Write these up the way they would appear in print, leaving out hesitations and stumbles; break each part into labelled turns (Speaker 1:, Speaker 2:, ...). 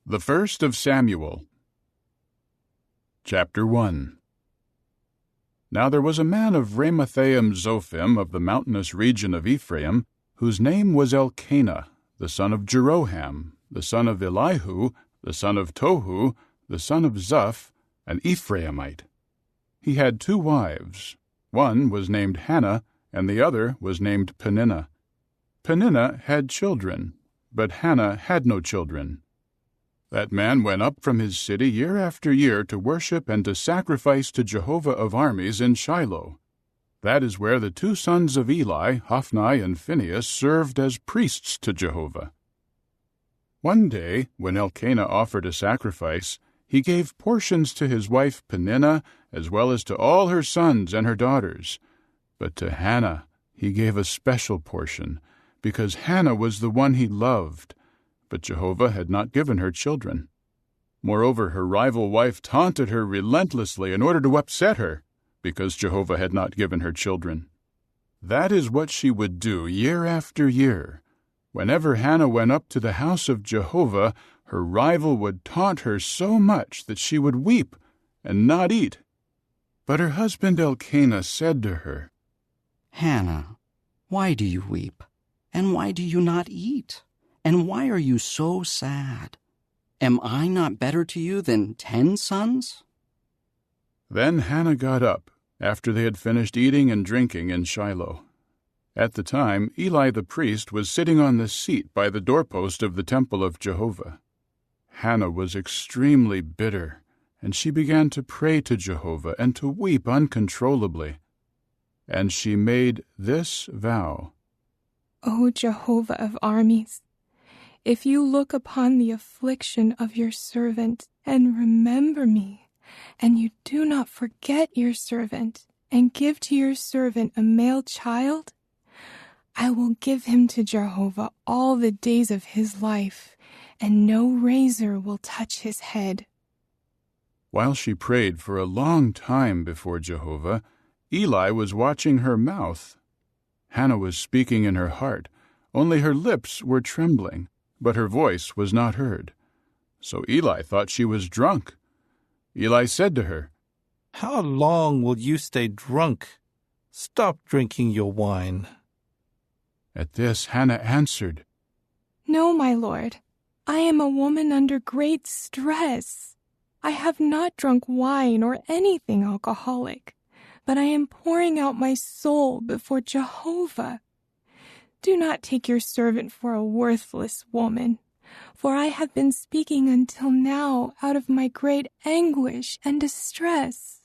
Speaker 1: The First of Samuel. Chapter 1. Now there was a man of Ramathaim Zophim of the mountainous region of Ephraim, whose name was Elkanah, the son of Jeroham, the son of Elihu, the son of Tohu, the son of Zuph, an Ephraimite. He had 2 wives. One was named Hannah, and the other was named Peninnah. Peninnah had children, but Hannah had no children. That man went up from his city year after year to worship and to sacrifice to Jehovah of armies in Shiloh. That is where the 2 sons of Eli, Hophni and Phinehas, served as priests to Jehovah. One day, when Elkanah offered a sacrifice, he gave portions to his wife Peninnah, as well as to all her sons and her daughters. But to Hannah he gave a special portion, because Hannah was the one he loved. But Jehovah had not given her children. Moreover, her rival wife taunted her relentlessly in order to upset her, because Jehovah had not given her children. That is what she would do year after year. Whenever Hannah went up to the house of Jehovah, her rival would taunt her so much that she would weep and not eat. But her husband Elkanah said to her,
Speaker 2: "Hannah, why do you weep? And why do you not eat? And why are you so sad? Am I not better to you than 10 sons?"
Speaker 1: Then Hannah got up, after they had finished eating and drinking in Shiloh. At the time, Eli the priest was sitting on the seat by the doorpost of the temple of Jehovah. Hannah was extremely bitter, and she began to pray to Jehovah and to weep uncontrollably. And she made this vow:
Speaker 3: O Jehovah of armies, if you look upon the affliction of your servant and remember me, and you do not forget your servant, and give to your servant a male child, I will give him to Jehovah all the days of his life, and no razor will touch his head.
Speaker 1: While she prayed for a long time before Jehovah, Eli was watching her mouth. Hannah was speaking in her heart, only her lips were trembling, but her voice was not heard. So Eli thought she was drunk. Eli said to her,
Speaker 4: "How long will you stay drunk? Stop drinking your wine."
Speaker 1: At this Hannah answered,
Speaker 3: No, my lord, I am a woman under great stress. I have not drunk wine or anything alcoholic, but I am pouring out my soul before Jehovah. Do not take your servant for a worthless woman, for I have been speaking until now out of my great anguish and distress.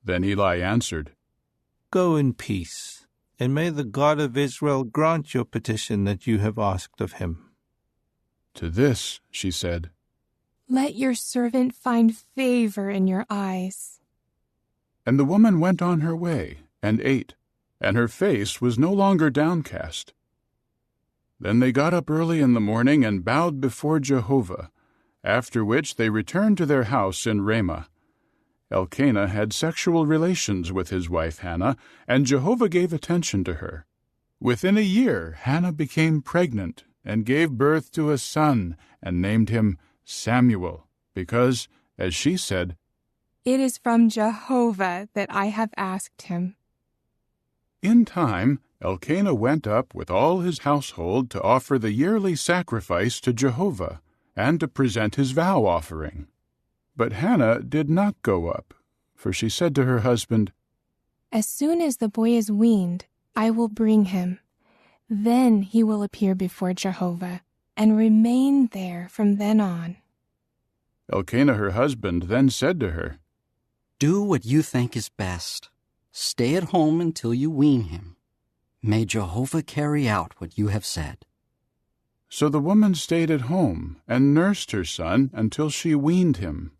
Speaker 1: Then Eli answered,
Speaker 4: Go in peace, and may the God of Israel grant your petition that you have asked of him.
Speaker 1: To this she said,
Speaker 3: Let your servant find favor in your eyes.
Speaker 1: And the woman went on her way and ate, and her face was no longer downcast. Then they got up early in the morning and bowed before Jehovah, after which they returned to their house in Ramah. Elkanah had sexual relations with his wife Hannah, and Jehovah gave attention to her. Within a year Hannah became pregnant and gave birth to a son, and named him Samuel, because, as she said,
Speaker 3: It is from Jehovah that I have asked him.
Speaker 1: In time, Elkanah went up with all his household to offer the yearly sacrifice to Jehovah, and to present his vow offering. But Hannah did not go up, for she said to her husband,
Speaker 3: As soon as the boy is weaned, I will bring him. Then he will appear before Jehovah, and remain there from then on.
Speaker 1: Elkanah her husband then said to her,
Speaker 2: Do what you think is best. Stay at home until you wean him. May Jehovah carry out what you have said.
Speaker 1: So the woman stayed at home and nursed her son until she weaned him.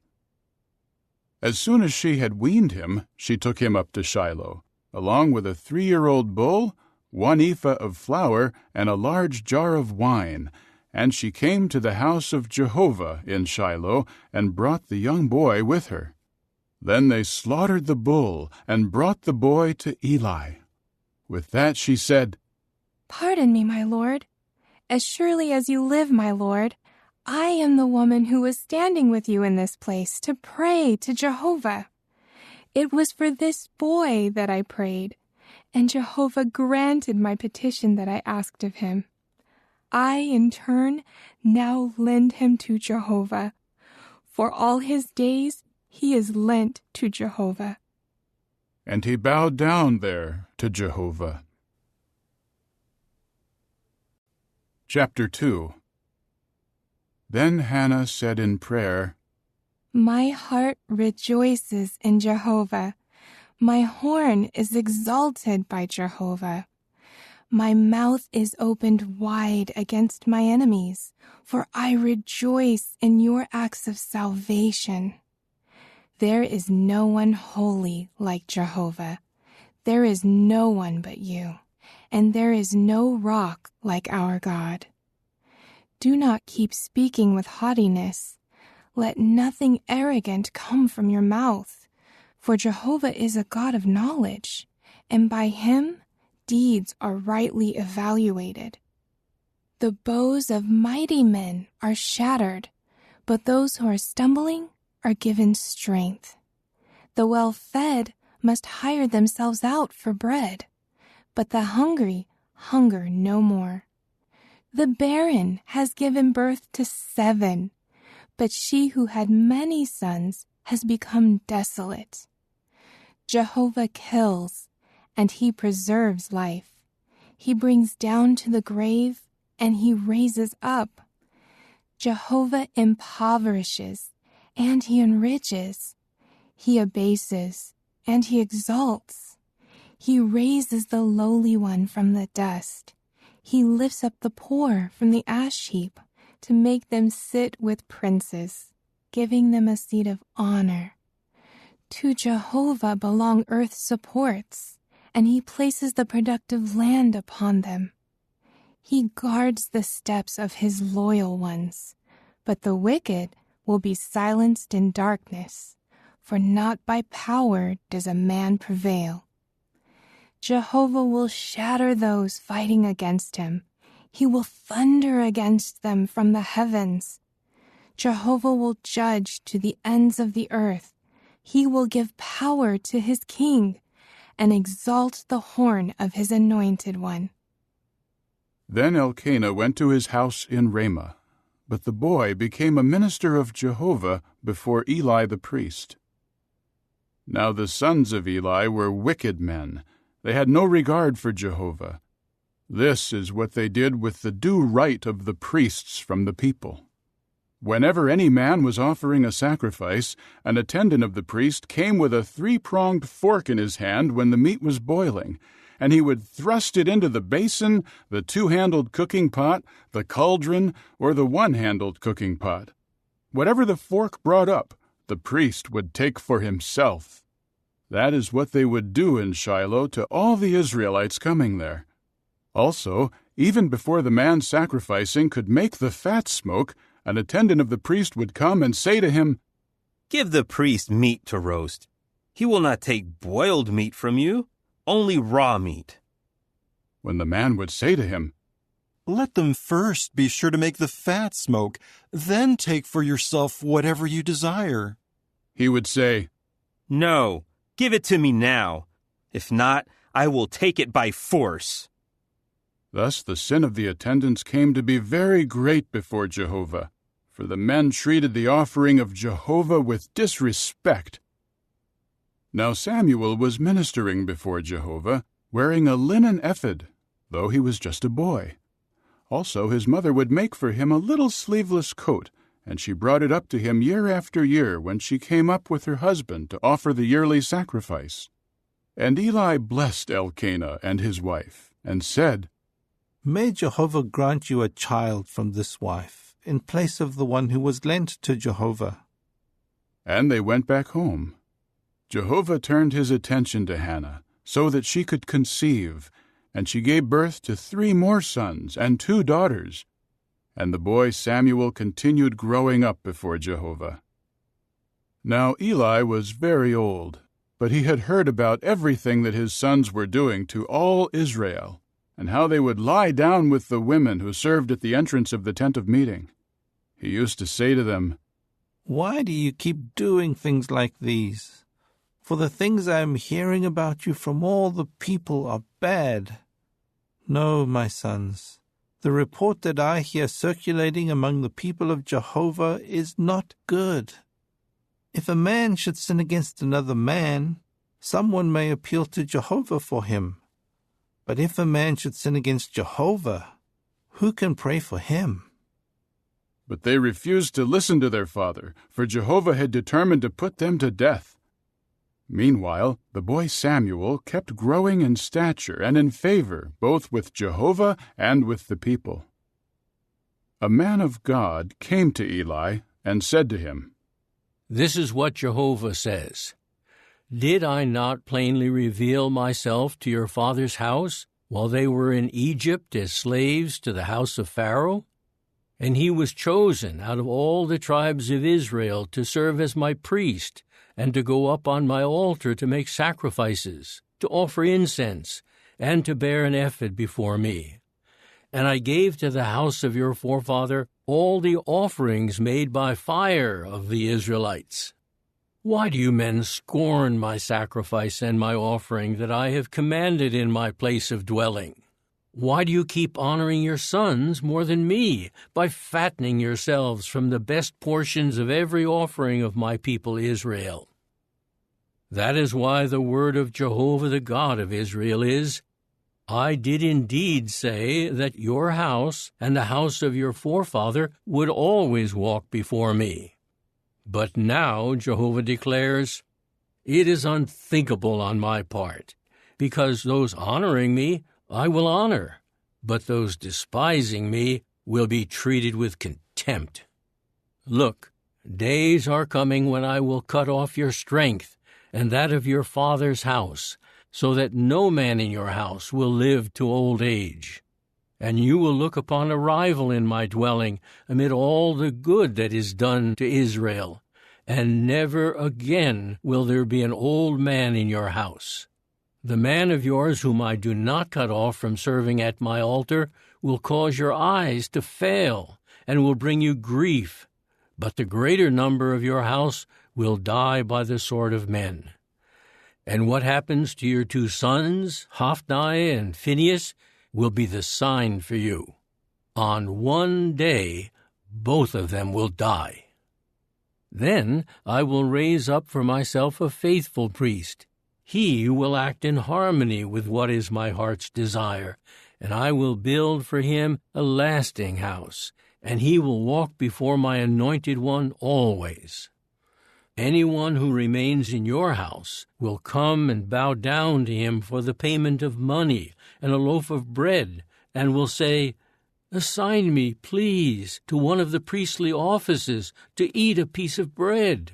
Speaker 1: As soon as she had weaned him, she took him up to Shiloh, along with a 3-year-old bull, 1 ephah of flour, and a large jar of wine. And she came to the house of Jehovah in Shiloh, and brought the young boy with her. Then they slaughtered the bull, and brought the boy to Eli. With that she said,
Speaker 3: Pardon me, my lord. As surely as you live, my lord, I am the woman who was standing with you in this place to pray to Jehovah. It was for this boy that I prayed, and Jehovah granted my petition that I asked of him. I, in turn, now lend him to Jehovah. For all his days he is lent to Jehovah."
Speaker 1: And he bowed down there to Jehovah. Chapter 2. Then Hannah said in prayer,
Speaker 3: "My heart rejoices in Jehovah. My horn is exalted by Jehovah. My mouth is opened wide against my enemies, for I rejoice in your acts of salvation. There is no one holy like Jehovah. There is no one but you, and there is no rock like our God. Do not keep speaking with haughtiness. Let nothing arrogant come from your mouth, for Jehovah is a God of knowledge, and by him deeds are rightly evaluated. The bows of mighty men are shattered, but those who are stumbling are given strength. The well-fed must hire themselves out for bread, but the hungry hunger no more. The barren has given birth to 7, but she who had many sons has become desolate. Jehovah kills, and he preserves life. He brings down to the grave, and he raises up. Jehovah impoverishes, and he enriches. He abases, and he exalts. He raises the lowly one from the dust. He lifts up the poor from the ash heap to make them sit with princes, giving them a seat of honor. To Jehovah belong earth's supports, and he places the productive land upon them. He guards the steps of his loyal ones, but the wicked will be silenced in darkness, for not by power does a man prevail. Jehovah will shatter those fighting against him. He will thunder against them from the heavens. Jehovah will judge to the ends of the earth. He will give power to his king and exalt the horn of his anointed one."
Speaker 1: Then Elkanah went to his house in Ramah, but the boy became a minister of Jehovah before Eli the priest. Now the sons of Eli were wicked men. They had no regard for Jehovah. This is what they did with the due right of the priests from the people. Whenever any man was offering a sacrifice, an attendant of the priest came with a 3-pronged fork in his hand when the meat was boiling, and he would thrust it into the basin, the 2-handled cooking pot, the cauldron, or the 1-handled cooking pot. Whatever the fork brought up, the priest would take for himself. That is what they would do in Shiloh to all the Israelites coming there. Also, even before the man sacrificing could make the fat smoke, an attendant of the priest would come and say to him,
Speaker 5: "Give the priest meat to roast. He will not take boiled meat from you, only raw meat."
Speaker 1: When the man would say to him,
Speaker 6: "Let them first be sure to make the fat smoke, then take for yourself whatever you desire,"
Speaker 1: he would say,
Speaker 5: "No, give it to me now. If not, I will take it by force."
Speaker 1: Thus the sin of the attendants came to be very great before Jehovah, for the men treated the offering of Jehovah with disrespect. Now Samuel was ministering before Jehovah, wearing a linen ephod, though he was just a boy. Also his mother would make for him a little sleeveless coat, and she brought it up to him year after year when she came up with her husband to offer the yearly sacrifice. And Eli blessed Elkanah and his wife, and said,
Speaker 4: "May Jehovah grant you a child from this wife, in place of the one who was lent to Jehovah."
Speaker 1: And they went back home. Jehovah turned his attention to Hannah, so that she could conceive, and she gave birth to 3 more sons and 2 daughters. And the boy Samuel continued growing up before Jehovah. Now Eli was very old, but he had heard about everything that his sons were doing to all Israel, and how they would lie down with the women who served at the entrance of the tent of meeting. He used to say to them,
Speaker 4: "Why do you keep doing things like these? For the things I am hearing about you from all the people are bad. No, my sons, the report that I hear circulating among the people of Jehovah is not good. If a man should sin against another man, someone may appeal to Jehovah for him. But if a man should sin against Jehovah, who can pray for him?"
Speaker 1: But they refused to listen to their father, for Jehovah had determined to put them to death. Meanwhile, the boy Samuel kept growing in stature and in favor both with Jehovah and with the people. A man of God came to Eli and said to him,
Speaker 7: "This is what Jehovah says. Did I not plainly reveal myself to your father's house while they were in Egypt as slaves to the house of Pharaoh? And he was chosen out of all the tribes of Israel to serve as my priest and to go up on my altar to make sacrifices, to offer incense, and to bear an ephod before me. And I gave to the house of your forefather all the offerings made by fire of the Israelites. Why do you men scorn my sacrifice and my offering that I have commanded in my place of dwelling? Why do you keep honoring your sons more than me by fattening yourselves from the best portions of every offering of my people Israel? That is why the word of Jehovah the God of Israel is, I did indeed say that your house and the house of your forefather would always walk before me. But now, Jehovah declares, it is unthinkable on my part, because those honoring me I will honor, but those despising me will be treated with contempt. Look, days are coming when I will cut off your strength and that of your father's house, so that no man in your house will live to old age. And you will look upon a rival in my dwelling amid all the good that is done to Israel, and never again will there be an old man in your house. The man of yours whom I do not cut off from serving at my altar will cause your eyes to fail and will bring you grief, but the greater number of your house will die by the sword of men. And what happens to your two sons, Hophni and Phinehas, will be the sign for you. On one day, both of them will die. Then I will raise up for myself a faithful priest. He will act in harmony with what is my heart's desire, and I will build for him a lasting house, and he will walk before my anointed one always. Anyone who remains in your house will come and bow down to him for the payment of money and a loaf of bread, and will say, Assign me, please, to one of the priestly offices to eat a piece of bread.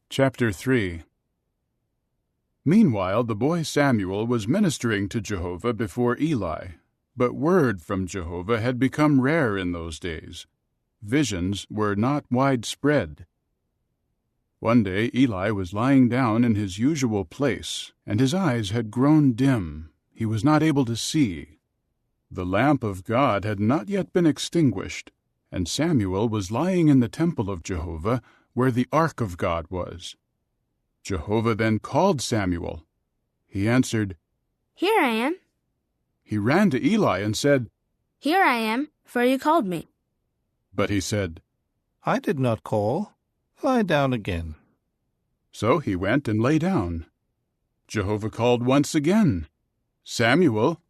Speaker 1: Chapter 3. Meanwhile the boy Samuel was ministering to Jehovah before Eli, but word from Jehovah had become rare in those days. Visions were not widespread. One day Eli was lying down in his usual place, and his eyes had grown dim. He was not able to see. The lamp of God had not yet been extinguished, and Samuel was lying in the temple of Jehovah, where the ark of God was. Jehovah then called Samuel. He answered,
Speaker 8: Here I am.
Speaker 1: He ran to Eli and said,
Speaker 8: Here I am, for you called me.
Speaker 1: But he said,
Speaker 4: I did not call. Lie down again.
Speaker 1: So he went and lay down. Jehovah called once again, Samuel.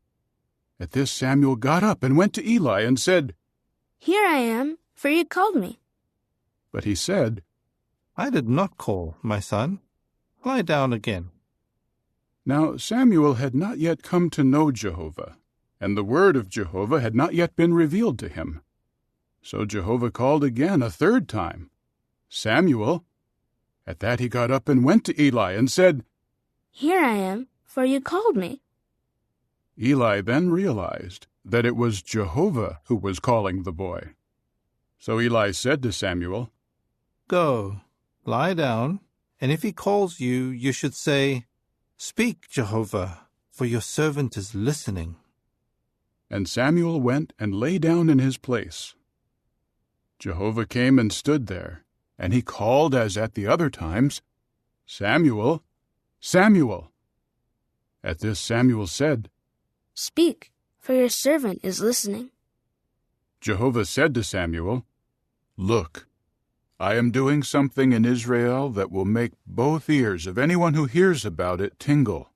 Speaker 1: At this Samuel got up and went to Eli and said,
Speaker 8: Here I am, for you called me.
Speaker 1: But he said,
Speaker 4: I did not call, my son. Lie down again.
Speaker 1: Now Samuel had not yet come to know Jehovah, and the word of Jehovah had not yet been revealed to him. So Jehovah called again a third time, Samuel. At that he got up and went to Eli and said,
Speaker 8: Here I am, for you called me.
Speaker 1: Eli then realized that it was Jehovah who was calling the boy. So Eli said to Samuel,
Speaker 4: Go, lie down, and if he calls you, you should say, Speak, Jehovah, for your servant is listening.
Speaker 1: And Samuel went and lay down in his place. Jehovah came and stood there, and he called as at the other times, "Samuel, Samuel." At this Samuel said,
Speaker 8: Speak, for your servant is listening.
Speaker 1: Jehovah said to Samuel, "Look, I am doing something in Israel that will make both ears of anyone who hears about it tingle.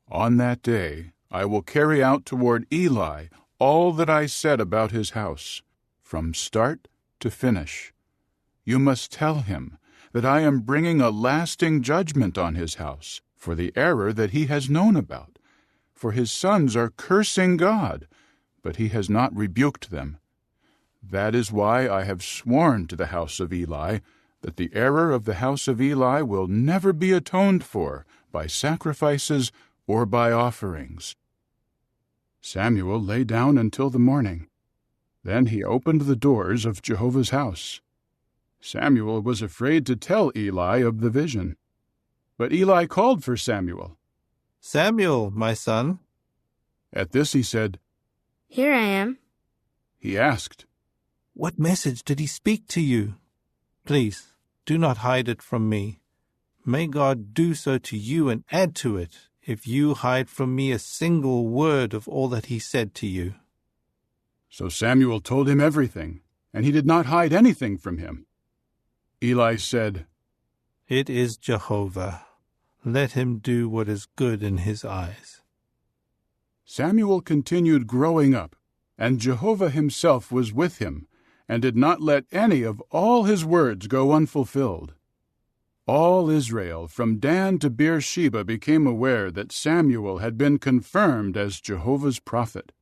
Speaker 1: On that day I will carry out toward Eli all that I said about his house, from start to finish. You must tell him that I am bringing a lasting judgment on his house for the error that he has known about. For his sons are cursing God, but he has not rebuked them. That is why I have sworn to the house of Eli that the error of the house of Eli will never be atoned for by sacrifices or by offerings." Samuel lay down until the morning. Then he opened the doors of Jehovah's house. Samuel was afraid to tell Eli of the vision. But Eli called for Samuel.
Speaker 4: Samuel, my son.
Speaker 1: At this he said,
Speaker 8: Here I am.
Speaker 1: He asked,
Speaker 4: What message did he speak to you? Please, do not hide it from me. May God do so to you and add to it, if you hide from me a single word of all that he said to you.
Speaker 1: So Samuel told him everything, and he did not hide anything from him. Eli said,
Speaker 4: It is Jehovah. Let him do what is good in his eyes.
Speaker 1: Samuel continued growing up, and Jehovah himself was with him, and did not let any of all his words go unfulfilled. All Israel, from Dan to Beersheba, became aware that Samuel had been confirmed as Jehovah's prophet.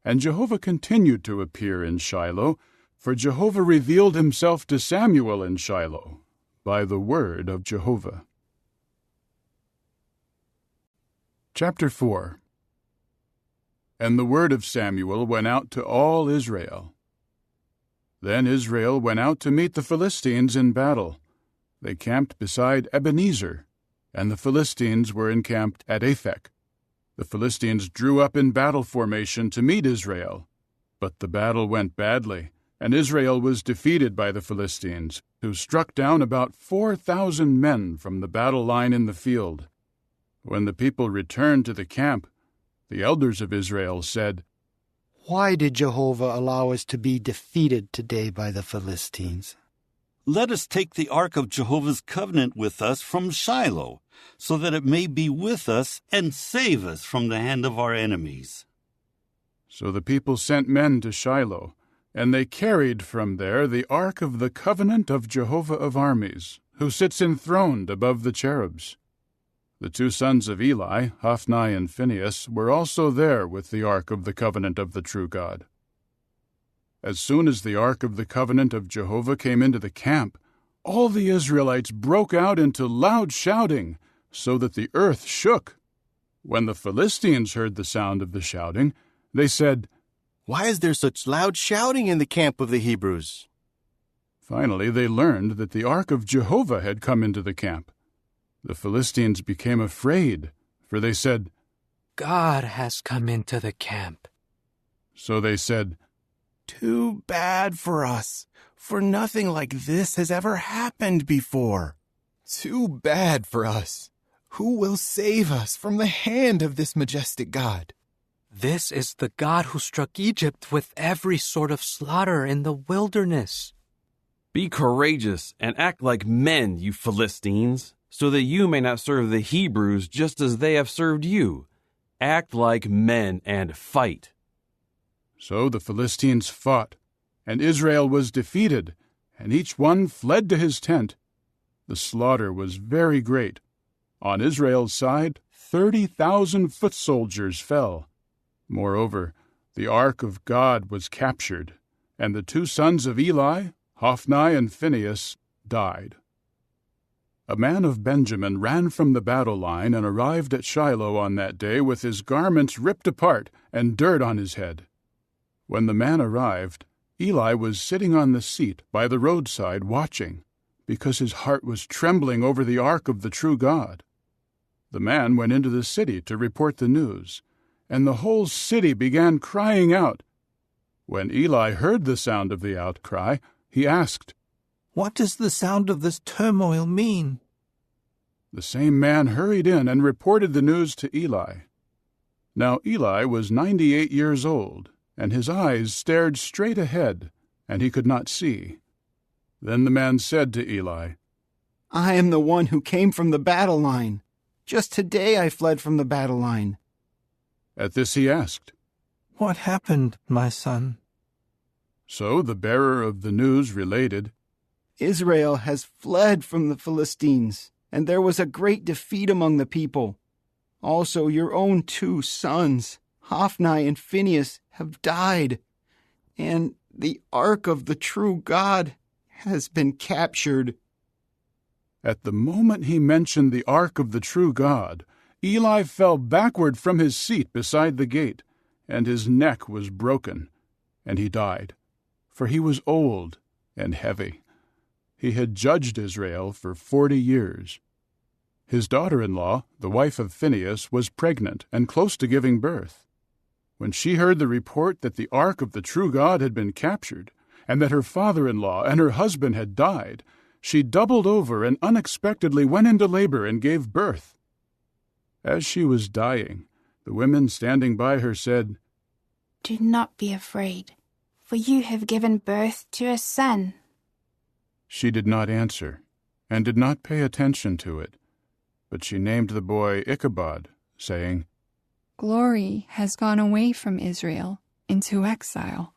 Speaker 1: And Jehovah continued to appear in Shiloh, for Jehovah revealed himself to Samuel in Shiloh by the word of Jehovah. Chapter 4. And the word of Samuel went out to all Israel. Then Israel went out to meet the Philistines in battle. They camped beside Ebenezer, and the Philistines were encamped at Aphek. The Philistines drew up in battle formation to meet Israel. But the battle went badly, and Israel was defeated by the Philistines, who struck down about 4,000 men from the battle line in the field. When the people returned to the camp, the elders of Israel said,
Speaker 9: Why did Jehovah allow us to be defeated today by the Philistines?
Speaker 10: Let us take the ark of Jehovah's covenant with us from Shiloh, so that it may be with us and save us from the hand of our enemies.
Speaker 1: So the people sent men to Shiloh, and they carried from there the ark of the covenant of Jehovah of armies, who sits enthroned above the cherubs. The two sons of Eli, Hophni and Phinehas, were also there with the ark of the covenant of the true God. As soon as the ark of the covenant of Jehovah came into the camp, all the Israelites broke out into loud shouting, so that the earth shook. When the Philistines heard the sound of the shouting, they said,
Speaker 11: Why is there such loud shouting in the camp of the Hebrews?
Speaker 1: Finally they learned that the ark of Jehovah had come into the camp. The Philistines became afraid, for they said,
Speaker 12: God has come into the camp.
Speaker 1: So they said,
Speaker 11: Too bad for us, for nothing like this has ever happened before. Too bad for us. Who will save us from the hand of this majestic God?
Speaker 12: This is the God who struck Egypt with every sort of slaughter in the wilderness.
Speaker 13: Be courageous and act like men, you Philistines, so that you may not serve the Hebrews just as they have served you. Act like men and fight.
Speaker 1: So the Philistines fought, and Israel was defeated, and each one fled to his tent. The slaughter was very great. On Israel's side, 30,000 foot soldiers fell. Moreover, the ark of God was captured, and the two sons of Eli, Hophni and Phinehas, died. A man of Benjamin ran from the battle line and arrived at Shiloh on that day with his garments ripped apart and dirt on his head. When the man arrived, Eli was sitting on the seat by the roadside watching, because his heart was trembling over the ark of the true God. The man went into the city to report the news, and the whole city began crying out. When Eli heard the sound of the outcry, he asked,
Speaker 4: "What does the sound of this turmoil mean?"
Speaker 1: The same man hurried in and reported the news to Eli. Now Eli was 98 years old, and his eyes stared straight ahead, and he could not see. Then the man said to Eli,
Speaker 9: I am the one who came from the battle line. Just today I fled from the battle line.
Speaker 1: At this he asked,
Speaker 4: "What happened, my son?"
Speaker 1: So the bearer of the news related,
Speaker 9: Israel has fled from the Philistines, and there was a great defeat among the people. Also your own 2 sons, Hophni and Phinehas, have died, and the ark of the true God has been captured.
Speaker 1: At the moment he mentioned the ark of the true God, Eli fell backward from his seat beside the gate, and his neck was broken, and he died, for he was old and heavy. He had judged Israel for 40 years. His daughter-in-law, the wife of Phinehas, was pregnant and close to giving birth. When she heard the report that the ark of the true God had been captured, and that her father-in-law and her husband had died, she doubled over and unexpectedly went into labor and gave birth. As she was dying, the women standing by her said,
Speaker 14: Do not be afraid, for you have given birth to a son.
Speaker 1: She did not answer, and did not pay attention to it, but she named the boy Ichabod, saying,
Speaker 15: Glory has gone away from Israel into exile.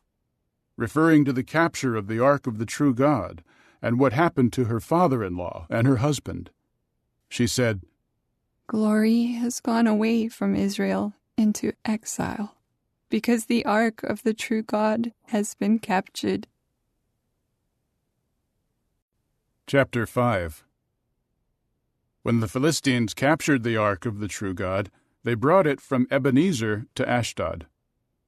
Speaker 1: Referring to the capture of the ark of the true God, and what happened to her father-in-law and her husband. She said,
Speaker 15: Glory has gone away from Israel into exile, because the ark of the true God has been captured.
Speaker 1: Chapter 5. When the Philistines captured the ark of the true God, they brought it from Ebenezer to Ashdod.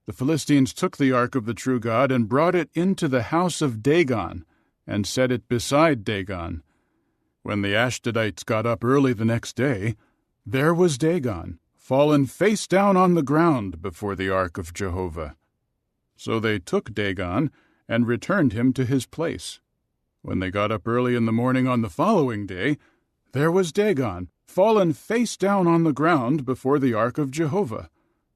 Speaker 1: The Philistines took the ark of the true God and brought it into the house of Dagon, and set it beside Dagon. When the Ashdodites got up early the next day, there was Dagon, fallen face down on the ground before the ark of Jehovah. So they took Dagon and returned him to his place. When they got up early in the morning on the following day, there was Dagon, fallen face down on the ground before the ark of Jehovah.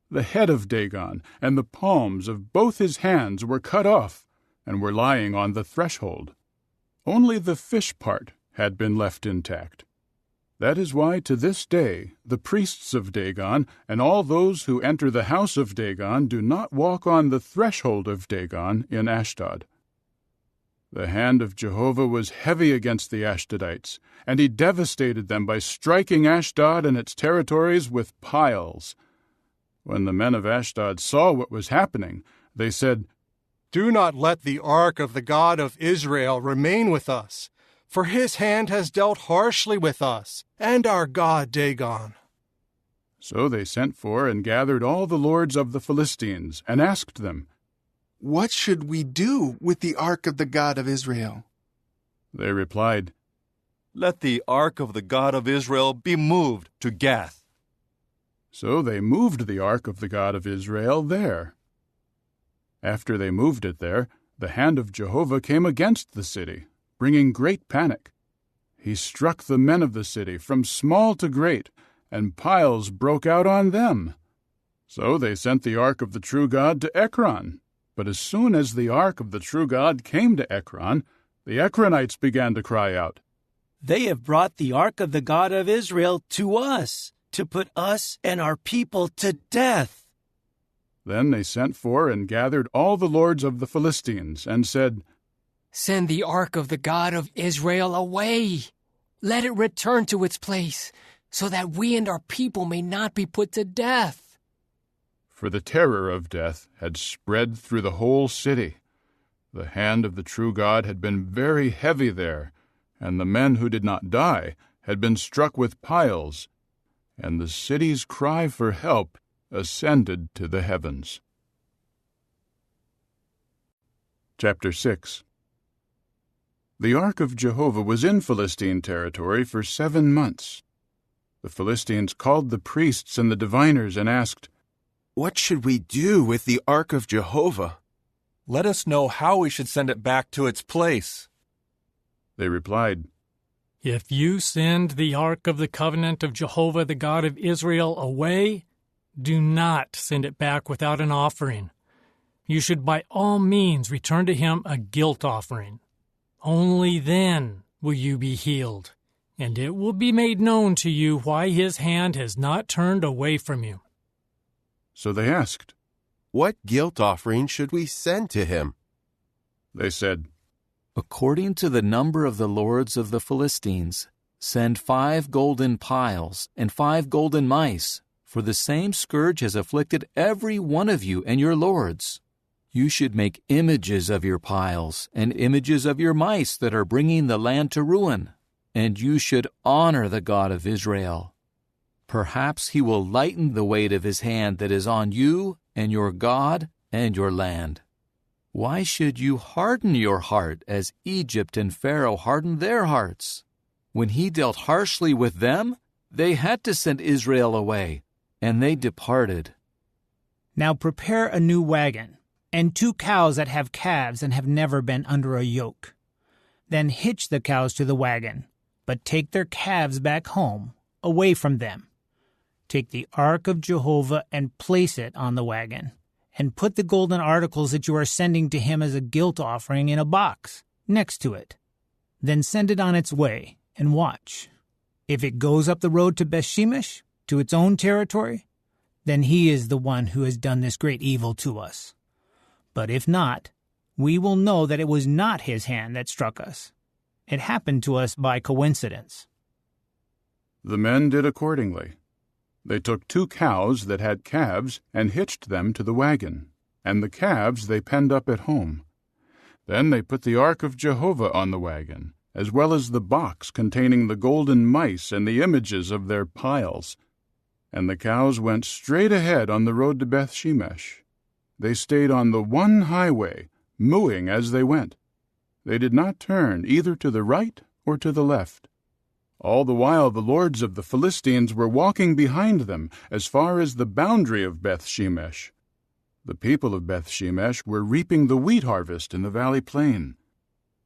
Speaker 1: The head of Dagon and the palms of both his hands were cut off, and were lying on the threshold. Only the fish part had been left intact. That is why to this day the priests of Dagon and all those who enter the house of Dagon do not walk on the threshold of Dagon in Ashdod. The hand of Jehovah was heavy against the Ashdodites, and he devastated them by striking Ashdod and its territories with piles. When the men of Ashdod saw what was happening, they said,
Speaker 16: Do not let the ark of the God of Israel remain with us, for his hand has dealt harshly with us and our god Dagon.
Speaker 1: So they sent for and gathered all the lords of the Philistines, and asked them,
Speaker 11: What should we do with the ark of the God of Israel?
Speaker 1: They replied,
Speaker 6: Let the ark of the God of Israel be moved to Gath.
Speaker 1: So they moved the ark of the God of Israel there. After they moved it there, the hand of Jehovah came against the city, bringing great panic. He struck the men of the city from small to great, and piles broke out on them. So they sent the ark of the true God to Ekron. But as soon as the ark of the true God came to Ekron, the Ekronites began to cry out,
Speaker 17: They have brought the ark of the God of Israel to us, to put us and our people to death.
Speaker 1: Then they sent for and gathered all the lords of the Philistines, and said,
Speaker 12: Send the ark of the God of Israel away. Let it return to its place, so that we and our people may not be put to death.
Speaker 1: For the terror of death had spread through the whole city. The hand of the true God had been very heavy there, and the men who did not die had been struck with piles, and the city's cry for help ascended to the heavens. Chapter 6. The ark of Jehovah was in Philistine territory for 7 months. The Philistines called the priests and the diviners and asked,
Speaker 11: What should we do with the ark of Jehovah?
Speaker 18: Let us know how we should send it back to its place.
Speaker 1: They replied,
Speaker 19: If you send the ark of the covenant of Jehovah, the God of Israel, away, do not send it back without an offering. You should by all means return to him a guilt offering. Only then will you be healed, and it will be made known to you why his hand has not turned away from you.
Speaker 1: So they asked,
Speaker 11: What guilt offering should we send to him?
Speaker 1: They said,
Speaker 2: According to the number of the lords of the Philistines, send 5 golden piles and 5 golden mice, for the same scourge has afflicted every one of you and your lords. You should make images of your piles and images of your mice that are bringing the land to ruin, and you should honor the God of Israel. Perhaps he will lighten the weight of his hand that is on you and your God and your land. Why should you harden your heart as Egypt and Pharaoh hardened their hearts? When he dealt harshly with them, they had to send Israel away, and they departed.
Speaker 20: Now prepare a new wagon, and 2 cows that have calves and have never been under a yoke. Then hitch the cows to the wagon, but take their calves back home, away from them. Take the ark of Jehovah and place it on the wagon, and put the golden articles that you are sending to him as a guilt offering in a box next to it. Then send it on its way, and watch. If it goes up the road to Bethshemesh, to its own territory, then he is the one who has done this great evil to us. But if not, we will know that it was not his hand that struck us. It happened to us by coincidence.
Speaker 1: The men did accordingly. They took 2 cows that had calves and hitched them to the wagon, and the calves they penned up at home. Then they put the ark of Jehovah on the wagon, as well as the box containing the golden mice and the images of their piles. And the cows went straight ahead on the road to Bethshemesh. They stayed on the one highway, mooing as they went. They did not turn either to the right or to the left. All the while the lords of the Philistines were walking behind them as far as the boundary of Bethshemesh. The people of Bethshemesh were reaping the wheat harvest in the valley plain.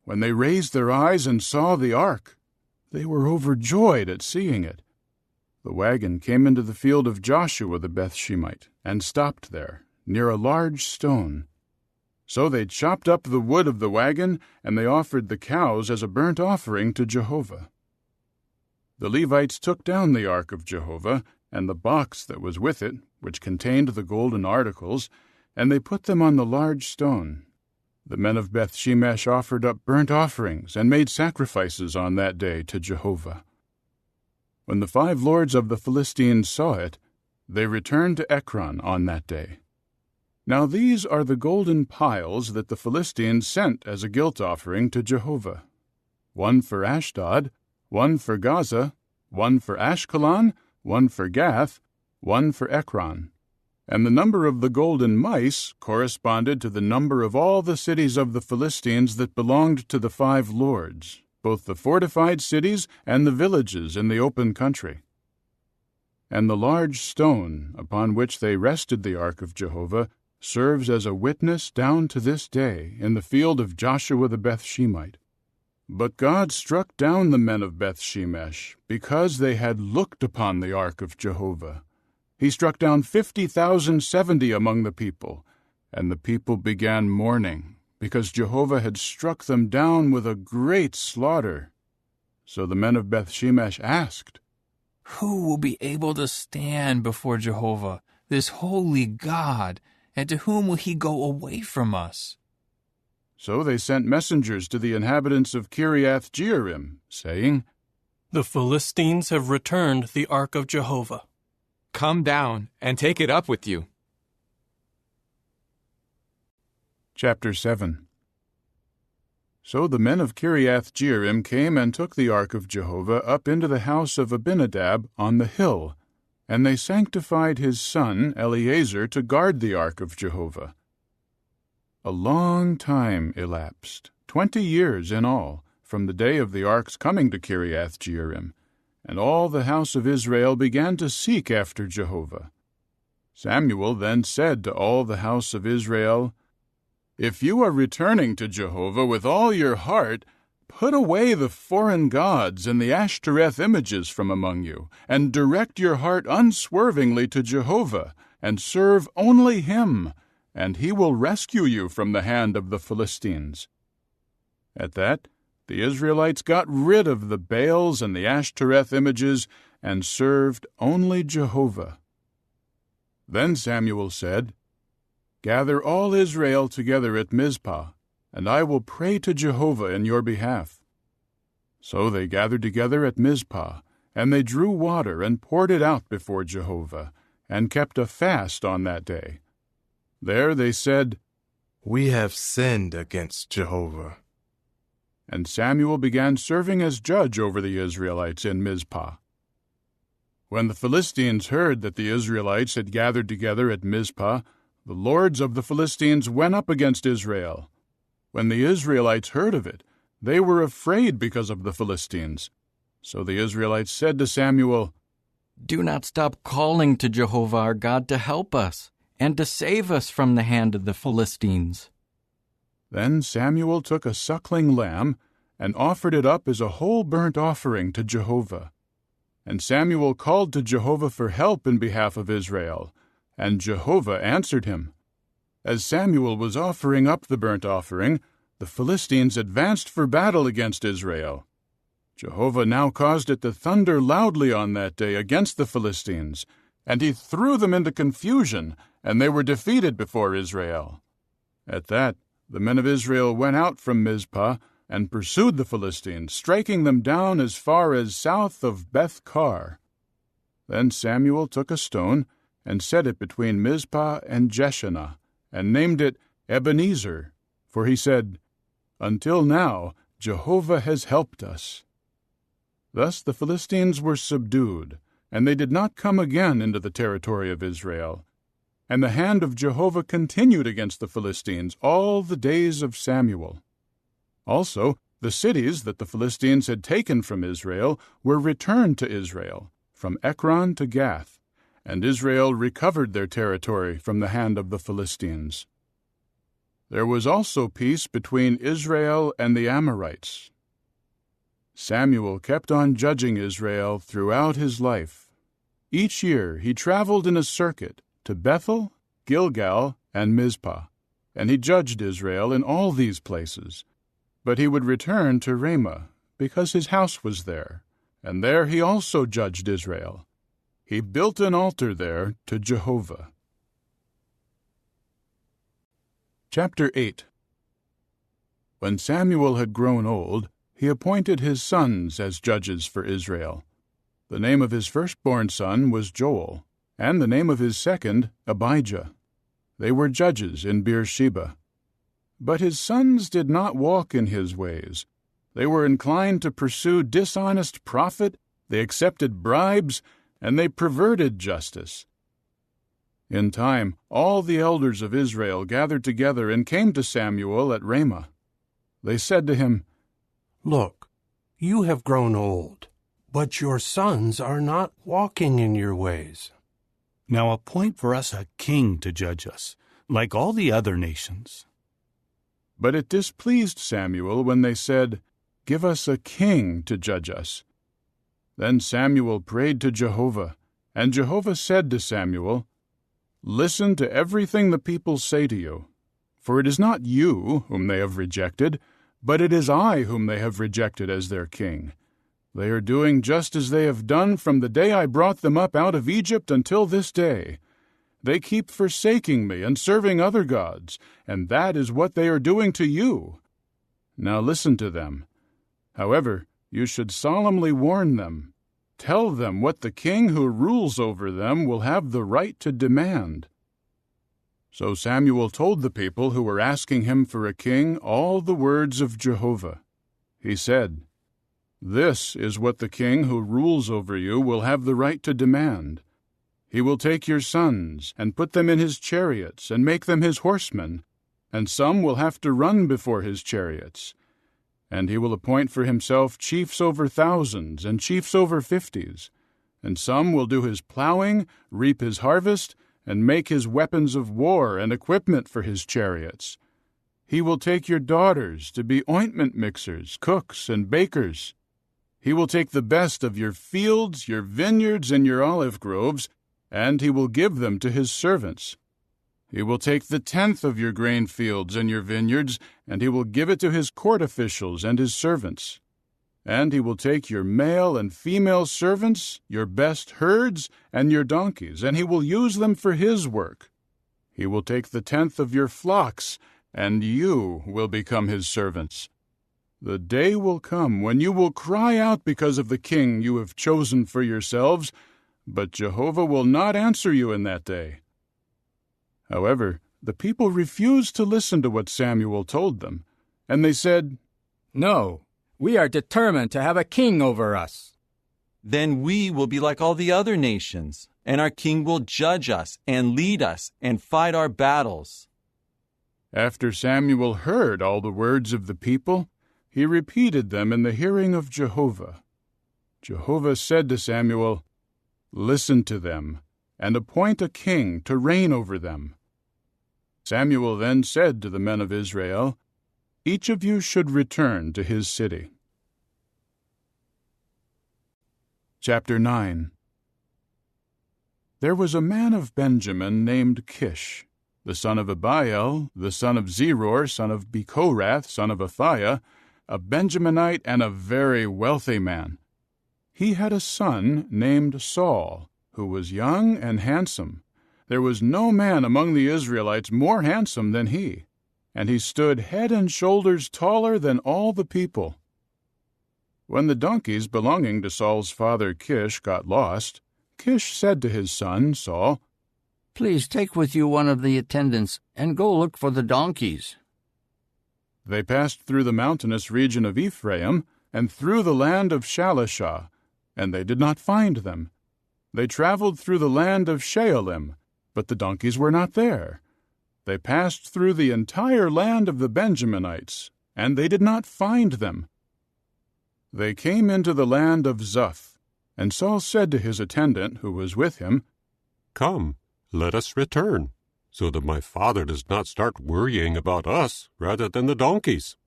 Speaker 1: When they raised their eyes and saw the ark, they were overjoyed at seeing it. The wagon came into the field of Joshua the Bethshemite and stopped there, near a large stone. So they chopped up the wood of the wagon, and they offered the cows as a burnt offering to Jehovah. The Levites took down the ark of Jehovah, and the box that was with it, which contained the golden articles, and they put them on the large stone. The men of Bethshemesh offered up burnt offerings and made sacrifices on that day to Jehovah. When the 5 lords of the Philistines saw it, they returned to Ekron on that day. Now these are the golden piles that the Philistines sent as a guilt offering to Jehovah: 1 for Ashdod, 1 for Gaza, 1 for Ashkelon, 1 for Gath, 1 for Ekron. And the number of the golden mice corresponded to the number of all the cities of the Philistines that belonged to the 5 lords, both the fortified cities and the villages in the open country. And the large stone upon which they rested the ark of Jehovah serves as a witness down to this day in the field of Joshua the Bethshemite. But God struck down the men of Bethshemesh because they had looked upon the ark of Jehovah. He struck down 50,070 among the people, and the people began mourning, because Jehovah had struck them down with a great slaughter. So the men of Bethshemesh asked,
Speaker 21: Who will be able to stand before Jehovah, this holy God, and to whom will he go away from us?
Speaker 1: So they sent messengers to the inhabitants of Kiriath Jearim, saying,
Speaker 22: The Philistines have returned the ark of Jehovah.
Speaker 23: Come down and take it up with you.
Speaker 1: Chapter 7. So the men of Kiriath Jearim came and took the ark of Jehovah up into the house of Abinadab on the hill, and they sanctified his son Eleazar to guard the ark of Jehovah. A long time elapsed, 20 years in all, from the day of the ark's coming to Kiriath Jearim, and all the house of Israel began to seek after Jehovah. Samuel then said to all the house of Israel, "If you are returning to Jehovah with all your heart, put away the foreign gods and the Ashtoreth images from among you, and direct your heart unswervingly to Jehovah, and serve only him, and he will rescue you from the hand of the Philistines." At that, the Israelites got rid of the Baals and the Ashtoreth images and served only Jehovah. Then Samuel said, "Gather all Israel together at Mizpah, and I will pray to Jehovah in your behalf." So they gathered together at Mizpah, and they drew water and poured it out before Jehovah, and kept a fast on that day. There they said,
Speaker 11: "We have sinned against Jehovah."
Speaker 1: And Samuel began serving as judge over the Israelites in Mizpah. When the Philistines heard that the Israelites had gathered together at Mizpah, the lords of the Philistines went up against Israel. When the Israelites heard of it, they were afraid because of the Philistines. So the Israelites said to Samuel,
Speaker 3: "Do not stop calling to Jehovah our God to help us and to save us from the hand of the Philistines."
Speaker 1: Then Samuel took a suckling lamb and offered it up as a whole burnt offering to Jehovah. And Samuel called to Jehovah for help in behalf of Israel, and Jehovah answered him. As Samuel was offering up the burnt offering, the Philistines advanced for battle against Israel. Jehovah now caused it to thunder loudly on that day against the Philistines, and he threw them into confusion, and they were defeated before Israel. At that, the men of Israel went out from Mizpah and pursued the Philistines, striking them down as far as south of Beth-kar. Then Samuel took a stone and set it between Mizpah and Jeshanah, and named it Ebenezer, for he said, "Until now Jehovah has helped us." Thus the Philistines were subdued, and they did not come again into the territory of Israel. And the hand of Jehovah continued against the Philistines all the days of Samuel. Also, the cities that the Philistines had taken from Israel were returned to Israel, from Ekron to Gath, and Israel recovered their territory from the hand of the Philistines. There was also peace between Israel and the Amorites. Samuel kept on judging Israel throughout his life. Each year he traveled in a circuit to Bethel, Gilgal, and Mizpah, and he judged Israel in all these places. But he would return to Ramah, because his house was there, and there he also judged Israel. He built an altar there to Jehovah. Chapter 8. When Samuel had grown old, he appointed his sons as judges for Israel. The name of his firstborn son was Joel, and the name of his second, Abijah. They were judges in Beersheba. But his sons did not walk in his ways. They were inclined to pursue dishonest profit, they accepted bribes, and they perverted justice. In time, all the elders of Israel gathered together and came to Samuel at Ramah. They said to him,
Speaker 5: "Look, you have grown old, but your sons are not walking in your ways.
Speaker 7: Now appoint for us a king to judge us, like all the other nations."
Speaker 1: But it displeased Samuel when they said, "Give us a king to judge us." Then Samuel prayed to Jehovah, and Jehovah said to Samuel, "Listen to everything the people say to you, for it is not you whom they have rejected, but it is I whom they have rejected as their king. They are doing just as they have done from the day I brought them up out of Egypt until this day. They keep forsaking me and serving other gods, and that is what they are doing to you. Now listen to them. However, you should solemnly warn them. Tell them what the king who rules over them will have the right to demand." So Samuel told the people who were asking him for a king all the words of Jehovah. He said, "This is what the king who rules over you will have the right to demand. He will take your sons and put them in his chariots and make them his horsemen, and some will have to run before his chariots. And he will appoint for himself chiefs over thousands and chiefs over 50s, and some will do his plowing, reap his harvest, and make his weapons of war and equipment for his chariots. He will take your daughters to be ointment mixers, cooks, and bakers. He will take the best of your fields, your vineyards, and your olive groves, and he will give them to his servants. He will take the 10th of your grain fields and your vineyards, and he will give it to his court officials and his servants. And he will take your male and female servants, your best herds, and your donkeys, and he will use them for his work. He will take the 10th of your flocks, and you will become his servants. The day will come when you will cry out because of the king you have chosen for yourselves, but Jehovah will not answer you in that day." However, the people refused to listen to what Samuel told them, and they said,
Speaker 8: "No, we are determined to have a king over us."
Speaker 6: Then we will be like all the other nations, and our king will judge us and lead us and fight our battles.
Speaker 1: After Samuel heard all the words of the people, he repeated them in the hearing of Jehovah. Jehovah said to Samuel, "Listen to them, and appoint a king to reign over them." Samuel then said to the men of Israel, "Each of you should return to his city." Chapter 9. There was a man of Benjamin named Kish, the son of Abiel, the son of Zeror, son of Bechorath, son of Aphiah, a Benjaminite and a very wealthy man. He had a son named Saul, who was young and handsome. There was no man among the Israelites more handsome than he, and he stood head and shoulders taller than all the people. When the donkeys belonging to Saul's father Kish got lost, Kish said to his son Saul,
Speaker 10: "Please take with you one of the attendants and go look for the donkeys."
Speaker 1: They passed through the mountainous region of Ephraim and through the land of Shalishah, and they did not find them. They traveled through the land of Shaalim, but the donkeys were not there. They passed through the entire land of the Benjaminites, and they did not find them. They came into the land of Zuph, and Saul said to his attendant who was with him,
Speaker 5: "Come, let us return, so that my father does not start worrying about us rather than the donkeys."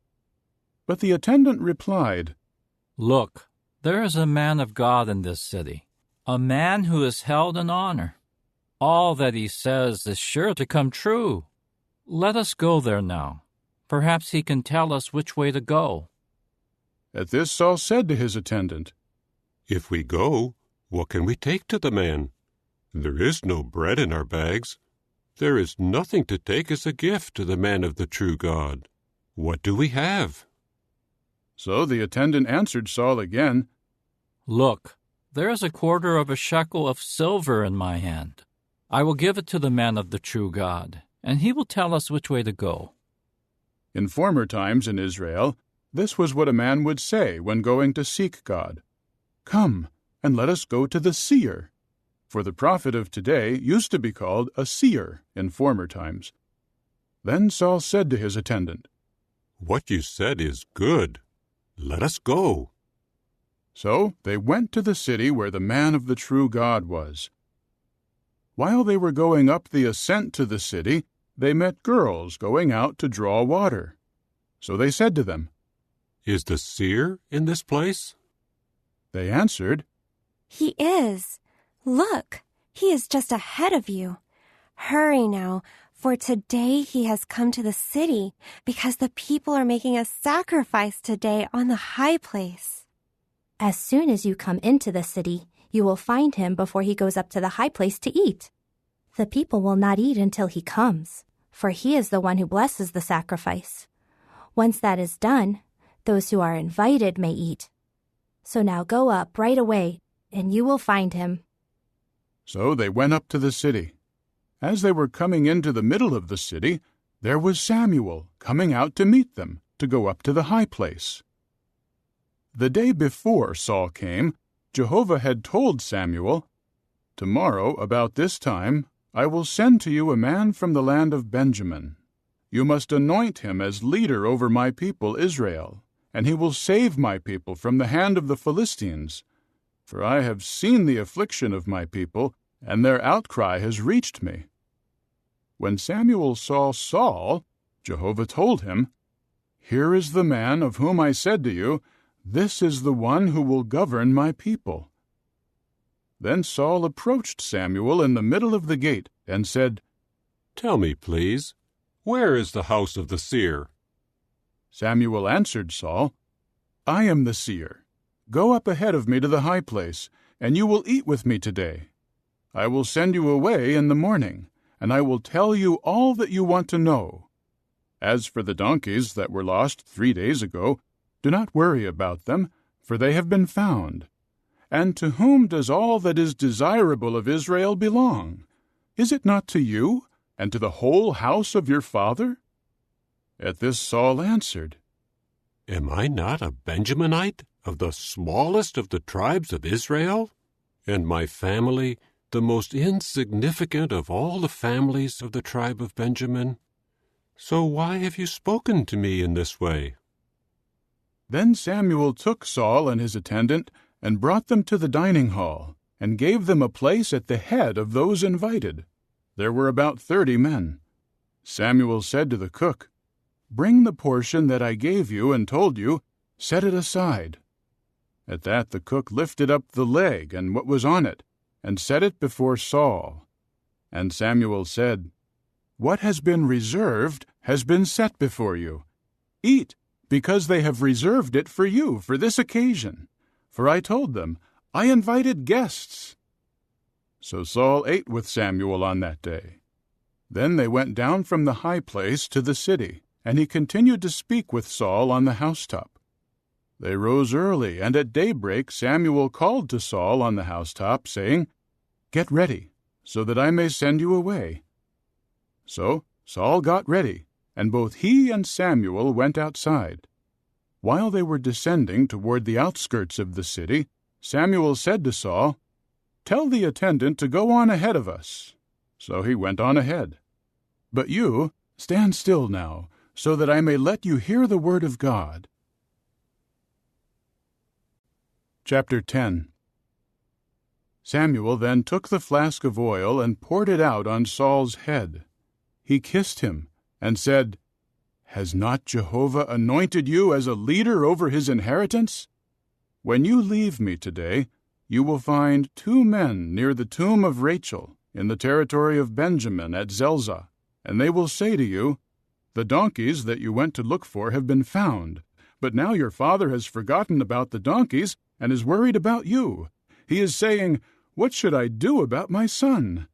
Speaker 1: But the attendant replied,
Speaker 3: "Look, there is a man of God in this city, a man who is held in honor. All that he says is sure to come true. Let us go there now. Perhaps he can tell us which way to go."
Speaker 1: At this Saul said to his attendant,
Speaker 5: "If we go, what can we take to the man? There is no bread in our bags. There is nothing to take as a gift to the man of the true God. What do we have?"
Speaker 1: So the attendant answered Saul again,
Speaker 3: "Look, there is a quarter of a shekel of silver in my hand. I will give it to the man of the true God, and he will tell us which way to go."
Speaker 1: In former times in Israel, this was what a man would say when going to seek God. "Come, and let us go to the seer." For the prophet of today used to be called a seer in former times. Then Saul said to his attendant,
Speaker 5: "What you said is good. Let us go."
Speaker 1: So they went to the city where the man of the true God was. While they were going up the ascent to the city, they met girls going out to draw water. So they said to them,
Speaker 5: "Is the seer in this place?"
Speaker 1: They answered,
Speaker 13: "He is. Look, he is just ahead of you. Hurry now, for today he has come to the city, because the people are making a sacrifice today on the high place."
Speaker 24: As soon as you come into the city, you will find him before he goes up to the high place to eat. The people will not eat until he comes, for he is the one who blesses the sacrifice. Once that is done, those who are invited may eat. So now go up right away, and you will find him."
Speaker 1: So they went up to the city. As they were coming into the middle of the city, there was Samuel coming out to meet them, to go up to the high place. The day before Saul came, Jehovah had told Samuel, "Tomorrow, about this time, I will send to you a man from the land of Benjamin. You must anoint him as leader over my people Israel, and he will save my people from the hand of the Philistines. For I have seen the affliction of my people, and their outcry has reached me, When Samuel saw Saul, Jehovah told him, "Here is the man of whom I said to you, 'This is the one who will govern my people.'" Then Saul approached Samuel in the middle of the gate and said,
Speaker 5: "Tell me, please, where is the house of the seer?"
Speaker 1: Samuel answered Saul, "I am the seer. Go up ahead of me to the high place, and you will eat with me today. I will send you away in the morning, and I will tell you all that you want to know. As for the donkeys that were lost 3 days ago, do not worry about them, for they have been found. And to whom does all that is desirable of Israel belong? Is it not to you, and to the whole house of your father?" At this Saul answered,
Speaker 5: "Am I not a Benjaminite, of the smallest of the tribes of Israel? And my family the most insignificant of all the families of the tribe of Benjamin? So why have you spoken to me in this way?"
Speaker 1: Then Samuel took Saul and his attendant and brought them to the dining hall, and gave them a place at the head of those invited. There were about 30 men. Samuel said to the cook, "Bring the portion that I gave you and told you, set it aside." At that the cook lifted up the leg and what was on it, and set it before Saul. And Samuel said, "What has been reserved has been set before you. Eat, because they have reserved it for you for this occasion. For I told them, I invited guests." So Saul ate with Samuel on that day. Then they went down from the high place to the city, and he continued to speak with Saul on the housetop. They rose early, and at daybreak Samuel called to Saul on the housetop, saying, "Get ready, so that I may send you away." So Saul got ready, and both he and Samuel went outside. While they were descending toward the outskirts of the city, Samuel said to Saul, "Tell the attendant to go on ahead of us." So he went on ahead. "But you, stand still now, so that I may let you hear the word of God." Chapter 10. Samuel then took the flask of oil and poured it out on Saul's head. He kissed him and said, "Has not Jehovah anointed you as a leader over his inheritance? When you leave me today, you will find 2 men near the tomb of Rachel in the territory of Benjamin at Zelzah, and they will say to you, 'The donkeys that you went to look for have been found, but now your father has forgotten about the donkeys and is worried about you. He is saying, "What should I do about my son?"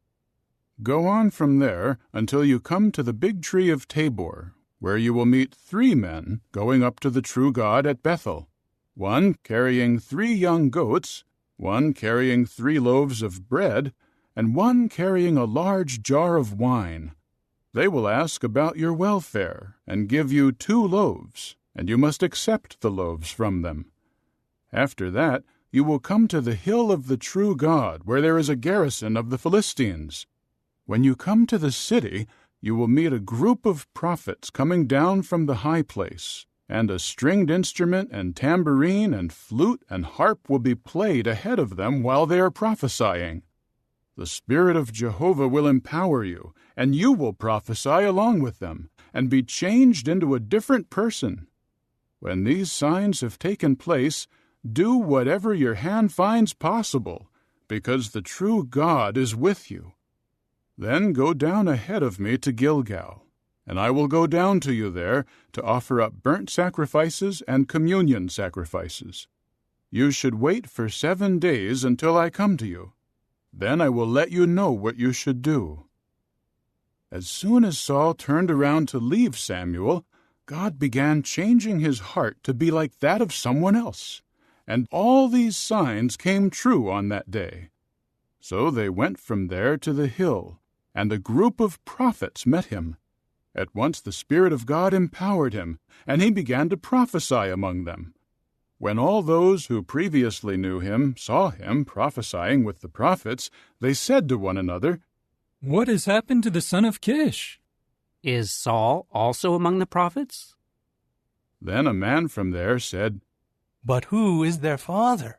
Speaker 1: Go on from there until you come to the big tree of Tabor, where you will meet 3 men going up to the true God at Bethel, one carrying 3 young goats, one carrying 3 loaves of bread, and one carrying a large jar of wine. They will ask about your welfare and give you 2 loaves, and you must accept the loaves from them. After that, you will come to the hill of the true God, where there is a garrison of the Philistines. When you come to the city, you will meet a group of prophets coming down from the high place, and a stringed instrument and tambourine and flute and harp will be played ahead of them while they are prophesying. The Spirit of Jehovah will empower you, and you will prophesy along with them, and be changed into a different person. When these signs have taken place, do whatever your hand finds possible, because the true God is with you. Then go down ahead of me to Gilgal, and I will go down to you there to offer up burnt sacrifices and communion sacrifices. You should wait for 7 days until I come to you. Then I will let you know what you should do." As soon as Saul turned around to leave Samuel, God began changing his heart to be like that of someone else. And all these signs came true on that day. So they went from there to the hill, and a group of prophets met him. At once the Spirit of God empowered him, and he began to prophesy among them. When all those who previously knew him saw him prophesying with the prophets, they said to one another,
Speaker 4: "What has happened to the son of Kish?
Speaker 9: Is Saul also among the prophets?"
Speaker 1: Then a man from there said,
Speaker 17: "But who is their father?"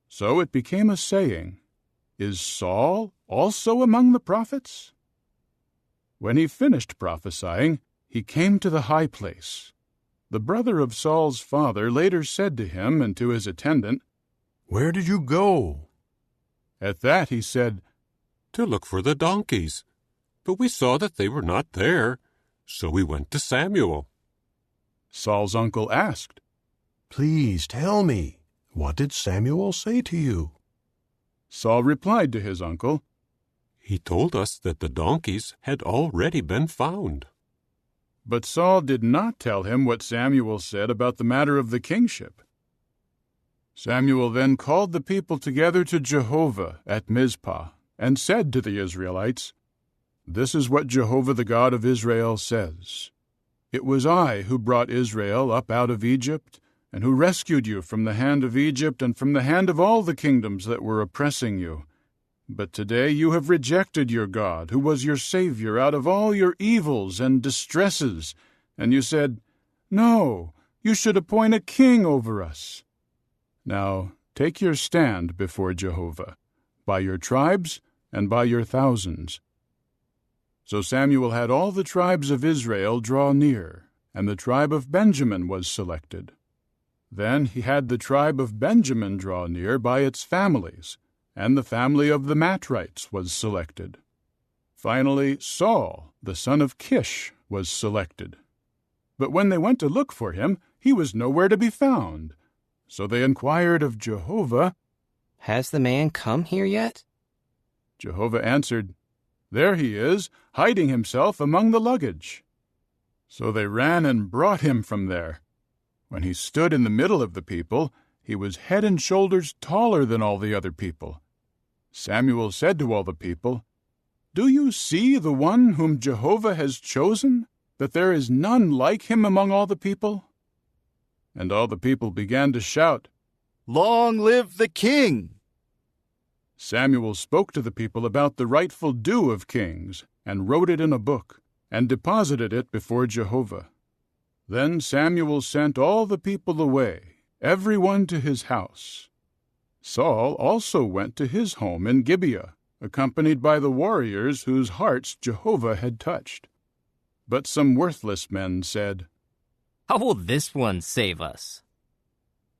Speaker 1: So it became a saying, "Is Saul also among the prophets?" When he finished prophesying, he came to the high place. The brother of Saul's father later said to him and to his attendant,
Speaker 12: "Where did you go?"
Speaker 1: At that he said,
Speaker 5: "To look for the donkeys. But we saw that they were not there, so we went to Samuel."
Speaker 1: Saul's uncle asked,
Speaker 12: "Please tell me, what did Samuel say to you?"
Speaker 1: Saul replied to his uncle,
Speaker 5: "He told us that the donkeys had already been found."
Speaker 1: But Saul did not tell him what Samuel said about the matter of the kingship. Samuel then called the people together to Jehovah at Mizpah, and said to the Israelites, "This is what Jehovah the God of Israel says. It was I who brought Israel up out of Egypt, and who rescued you from the hand of Egypt and from the hand of all the kingdoms that were oppressing you. But today you have rejected your God, who was your Savior out of all your evils and distresses, and you said, 'No, you should appoint a king over us.' Now take your stand before Jehovah, by your tribes and by your thousands." So Samuel had all the tribes of Israel draw near, and the tribe of Benjamin was selected. Then he had the tribe of Benjamin draw near by its families, and the family of the Matrites was selected. Finally, Saul, the son of Kish, was selected. But when they went to look for him, he was nowhere to be found. So they inquired of Jehovah,
Speaker 14: "Has the man come here yet?"
Speaker 1: Jehovah answered, "There he is, hiding himself among the luggage." So they ran and brought him from there. When he stood in the middle of the people, he was head and shoulders taller than all the other people. Samuel said to all the people, "Do you see the one whom Jehovah has chosen, that there is none like him among all the people?" And all the people began to shout,
Speaker 15: "Long live the king!"
Speaker 1: Samuel spoke to the people about the rightful due of kings, and wrote it in a book, and deposited it before Jehovah. Then Samuel sent all the people away, every one to his house. Saul also went to his home in Gibeah, accompanied by the warriors whose hearts Jehovah had touched. But some worthless men said,
Speaker 14: "How will this one save us?"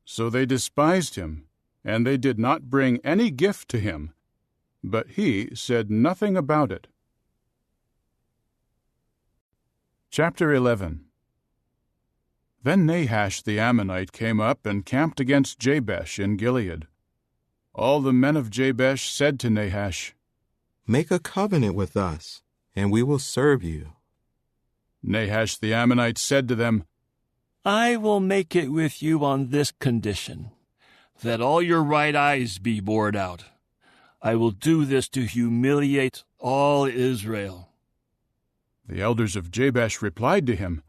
Speaker 1: So they despised him, and they did not bring any gift to him, but he said nothing about it. Chapter 11. Then Nahash the Ammonite came up and camped against Jabesh in Gilead. All the men of Jabesh said to Nahash,
Speaker 11: "Make a covenant with us, and we will serve you."
Speaker 1: Nahash the Ammonite said to them,
Speaker 16: "I will make it with you on this condition, that all your right eyes be bored out. I will do this to humiliate all Israel."
Speaker 1: The elders of Jabesh replied to him,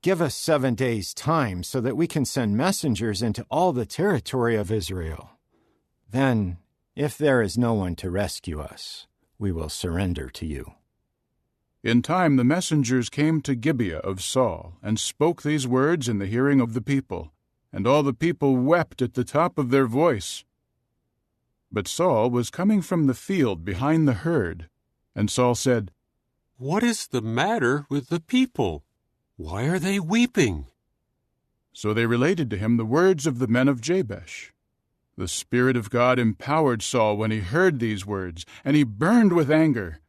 Speaker 25: "Give us 7 days' time so that we can send messengers into all the territory of Israel. Then, if there is no one to rescue us, we will surrender to you."
Speaker 1: In time the messengers came to Gibeah of Saul, and spoke these words in the hearing of the people, and all the people wept at the top of their voice. But Saul was coming from the field behind the herd, and Saul said,
Speaker 5: "What is the matter with the people? Why are they weeping?"
Speaker 1: So they related to him the words of the men of Jabesh. The Spirit of God empowered Saul when he heard these words, and he burned with anger.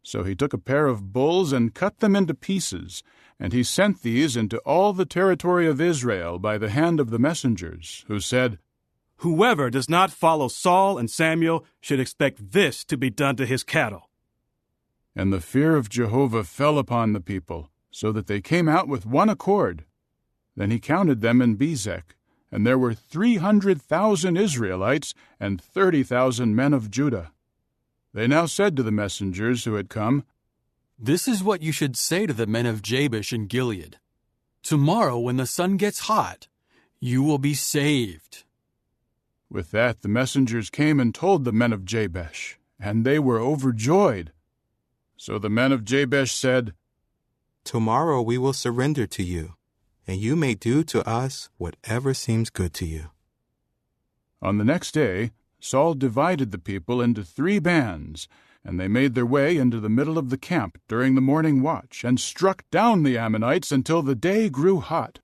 Speaker 1: So he took a pair of bulls and cut them into pieces, and he sent these into all the territory of Israel by the hand of the messengers, who said,
Speaker 26: "Whoever does not follow Saul and Samuel should expect this to be done to his cattle."
Speaker 1: And the fear of Jehovah fell upon the people, so that they came out with one accord. Then he counted them in Bezek, and there were 300,000 Israelites and 30,000 men of Judah. They now said to the messengers who had come,
Speaker 27: "This is what you should say to the men of Jabesh and Gilead. Tomorrow, when the sun gets hot, you will be saved."
Speaker 1: With that the messengers came and told the men of Jabesh, and they were overjoyed. So the men of Jabesh said,
Speaker 11: "Tomorrow we will surrender to you, and you may do to us whatever seems good to you."
Speaker 1: On the next day, Saul divided the people into 3 bands, And they made their way into the middle of the camp during the morning watch, and struck down the Ammonites until the day grew hot.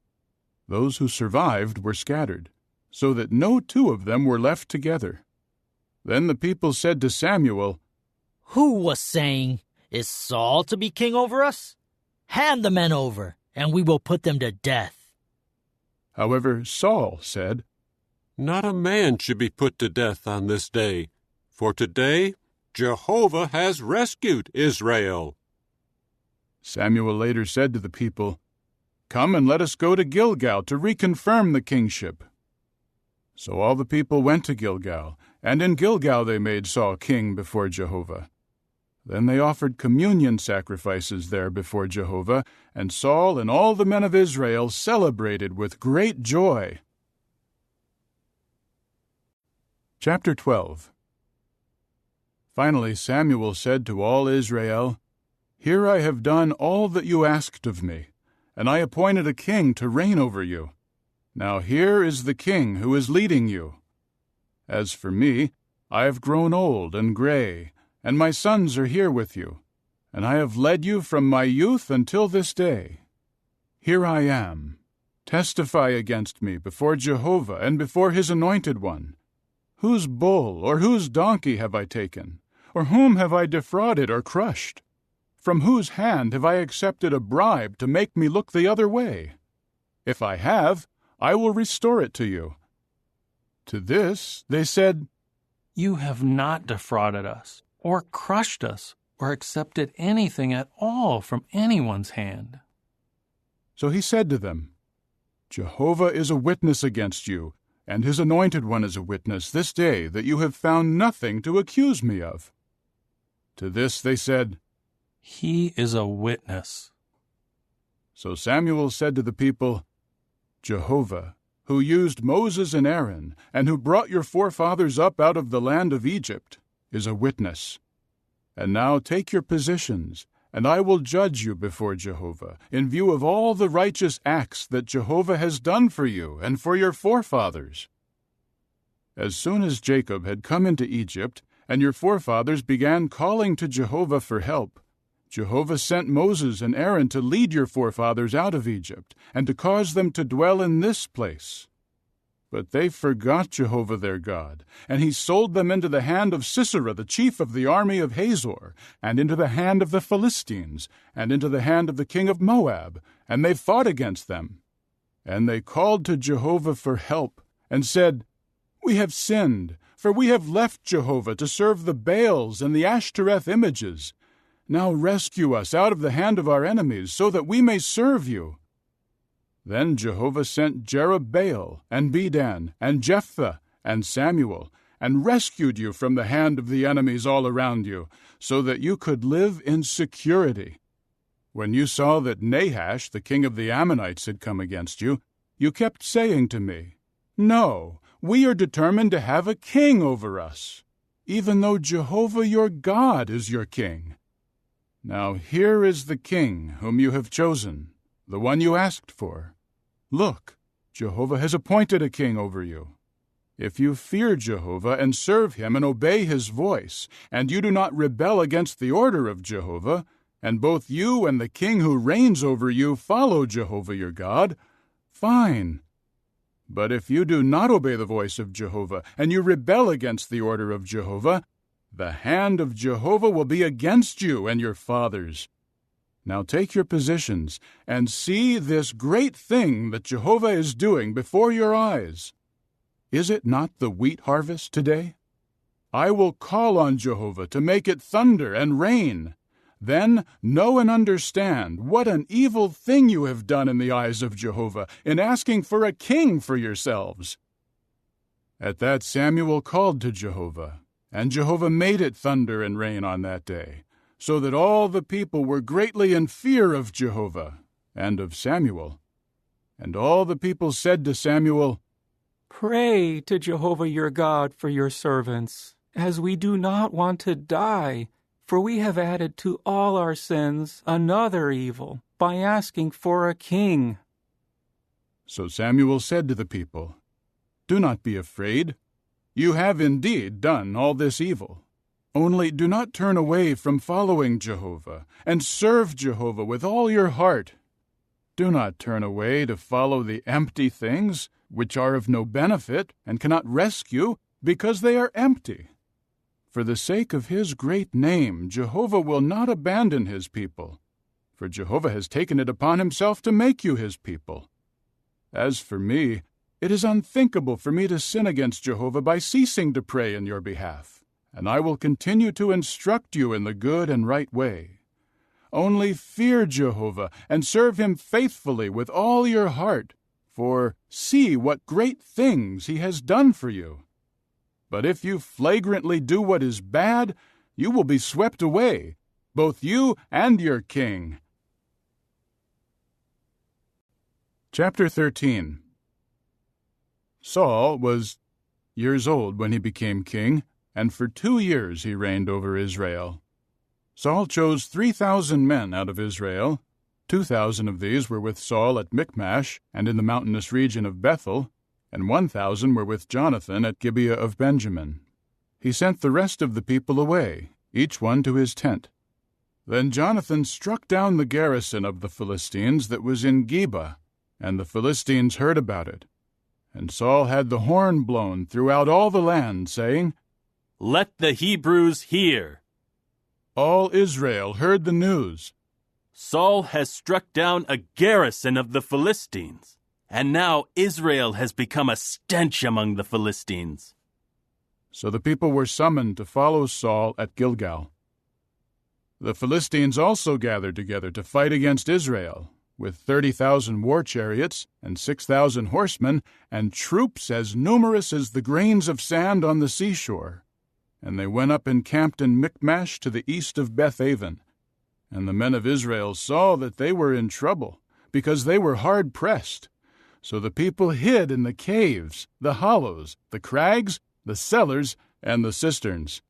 Speaker 1: Those who survived were scattered, so that no two of them were left together. Then the people said to Samuel,
Speaker 2: "Who was saying, 'Is Saul to be king over us?' Hand the men over, and we will put them to death."
Speaker 1: However, Saul said,
Speaker 5: "Not a man should be put to death on this day, for today Jehovah has rescued Israel."
Speaker 1: Samuel later said to the people, "Come and let us go to Gilgal to reconfirm the kingship." So all the people went to Gilgal, and in Gilgal they made Saul king before Jehovah. Then they offered communion sacrifices there before Jehovah, and Saul and all the men of Israel celebrated with great joy. Chapter 12. Finally Samuel said to all Israel, "Here I have done all that you asked of me, and I appointed a king to reign over you. Now here is the king who is leading you. As for me, I have grown old and gray, and my sons are here with you, and I have led you from my youth until this day. Here I am. Testify against me before Jehovah and before his anointed one. Whose bull or whose donkey have I taken? Or whom have I defrauded or crushed? From whose hand have I accepted a bribe to make me look the other way? If I have, I will restore it to you." To this they said,
Speaker 18: "You have not defrauded us, or crushed us, or accepted anything at all from anyone's hand."
Speaker 1: So he said to them, "Jehovah is a witness against you, and his anointed one is a witness this day that you have found nothing to accuse me of." To this they said,
Speaker 18: "He is a witness."
Speaker 1: So Samuel said to the people, "Jehovah, who used Moses and Aaron, and who brought your forefathers up out of the land of Egypt, is a witness. And now take your positions, and I will judge you before Jehovah, in view of all the righteous acts that Jehovah has done for you and for your forefathers. As soon as Jacob had come into Egypt, and your forefathers began calling to Jehovah for help, Jehovah sent Moses and Aaron to lead your forefathers out of Egypt, and to cause them to dwell in this place. But they forgot Jehovah their God, and he sold them into the hand of Sisera, the chief of the army of Hazor, and into the hand of the Philistines, and into the hand of the king of Moab, and they fought against them. And they called to Jehovah for help, and said, 'We have sinned, for we have left Jehovah to serve the Baals and the Ashtoreth images. Now rescue us out of the hand of our enemies, so that we may serve you.' Then Jehovah sent Jerubbaal, and Bedan, and Jephthah, and Samuel, and rescued you from the hand of the enemies all around you, so that you could live in security. When you saw that Nahash, the king of the Ammonites, had come against you, you kept saying to me, 'No, we are determined to have a king over us, even though Jehovah your God is your king. Now here is the king whom you have chosen, the one you asked for. Look, Jehovah has appointed a king over you. If you fear Jehovah and serve him and obey his voice, and you do not rebel against the order of Jehovah, and both you and the king who reigns over you follow Jehovah your God, fine. But if you do not obey the voice of Jehovah, and you rebel against the order of Jehovah, the hand of Jehovah will be against you and your fathers. Now take your positions, and see this great thing that Jehovah is doing before your eyes. Is it not the wheat harvest today? I will call on Jehovah to make it thunder and rain. Then know and understand what an evil thing you have done in the eyes of Jehovah in asking for a king for yourselves." At that Samuel called to Jehovah, and Jehovah made it thunder and rain on that day, so that all the people were greatly in fear of Jehovah and of Samuel. And all the people said to Samuel,
Speaker 4: "Pray to Jehovah your God for your servants, as we do not want to die, for we have added to all our sins another evil by asking for a king."
Speaker 1: So Samuel said to the people, "Do not be afraid. You have indeed done all this evil. Only do not turn away from following Jehovah, and serve Jehovah with all your heart. Do not turn away to follow the empty things, which are of no benefit and cannot rescue, because they are empty. For the sake of his great name, Jehovah will not abandon his people, for Jehovah has taken it upon himself to make you his people. As for me, it is unthinkable for me to sin against Jehovah by ceasing to pray in your behalf, and I will continue to instruct you in the good and right way. Only fear Jehovah and serve him faithfully with all your heart, for see what great things he has done for you. But if you flagrantly do what is bad, you will be swept away, both you and your king. Chapter 13. Saul was years old when he became king, and for 2 years he reigned over Israel. Saul chose 3,000 men out of Israel. 2,000 of these were with Saul at Michmash and in the mountainous region of Bethel, and 1,000 were with Jonathan at Gibeah of Benjamin. He sent the rest of the people away, each one to his tent. Then Jonathan struck down the garrison of the Philistines that was in Geba, and the Philistines heard about it. And Saul had the horn blown throughout all the land, saying,
Speaker 7: "Let the Hebrews hear."
Speaker 1: All Israel heard the news.
Speaker 7: Saul has struck down a garrison of the Philistines, and now Israel has become a stench among the Philistines.
Speaker 1: So the people were summoned to follow Saul at Gilgal. The Philistines also gathered together to fight against Israel, with 30,000 war chariots and 6,000 horsemen, and troops as numerous as the grains of sand on the seashore. And they went up and camped in Michmash to the east of Bethaven. And the men of Israel saw that they were in trouble, because they were hard pressed. So the people hid in the caves, the hollows, the crags, the cellars, and the cisterns.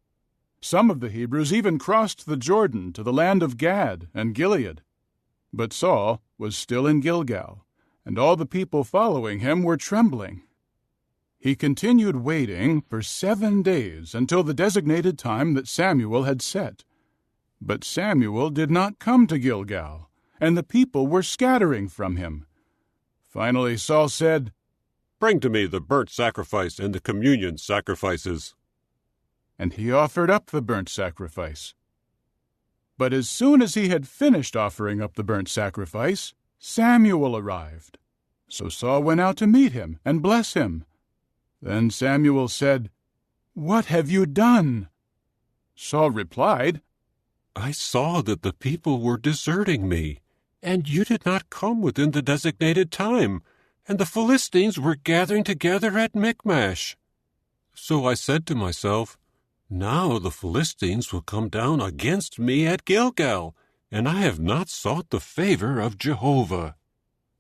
Speaker 1: Some of the Hebrews even crossed the Jordan to the land of Gad and Gilead. But Saul was still in Gilgal, and all the people following him were trembling. He continued waiting for 7 days until the designated time that Samuel had set. But Samuel did not come to Gilgal, and the people were scattering from him. Finally Saul said,
Speaker 5: "Bring to me the burnt sacrifice and the communion sacrifices."
Speaker 1: And he offered up the burnt sacrifice. But as soon as he had finished offering up the burnt sacrifice, Samuel arrived. So Saul went out to meet him and bless him. Then Samuel said, "What have you done?" Saul replied,
Speaker 5: "I saw that the people were deserting me, and you did not come within the designated time, and the Philistines were gathering together at Michmash. So I said to myself, now the Philistines will come down against me at Gilgal, and I have not sought the favor of Jehovah.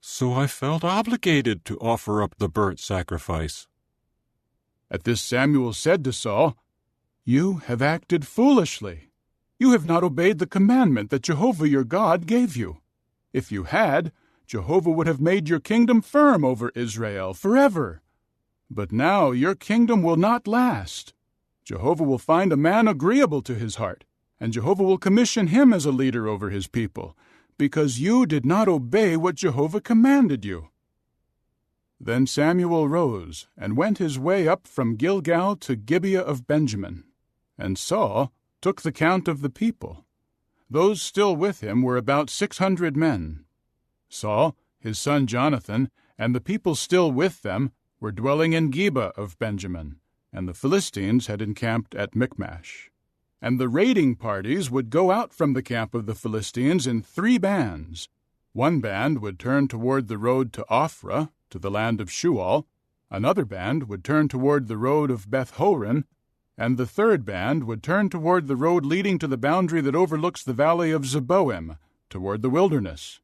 Speaker 5: So I felt obligated to offer up the burnt sacrifice."
Speaker 1: At this Samuel said to Saul, "You have acted foolishly. You have not obeyed the commandment that Jehovah your God gave you. If you had, Jehovah would have made your kingdom firm over Israel forever. But now your kingdom will not last. Jehovah will find a man agreeable to his heart, and Jehovah will commission him as a leader over his people, because you did not obey what Jehovah commanded you." Then Samuel rose and went his way up from Gilgal to Gibeah of Benjamin, and Saul took the count of the people. Those still with him were about 600 men. Saul, his son Jonathan, and the people still with them were dwelling in Gibeah of Benjamin, and the Philistines had encamped at Michmash. And the raiding parties would go out from the camp of the Philistines in 3 bands. One band would turn toward the road to Ophrah, to the land of Shual. Another band would turn toward the road of Beth-horon, and the third band would turn toward the road leading to the boundary that overlooks the valley of Zeboim, toward the wilderness.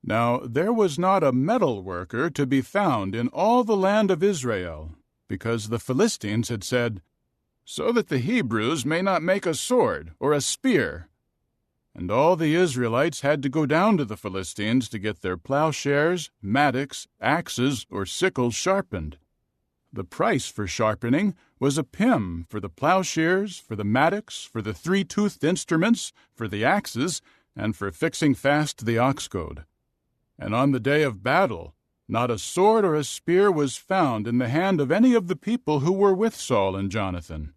Speaker 1: Now there was not a metal worker to be found in all the land of Israel, because the Philistines had said, "So that the Hebrews may not make a sword or a spear." And all the Israelites had to go down to the Philistines to get their plowshares, mattocks, axes, or sickles sharpened. The price for sharpening was a pim for the plowshares, for the mattocks, for the three-toothed instruments, for the axes, and for fixing fast the ox-goad. And on the day of battle, not a sword or a spear was found in the hand of any of the people who were with Saul and Jonathan.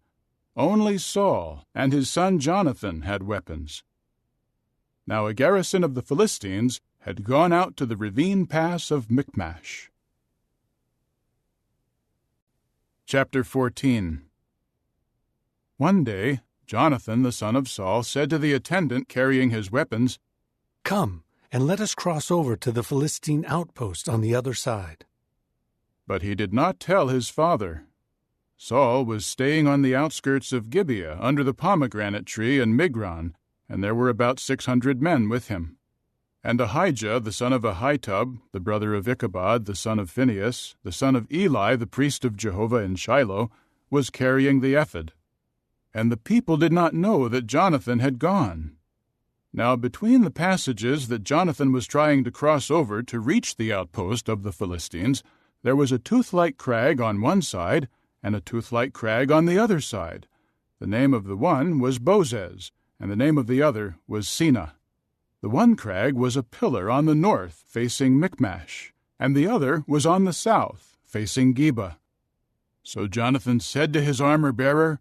Speaker 1: Only Saul and his son Jonathan had weapons. Now a garrison of the Philistines had gone out to the ravine pass of Michmash. Chapter 14. One day, Jonathan the son of Saul said to the attendant carrying his weapons,
Speaker 6: "Come, and let us cross over to the Philistine outpost on the other side."
Speaker 1: But he did not tell his father. Saul was staying on the outskirts of Gibeah under the pomegranate tree in Migron, and there were about 600 men with him. And Ahijah the son of Ahitub, the brother of Ichabod the son of Phinehas, the son of Eli the priest of Jehovah in Shiloh, was carrying the ephod. And the people did not know that Jonathan had gone. Now between the passages that Jonathan was trying to cross over to reach the outpost of the Philistines, there was a tooth-like crag on one side and a tooth-like crag on the other side. The name of the one was Bozez, and the name of the other was Seneh. The one crag was a pillar on the north, facing Michmash, and the other was on the south, facing Geba. So Jonathan said to his armor-bearer,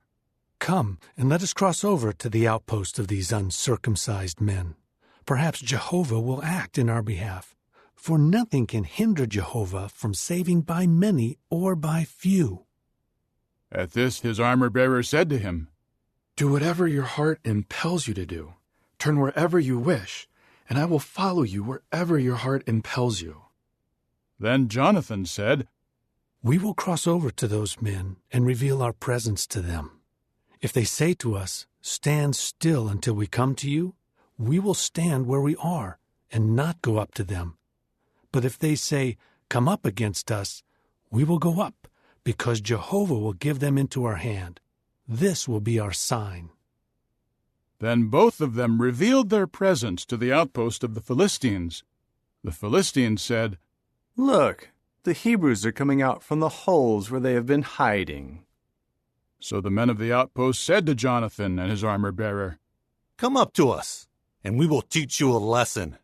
Speaker 6: "Come, and let us cross over to the outpost of these uncircumcised men. Perhaps Jehovah will act in our behalf, for nothing can hinder Jehovah from saving by many or by few."
Speaker 1: At this his armor-bearer said to him,
Speaker 8: "Do whatever your heart impels you to do. Turn wherever you wish, and I will follow you wherever your heart impels you."
Speaker 1: Then Jonathan said,
Speaker 6: "We will cross over to those men and reveal our presence to them. If they say to us, 'Stand still until we come to you,' we will stand where we are and not go up to them. But if they say, 'Come up against us,' we will go up, because Jehovah will give them into our hand. This will be our sign."
Speaker 1: Then both of them revealed their presence to the outpost of the Philistines. The Philistines said,
Speaker 19: "Look, the Hebrews are coming out from the holes where they have been hiding."
Speaker 1: So the men of the outpost said to Jonathan and his armor-bearer,
Speaker 15: "Come up to us, and we will teach you a lesson."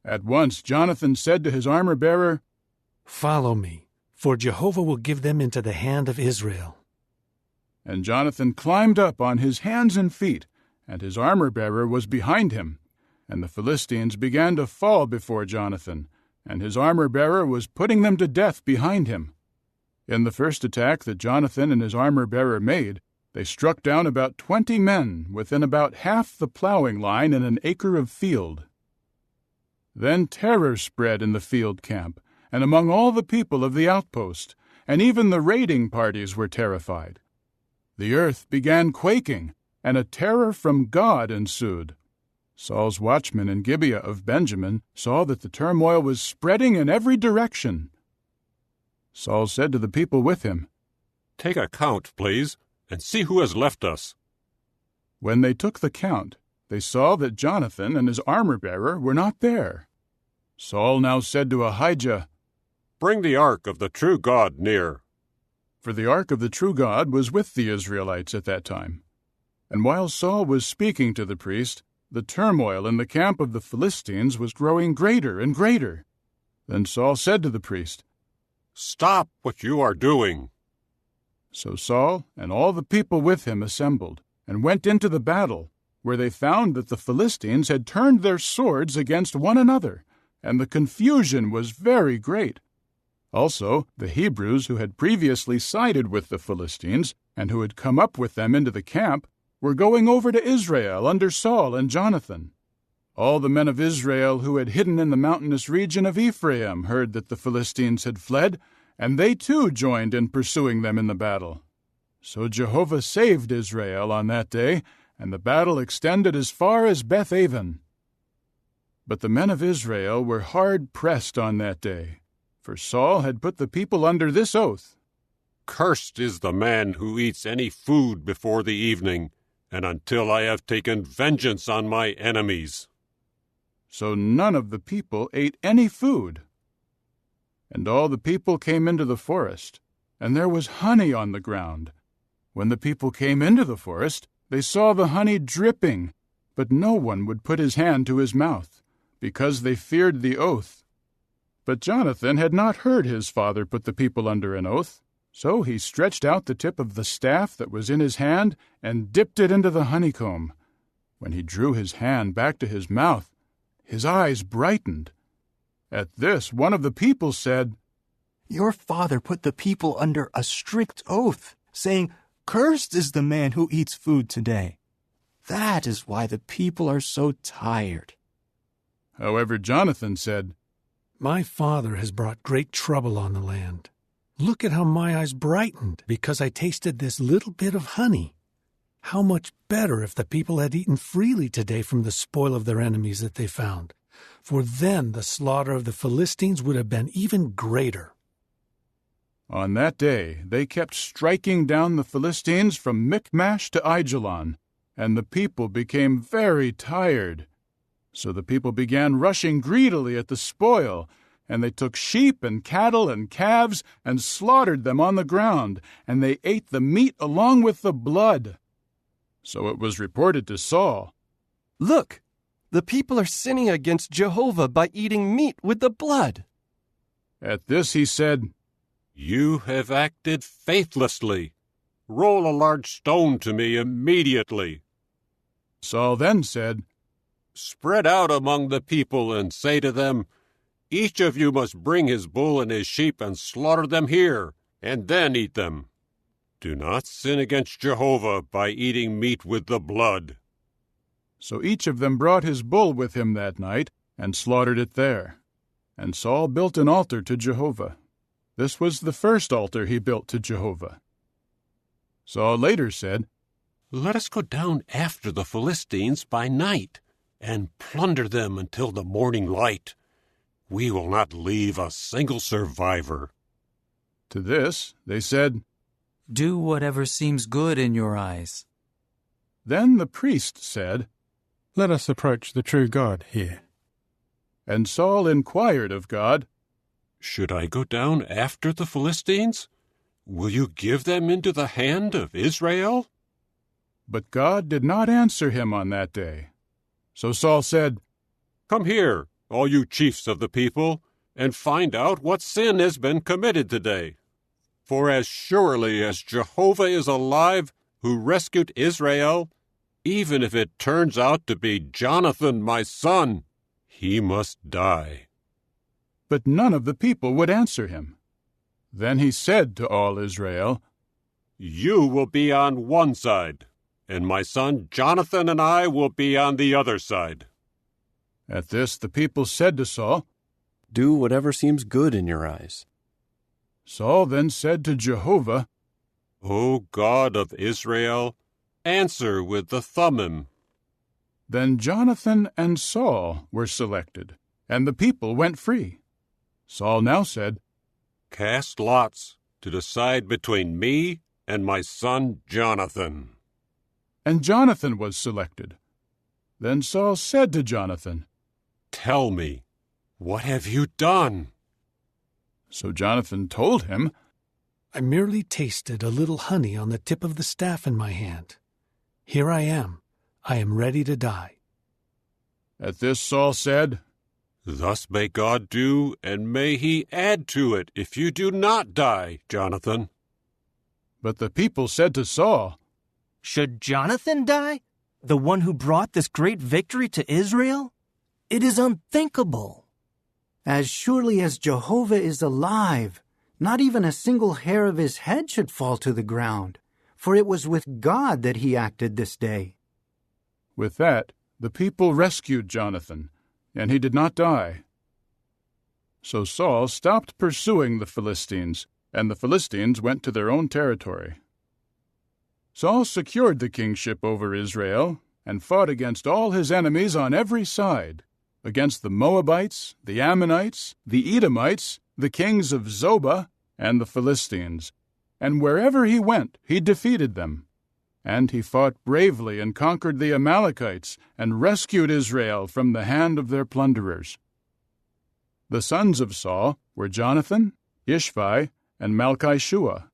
Speaker 1: At once Jonathan said to his armor-bearer,
Speaker 6: "Follow me, for Jehovah will give them into the hand of Israel."
Speaker 1: And Jonathan climbed up on his hands and feet, and his armor-bearer was behind him. And the Philistines began to fall before Jonathan, and his armor-bearer was putting them to death behind him. In the first attack that Jonathan and his armor-bearer made, they struck down about 20 men within about half the plowing line in an acre of field. Then terror spread in the field camp, and among all the people of the outpost, and even the raiding parties were terrified. The earth began quaking, and a terror from God ensued. Saul's watchmen in Gibeah of Benjamin saw that the turmoil was spreading in every direction. Saul said to the people with him,
Speaker 5: "Take a count, please, and see who has left us."
Speaker 1: When they took the count, they saw that Jonathan and his armor-bearer were not there. Saul now said to Ahijah,
Speaker 5: "Bring the ark of the true God near."
Speaker 1: For the ark of the true God was with the Israelites at that time. And while Saul was speaking to the priest, the turmoil in the camp of the Philistines was growing greater and greater. Then Saul said to the priest,
Speaker 5: "Stop what you are doing."
Speaker 1: So Saul and all the people with him assembled, and went into the battle, where they found that the Philistines had turned their swords against one another, and the confusion was very great. Also, the Hebrews who had previously sided with the Philistines, and who had come up with them into the camp, were going over to Israel under Saul and Jonathan. All the men of Israel who had hidden in the mountainous region of Ephraim heard that the Philistines had fled, and they too joined in pursuing them in the battle. So Jehovah saved Israel on that day, and the battle extended as far as Beth-aven. But the men of Israel were hard pressed on that day, for Saul had put the people under this oath:
Speaker 5: "Cursed is the man who eats any food before the evening, and until I have taken vengeance on my enemies."
Speaker 1: So none of the people ate any food. And all the people came into the forest, and there was honey on the ground. When the people came into the forest, they saw the honey dripping, but no one would put his hand to his mouth, because they feared the oath. But Jonathan had not heard his father put the people under an oath, so he stretched out the tip of the staff that was in his hand and dipped it into the honeycomb. When he drew his hand back to his mouth, his eyes brightened. At this, one of the people said,
Speaker 3: "Your father put the people under a strict oath, saying, 'Cursed is the man who eats food today.' That is why the people are so tired."
Speaker 1: However, Jonathan said,
Speaker 6: "My father has brought great trouble on the land. Look at how my eyes brightened because I tasted this little bit of honey. How much better if the people had eaten freely today from the spoil of their enemies that they found, for then the slaughter of the Philistines would have been even greater."
Speaker 1: On that day they kept striking down the Philistines from Michmash to Aijalon, and the people became very tired. So the people began rushing greedily at the spoil, and they took sheep and cattle and calves and slaughtered them on the ground, and they ate the meat along with the blood. So it was reported to Saul,
Speaker 10: "Look, the people are sinning against Jehovah by eating meat with the blood."
Speaker 1: At this he said,
Speaker 5: "You have acted faithlessly. Roll a large stone to me immediately."
Speaker 1: Saul then said,
Speaker 5: "Spread out among the people and say to them, each of you must bring his bull and his sheep and slaughter them here, and then eat them. Do not sin against Jehovah by eating meat with the blood."
Speaker 1: So each of them brought his bull with him that night and slaughtered it there. And Saul built an altar to Jehovah. This was the first altar he built to Jehovah. Saul later said,
Speaker 5: "Let us go down after the Philistines by night and plunder them until the morning light. We will not leave a single survivor."
Speaker 1: To this they said,
Speaker 13: "Do whatever seems good in your eyes."
Speaker 1: Then the priest said,
Speaker 20: "Let us approach the true God here."
Speaker 1: And Saul inquired of God,
Speaker 5: "Should I go down after the Philistines? Will you give them into the hand of Israel?"
Speaker 1: But God did not answer him on that day. So Saul said,
Speaker 5: "Come here, all you chiefs of the people, and find out what sin has been committed today. For as surely as Jehovah is alive, who rescued Israel, even if it turns out to be Jonathan my son, he must die."
Speaker 1: But none of the people would answer him. Then he said to all Israel,
Speaker 5: "You will be on one side, and my son Jonathan and I will be on the other side."
Speaker 1: At this the people said to Saul,
Speaker 10: "Do whatever seems good in your eyes."
Speaker 1: Saul then said to Jehovah,
Speaker 5: "O God of Israel, answer with the Thummim."
Speaker 1: Then Jonathan and Saul were selected, and the people went free. Saul now said,
Speaker 5: "Cast lots to decide between me and my son Jonathan."
Speaker 1: And Jonathan was selected. Then Saul said to Jonathan,
Speaker 5: "Tell me, what have you done?"
Speaker 1: So Jonathan told him,
Speaker 6: "I merely tasted a little honey on the tip of the staff in my hand. Here I am. I am ready to die."
Speaker 1: At this Saul said,
Speaker 5: "Thus may God do, and may he add to it if you do not die, Jonathan."
Speaker 1: But the people said to Saul,
Speaker 17: "Should Jonathan die, the one who brought this great victory to Israel? It is unthinkable."
Speaker 21: "As surely as Jehovah is alive, not even a single hair of his head should fall to the ground, for it was with God that he acted this day."
Speaker 1: With that, the people rescued Jonathan, and he did not die. So Saul stopped pursuing the Philistines, and the Philistines went to their own territory. Saul secured the kingship over Israel and fought against all his enemies on every side, against the Moabites, the Ammonites, the Edomites, the kings of Zobah, and the Philistines. And wherever he went, he defeated them. And he fought bravely and conquered the Amalekites and rescued Israel from the hand of their plunderers. The sons of Saul were Jonathan, Ishvi, and Malchishua.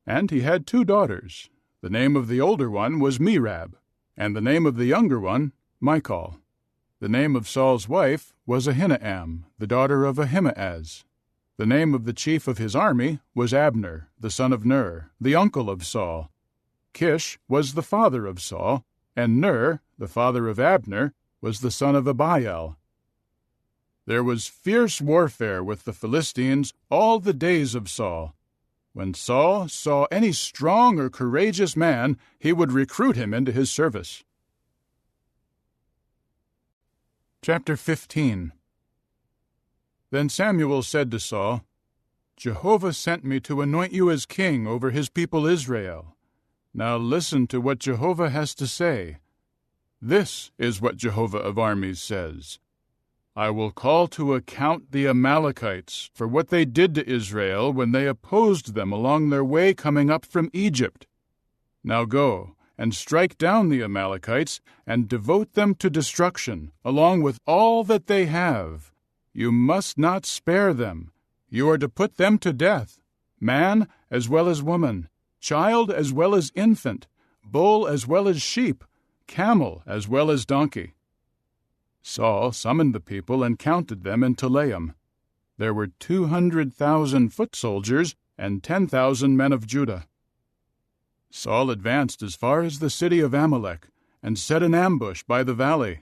Speaker 1: And he had 2 daughters. The name of the older one was Merab, and the name of the younger one, Michal. The name of Saul's wife was Ahinoam, the daughter of Ahimaaz. The name of the chief of his army was Abner, the son of Ner, the uncle of Saul. Kish was the father of Saul, and Ner, the father of Abner, was the son of Abiel. There was fierce warfare with the Philistines all the days of Saul. When Saul saw any strong or courageous man, he would recruit him into his service. Chapter 15. Then Samuel said to Saul, "Jehovah sent me to anoint you as king over his people Israel. Now listen to what Jehovah has to say. This is what Jehovah of armies says. I will call to account the Amalekites for what they did to Israel when they opposed them along their way coming up from Egypt. Now go and strike down the Amalekites and devote them to destruction, along with all that they have. You must not spare them. You are to put them to death, man as well as woman, child as well as infant, bull as well as sheep, camel as well as donkey." Saul summoned the people and counted them in Telaim. There were 200,000 foot soldiers and 10,000 men of Judah. Saul advanced as far as the city of Amalek and set an ambush by the valley.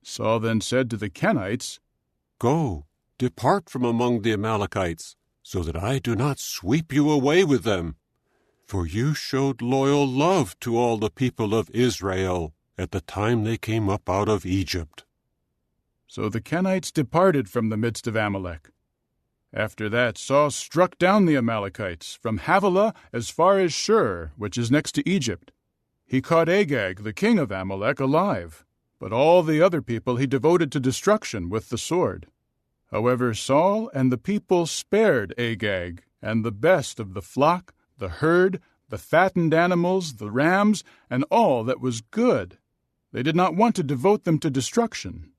Speaker 1: Saul then said to the Kenites,
Speaker 5: "Go, depart from among the Amalekites, so that I do not sweep you away with them. For you showed loyal love to all the people of Israel at the time they came up out of Egypt."
Speaker 1: So the Kenites departed from the midst of Amalek. After that Saul struck down the Amalekites from Havilah as far as Shur, which is next to Egypt. He caught Agag, the king of Amalek, alive, but all the other people he devoted to destruction with the sword. However, Saul and the people spared Agag, and the best of the flock, the herd, the fattened animals, the rams, and all that was good. They did not want to devote them to destruction.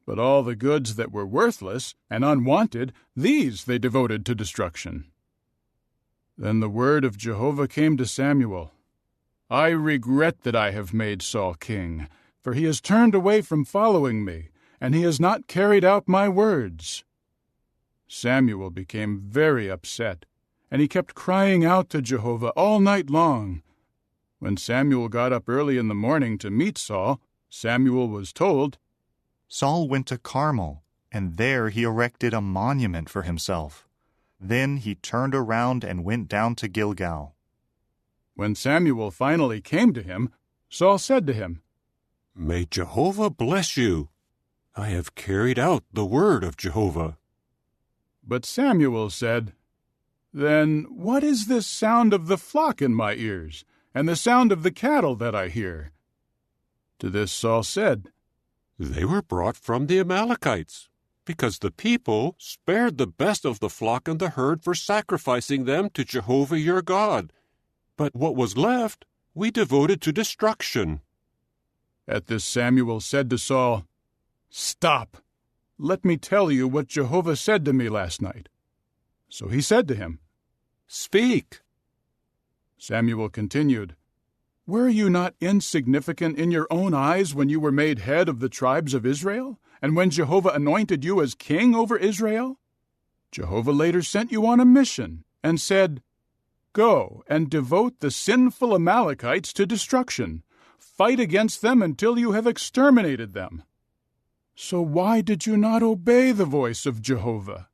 Speaker 1: But all the goods that were worthless and unwanted, these they devoted to destruction. Then the word of Jehovah came to Samuel. "I regret that I have made Saul king, for he has turned away from following me, and he has not carried out my words." Samuel became very upset, and he kept crying out to Jehovah all night long. When Samuel got up early in the morning to meet Saul, Samuel was told,
Speaker 9: Saul went to Carmel, and there he erected a monument for himself. Then he turned around and went down to Gilgal.
Speaker 1: When Samuel finally came to him, Saul said to him,
Speaker 5: "May Jehovah bless you. I have carried out the word of Jehovah."
Speaker 1: But Samuel said, "Then what is this sound of the flock in my ears, and the sound of the cattle that I hear?" To this Saul said,
Speaker 5: "They were brought from the Amalekites, because the people spared the best of the flock and the herd for sacrificing them to Jehovah your God. But what was left we devoted to destruction."
Speaker 1: At this Samuel said to Saul, "Stop! Let me tell you what Jehovah said to me last night." So he said to him,
Speaker 5: "Speak."
Speaker 1: Samuel continued, "Were you not insignificant in your own eyes when you were made head of the tribes of Israel, and when Jehovah anointed you as king over Israel? Jehovah later sent you on a mission and said, 'Go and devote the sinful Amalekites to destruction. Fight against them until you have exterminated them.' So why did you not obey the voice of Jehovah?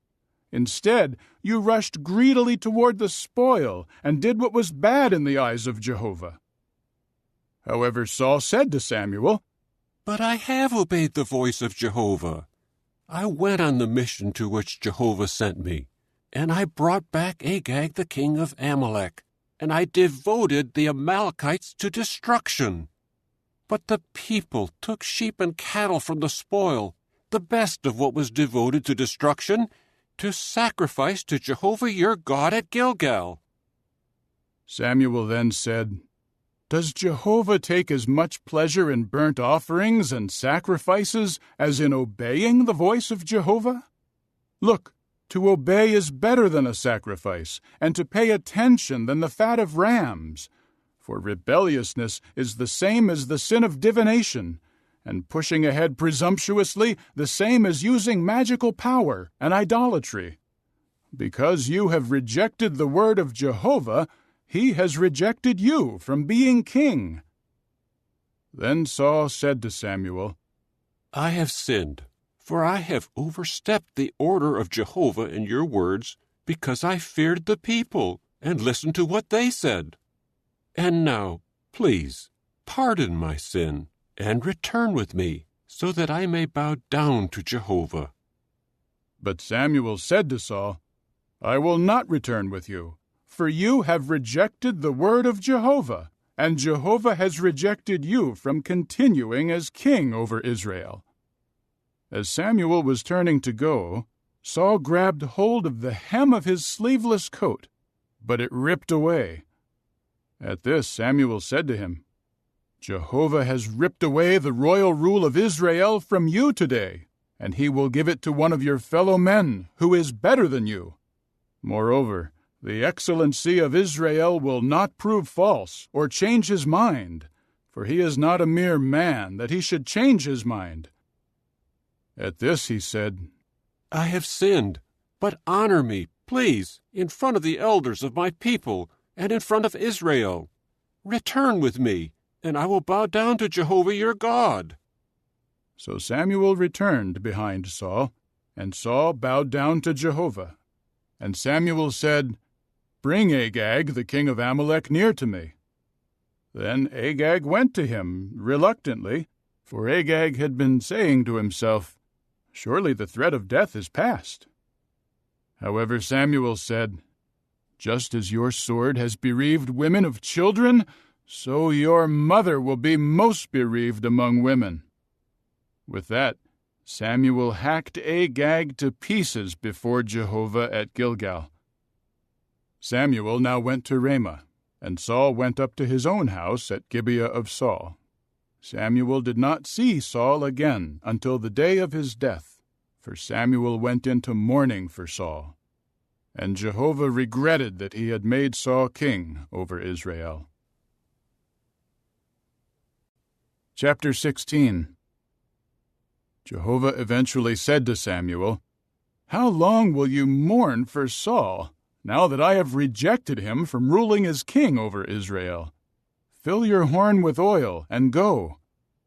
Speaker 1: Instead, you rushed greedily toward the spoil and did what was bad in the eyes of Jehovah." However, Saul said to Samuel,
Speaker 5: "But I have obeyed the voice of Jehovah. I went on the mission to which Jehovah sent me, and I brought back Agag the king of Amalek, and I devoted the Amalekites to destruction. But the people took sheep and cattle from the spoil, the best of what was devoted to destruction, to sacrifice to Jehovah your God at Gilgal."
Speaker 1: Samuel then said, "Does Jehovah take as much pleasure in burnt offerings and sacrifices as in obeying the voice of Jehovah? Look, To obey is better than a sacrifice, and to pay attention than the fat of rams. For rebelliousness is the same as the sin of divination, and pushing ahead presumptuously the same as using magical power and idolatry. Because you have rejected the word of Jehovah, he has rejected you from being king." Then Saul said to Samuel,
Speaker 5: "I have sinned, for I have overstepped the order of Jehovah in your words, because I feared the people and listened to what they said. And now, please, pardon my sin and return with me, so that I may bow down to Jehovah."
Speaker 1: But Samuel said to Saul, "I will not return with you, for you have rejected the word of Jehovah, and Jehovah has rejected you from continuing as king over Israel." As Samuel was turning to go, Saul grabbed hold of the hem of his sleeveless coat, but it ripped away. At this Samuel said to him, "Jehovah has ripped away the royal rule of Israel from you today, and he will give it to one of your fellow men who is better than you. Moreover, the excellency of Israel will not prove false or change his mind, for he is not a mere man that he should change his mind." At this he said,
Speaker 5: "I have sinned, but honor me, please, in front of the elders of my people and in front of Israel. Return with me, and I will bow down to Jehovah your God."
Speaker 1: So Samuel returned behind Saul, and Saul bowed down to Jehovah. And Samuel said, "Bring Agag, the king of Amalek, near to me." Then Agag went to him reluctantly, for Agag had been saying to himself, "Surely the threat of death is past." However, Samuel said, "Just as your sword has bereaved women of children, so your mother will be most bereaved among women." With that, Samuel hacked Agag to pieces before Jehovah at Gilgal. Samuel now went to Ramah, and Saul went up to his own house at Gibeah of Saul. Samuel did not see Saul again until the day of his death, for Samuel went into mourning for Saul. And Jehovah regretted that he had made Saul king over Israel. Chapter 16. Jehovah eventually said to Samuel, "How long will you mourn for Saul, now that I have rejected him from ruling as king over Israel? Fill your horn with oil and go.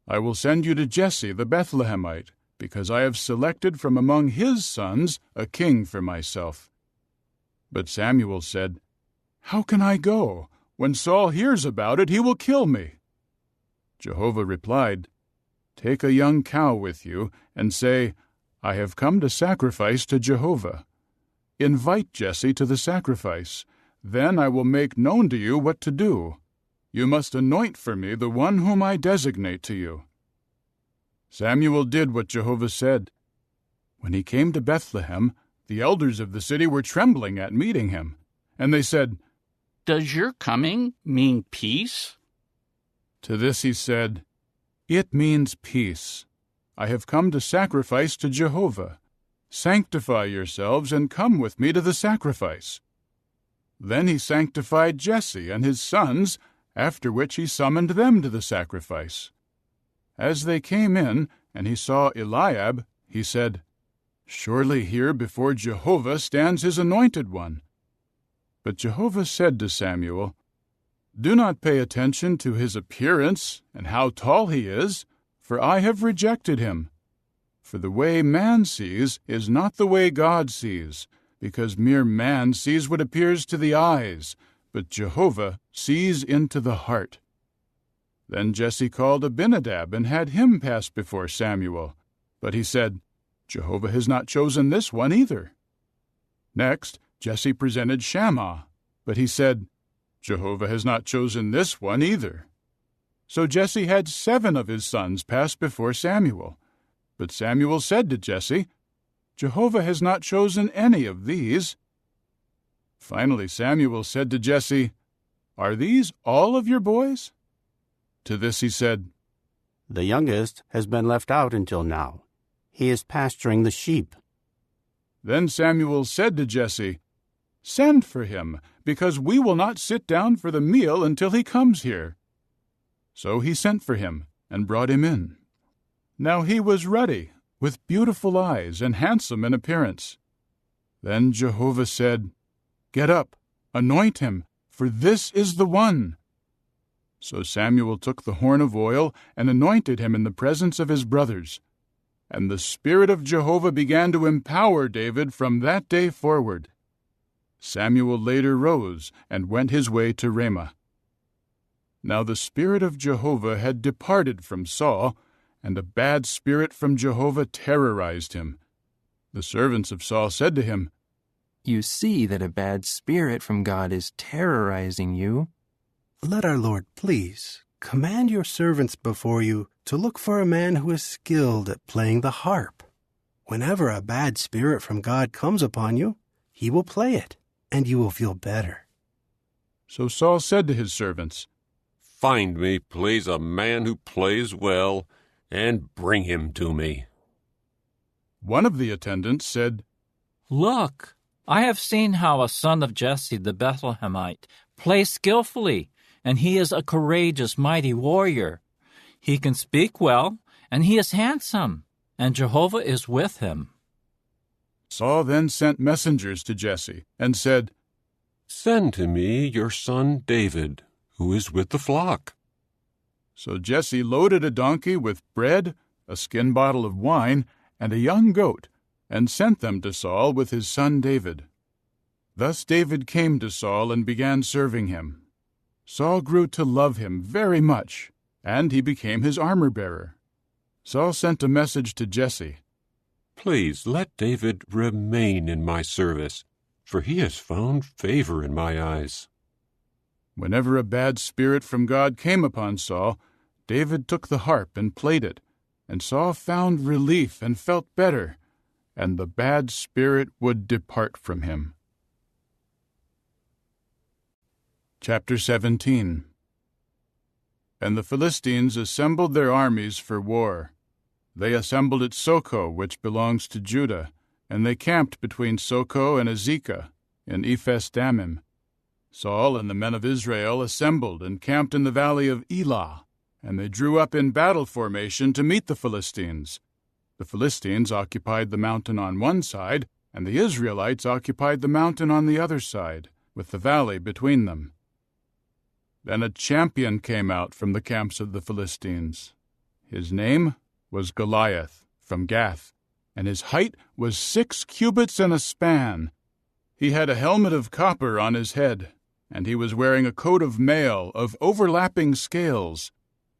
Speaker 1: I will send you to Jesse the Bethlehemite, because I have selected from among his sons a king for myself." But Samuel said, "How can I go? When Saul hears about it, he will kill me." Jehovah replied, "Take a young cow with you, and say, 'I have come to sacrifice to Jehovah.' Invite Jesse to the sacrifice. Then I will make known to you what to do. You must anoint for me the one whom I designate to you." Samuel did what Jehovah said. When he came to Bethlehem, the elders of the city were trembling at meeting him, and they said,
Speaker 12: "Does your coming mean peace?"
Speaker 1: To this he said, "It means peace. I have come to sacrifice to Jehovah. Sanctify yourselves and come with me to the sacrifice." Then he sanctified Jesse and his sons, after which he summoned them to the sacrifice. As they came in, and he saw Eliab, he said, "Surely here before Jehovah stands his anointed one." But Jehovah said to Samuel, "Do not pay attention to his appearance and how tall he is, for I have rejected him. For the way man sees is not the way God sees, because mere man sees what appears to the eyes, but Jehovah sees into the heart." Then Jesse called Abinadab and had him pass before Samuel. But he said, "Jehovah has not chosen this one either." Next, Jesse presented Shammah, but he said, "Jehovah has not chosen this one either." So Jesse had 7 of his sons pass before Samuel. But Samuel said to Jesse, "Jehovah has not chosen any of these." Finally Samuel said to Jesse, "Are these all of your boys?" To this he said,
Speaker 14: "The youngest has been left out until now. He is pasturing the sheep."
Speaker 1: Then Samuel said to Jesse, "Send for him, because we will not sit down for the meal until he comes here." So he sent for him and brought him in. Now he was ruddy, with beautiful eyes, and handsome in appearance. Then Jehovah said, "Get up, anoint him, for this is the one." So Samuel took the horn of oil and anointed him in the presence of his brothers. And the Spirit of Jehovah began to empower David from that day forward. Samuel later rose and went his way to Ramah. Now the Spirit of Jehovah had departed from Saul, and a bad spirit from Jehovah terrorized him. The servants of Saul said to him,
Speaker 14: "You see that a bad spirit from God is terrorizing you.
Speaker 16: Let our Lord please command your servants before you to look for a man who is skilled at playing the harp. Whenever a bad spirit from God comes upon you, he will play it, and you will feel better."
Speaker 1: So Saul said to his servants,
Speaker 5: "Find me, please, a man who plays well, and bring him to me."
Speaker 1: One of the attendants said,
Speaker 13: "Look, I have seen how a son of Jesse the Bethlehemite plays skillfully, and he is a courageous, mighty warrior. He can speak well, and he is handsome, and Jehovah is with him."
Speaker 1: Saul then sent messengers to Jesse and said,
Speaker 5: "Send to me your son David, who is with the flock."
Speaker 1: So Jesse loaded a donkey with bread, a skin bottle of wine, and a young goat, and sent them to Saul with his son David. Thus David came to Saul and began serving him. Saul grew to love him very much, and he became his armor-bearer. Saul sent a message to Jesse,
Speaker 5: "Please let David remain in my service, for he has found favor in my eyes."
Speaker 1: Whenever a bad spirit from God came upon Saul, David took the harp and played it, and Saul found relief and felt better, and the bad spirit would depart from him. Chapter 17. And the Philistines assembled their armies for war. They assembled at Socoh, which belongs to Judah, and they camped between Socoh and Azekah in Ephes-dammim. Saul and the men of Israel assembled and camped in the valley of Elah, and they drew up in battle formation to meet the Philistines. The Philistines occupied the mountain on one side, and the Israelites occupied the mountain on the other side, with the valley between them. Then a champion came out from the camps of the Philistines. His name was Goliath, from Gath, and his height was 6 cubits and a span. He had a helmet of copper on his head, and he was wearing a coat of mail of overlapping scales.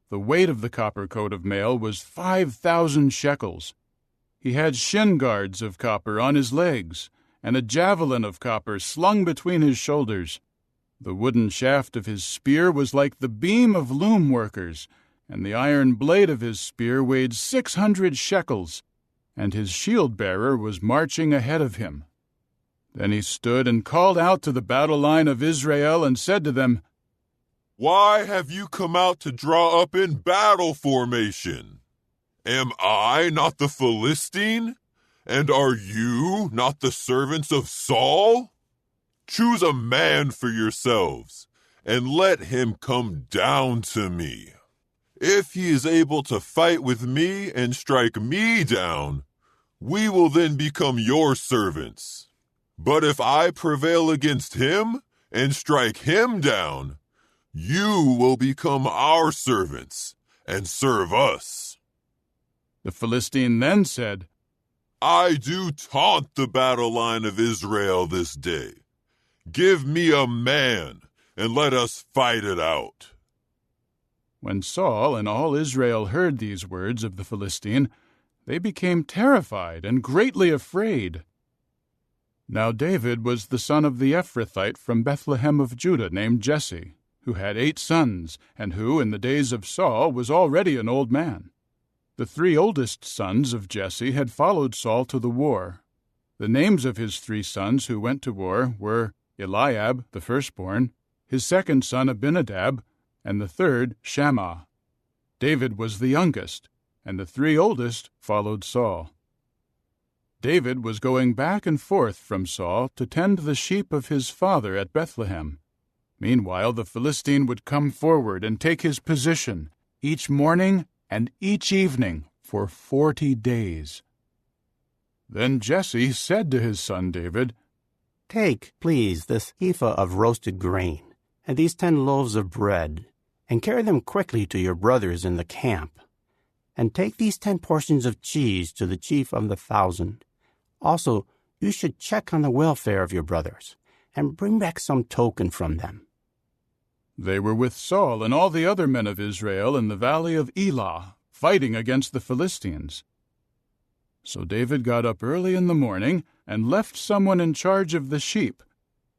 Speaker 1: The weight of the copper coat of mail was 5,000 shekels. He had shin guards of copper on his legs, and a javelin of copper slung between his shoulders. The wooden shaft of his spear was like the beam of loom workers, and the iron blade of his spear weighed 600 shekels, and his shield-bearer was marching ahead of him. Then he stood and called out to the battle line of Israel and said to them,
Speaker 22: "Why have you come out to draw up in battle formation? Am I not the Philistine? And are you not the servants of Saul? Choose a man for yourselves, and let him come down to me. If he is able to fight with me and strike me down, we will then become your servants. But if I prevail against him and strike him down, you will become our servants and serve us."
Speaker 1: The Philistine then said,
Speaker 22: "I do taunt the battle line of Israel this day. Give me a man, and let us fight it out."
Speaker 1: When Saul and all Israel heard these words of the Philistine, they became terrified and greatly afraid. Now David was the son of the Ephrathite from Bethlehem of Judah named Jesse, who had 8 sons, and who, in the days of Saul, was already an old man. The 3 oldest sons of Jesse had followed Saul to the war. The names of his 3 sons who went to war were Eliab, the firstborn, his second son Abinadab, and the third Shammah. David was the youngest, and the 3 oldest followed Saul. David was going back and forth from Saul to tend the sheep of his father at Bethlehem. Meanwhile, the Philistine would come forward and take his position each morning and each evening for 40 days. Then Jesse said to his son David,
Speaker 2: "Take, please, this ephah of roasted grain and these 10 loaves of bread, and carry them quickly to your brothers in the camp. And take these 10 portions of cheese to the chief of the 1,000. Also, you should check on the welfare of your brothers, and bring back some token from them."
Speaker 1: They were with Saul and all the other men of Israel in the valley of Elah, fighting against the Philistines. So David got up early in the morning and left someone in charge of the sheep.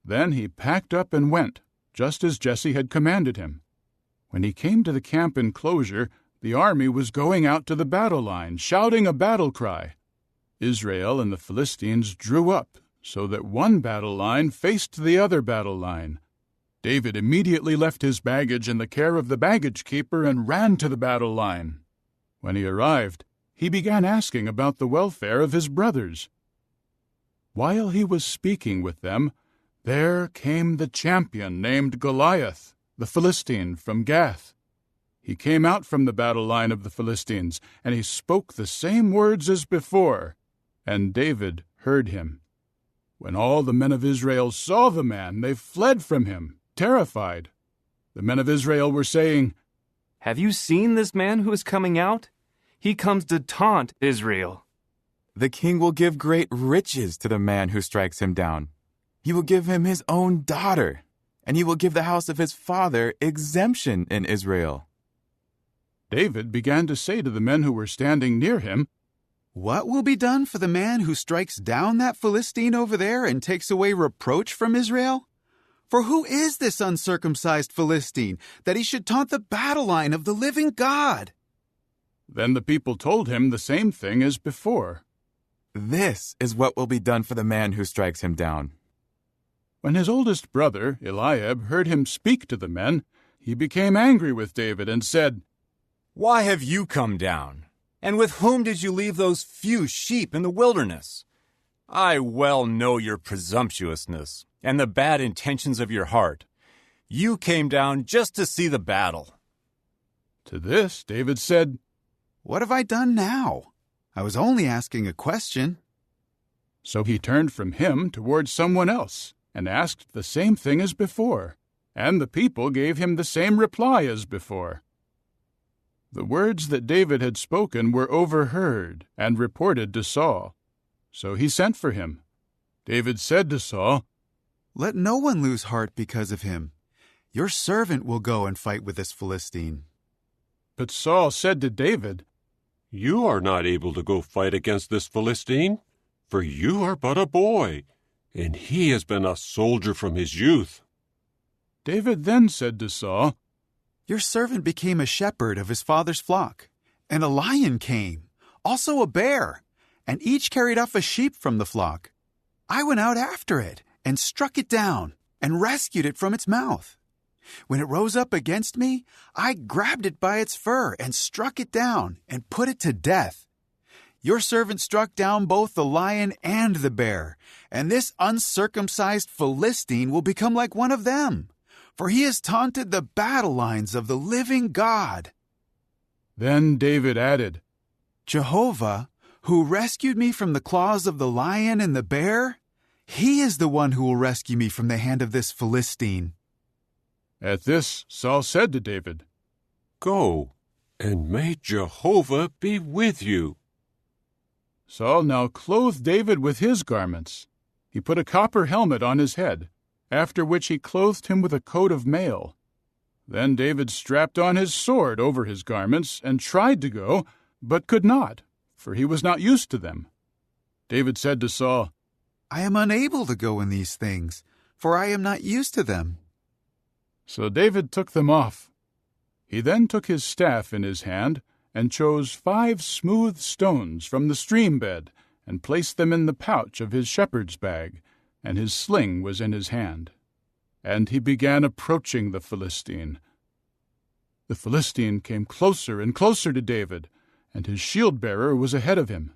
Speaker 1: Then he packed up and went, just as Jesse had commanded him. When he came to the camp enclosure, the army was going out to the battle line, shouting a battle cry. Israel and the Philistines drew up, so that one battle line faced the other battle line. David immediately left his baggage in the care of the baggage keeper and ran to the battle line. When he arrived, he began asking about the welfare of his brothers. While he was speaking with them, there came the champion named Goliath, the Philistine from Gath. He came out from the battle line of the Philistines, and he spoke the same words as before, and David heard him. When all the men of Israel saw the man, they fled from him, terrified. The men of Israel were saying,
Speaker 11: "Have you seen this man who is coming out? He comes to taunt Israel."
Speaker 23: The king will give great riches to the man who strikes him down. He will give him his own daughter, and he will give the house of his father exemption in Israel.
Speaker 1: David began to say to the men who were standing near him,
Speaker 24: "What will be done for the man who strikes down that Philistine over there and takes away reproach from Israel? For who is this uncircumcised Philistine, that he should taunt the battle line of the living God?"
Speaker 1: Then the people told him the same thing as before.
Speaker 23: This is what will be done for the man who strikes him down.
Speaker 1: When his oldest brother, Eliab, heard him speak to the men, he became angry with David and said,
Speaker 25: "Why have you come down? And with whom did you leave those few sheep in the wilderness? I well know your presumptuousness and the bad intentions of your heart. You came down just to see the battle."
Speaker 1: To this, David said,
Speaker 24: "What have I done now? I was only asking a question."
Speaker 1: So he turned from him toward someone else and asked the same thing as before, and the people gave him the same reply as before. The words that David had spoken were overheard and reported to Saul. So he sent for him. David said to Saul,
Speaker 24: "Let no one lose heart because of him. Your servant will go and fight with this Philistine."
Speaker 1: But Saul said to David,
Speaker 5: "You are not able to go fight against this Philistine, for you are but a boy, and he has been a soldier from his youth."
Speaker 1: David then said to Saul,
Speaker 24: "Your servant became a shepherd of his father's flock, and a lion came, also a bear, and each carried off a sheep from the flock. I went out after it and struck it down and rescued it from its mouth. When it rose up against me, I grabbed it by its fur and struck it down and put it to death. Your servant struck down both the lion and the bear, and this uncircumcised Philistine will become like one of them, for he has taunted the battle lines of the living God."
Speaker 1: Then David added,
Speaker 24: "Jehovah, who rescued me from the claws of the lion and the bear, he is the one who will rescue me from the hand of this Philistine."
Speaker 1: At this, Saul said to David,
Speaker 5: "Go, and may Jehovah be with you."
Speaker 1: Saul now clothed David with his garments. He put a copper helmet on his head, after which he clothed him with a coat of mail. Then David strapped on his sword over his garments and tried to go, but could not, for he was not used to them. David said to Saul,
Speaker 24: "I am unable to go in these things, for I am not used to them."
Speaker 1: So David took them off. He then took his staff in his hand and chose 5 smooth stones from the stream bed and placed them in the pouch of his shepherd's bag, and his sling was in his hand. And he began approaching the Philistine. The Philistine came closer and closer to David, and his shield-bearer was ahead of him.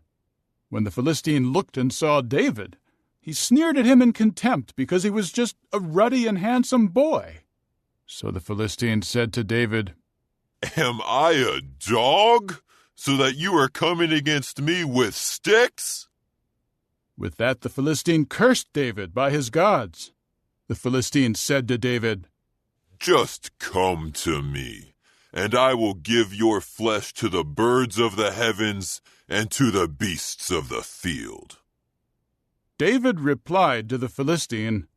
Speaker 1: When the Philistine looked and saw David, he sneered at him in contempt because he was just a ruddy and handsome boy. So the Philistine said to David,
Speaker 22: "Am I a dog, so that you are coming against me with sticks?"
Speaker 1: With that the Philistine cursed David by his gods. The Philistine said to David,
Speaker 22: "Just come to me, and I will give your flesh to the birds of the heavens and to the beasts of the field."
Speaker 1: David replied to the Philistine,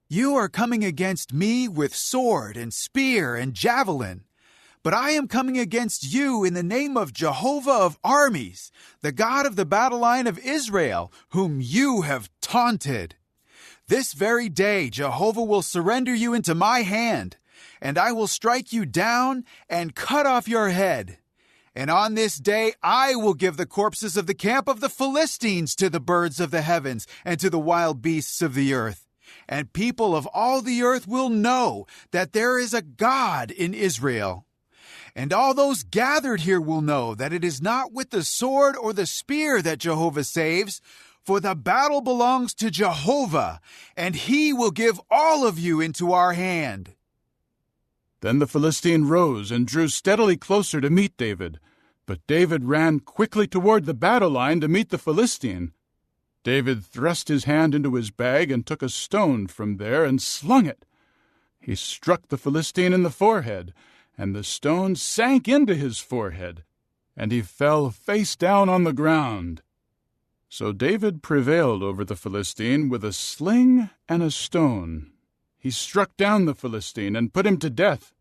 Speaker 24: "You are coming against me with sword and spear and javelin, but I am coming against you in the name of Jehovah of armies, the God of the battle line of Israel, whom you have taunted. This very day Jehovah will surrender you into my hand, and I will strike you down and cut off your head. And on this day I will give the corpses of the camp of the Philistines to the birds of the heavens and to the wild beasts of the earth. And people of all the earth will know that there is a God in Israel. And all those gathered here will know that it is not with the sword or the spear that Jehovah saves, for the battle belongs to Jehovah, and he will give all of you into our hand."
Speaker 1: Then the Philistine rose and drew steadily closer to meet David, but David ran quickly toward the battle line to meet the Philistine. David thrust his hand into his bag and took a stone from there and slung it. He struck the Philistine in the forehead, and the stone sank into his forehead, and he fell face down on the ground. So David prevailed over the Philistine with a sling and a stone. He struck down the Philistine and put him to death,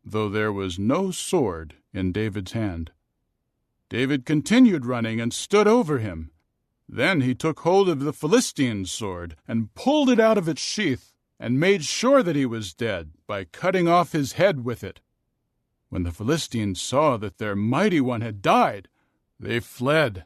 Speaker 1: though there was no sword in David's hand. David continued running and stood over him. Then he took hold of the Philistine's sword and pulled it out of its sheath and made sure that he was dead by cutting off his head with it. When the Philistines saw that their mighty one had died, they fled.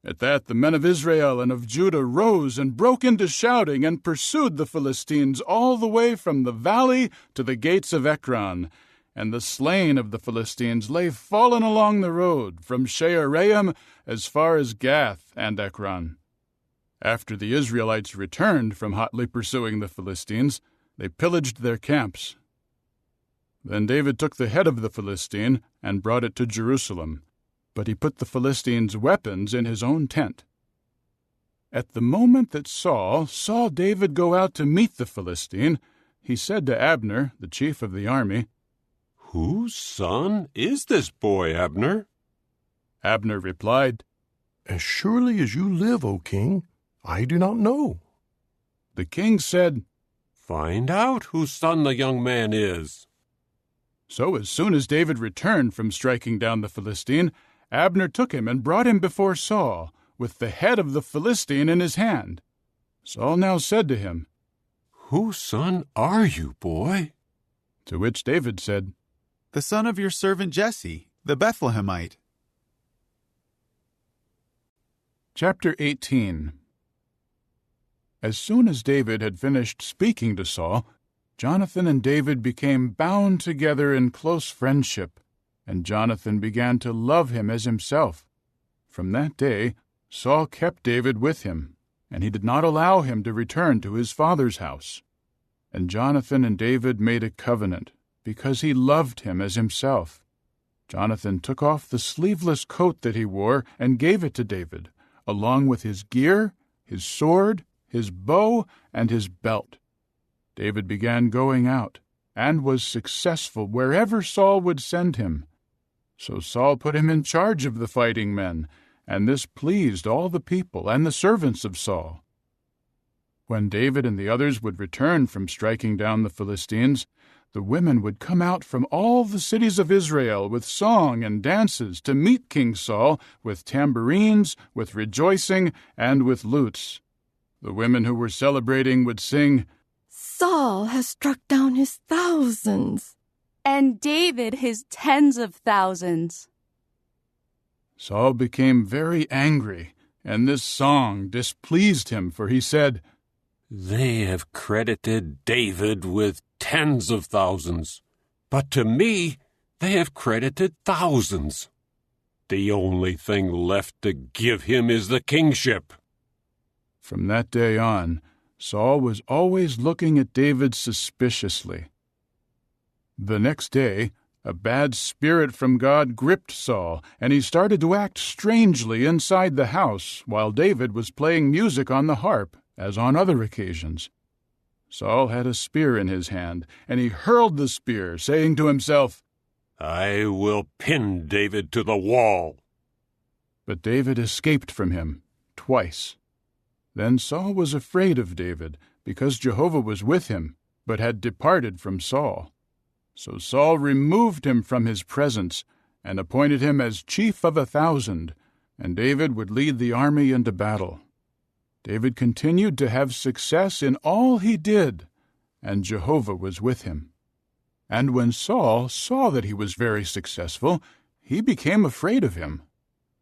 Speaker 1: At that the men of Israel and of Judah rose and broke into shouting and pursued the Philistines all the way from the valley to the gates of Ekron. And the slain of the Philistines lay fallen along the road from Shaaraim as far as Gath and Ekron. After the Israelites returned from hotly pursuing the Philistines, they pillaged their camps. Then David took the head of the Philistine and brought it to Jerusalem, but he put the Philistine's weapons in his own tent. At the moment that Saul saw David go out to meet the Philistine, he said to Abner, the chief of the army,
Speaker 5: "Whose son is this boy, Abner?"
Speaker 1: Abner replied,
Speaker 4: "As surely as you live, O king, I do not know."
Speaker 1: The king said,
Speaker 5: "Find out whose son the young man is."
Speaker 1: So as soon as David returned from striking down the Philistine, Abner took him and brought him before Saul, with the head of the Philistine in his hand. Saul now said to him,
Speaker 5: "Whose son are you, boy?"
Speaker 1: To which David said,
Speaker 24: "The son of your servant Jesse, the Bethlehemite."
Speaker 1: Chapter 18. As soon as David had finished speaking to Saul, Jonathan and David became bound together in close friendship, and Jonathan began to love him as himself. From that day, Saul kept David with him, and he did not allow him to return to his father's house. And Jonathan and David made a covenant, because he loved him as himself. Jonathan took off the sleeveless coat that he wore and gave it to David, along with his gear, his sword, his bow, and his belt. David began going out, and was successful wherever Saul would send him. So Saul put him in charge of the fighting men, and this pleased all the people and the servants of Saul. When David and the others would return from striking down the Philistines, the women would come out from all the cities of Israel with song and dances to meet King Saul with tambourines, with rejoicing, and with lutes. The women who were celebrating would sing,
Speaker 7: "Saul has struck down his thousands,
Speaker 8: and David his tens of thousands."
Speaker 1: Saul became very angry, and this song displeased him, for he said,
Speaker 5: "They have credited David with tens of thousands, but to me they have credited thousands." The only thing left to give him is the kingship."
Speaker 1: From that day on, Saul was always looking at David suspiciously. The next day, a bad spirit from God gripped Saul, and he started to act strangely inside the house while David was playing music on the harp, as on other occasions. Saul had a spear in his hand, and he hurled the spear, saying to himself,
Speaker 5: "I will pin David to the wall."
Speaker 1: But David escaped from him twice. Then Saul was afraid of David, because Jehovah was with him, but had departed from Saul. So Saul removed him from his presence, and appointed him as chief of 1,000, and David would lead the army into battle. David continued to have success in all he did, and Jehovah was with him. And when Saul saw that he was very successful, he became afraid of him.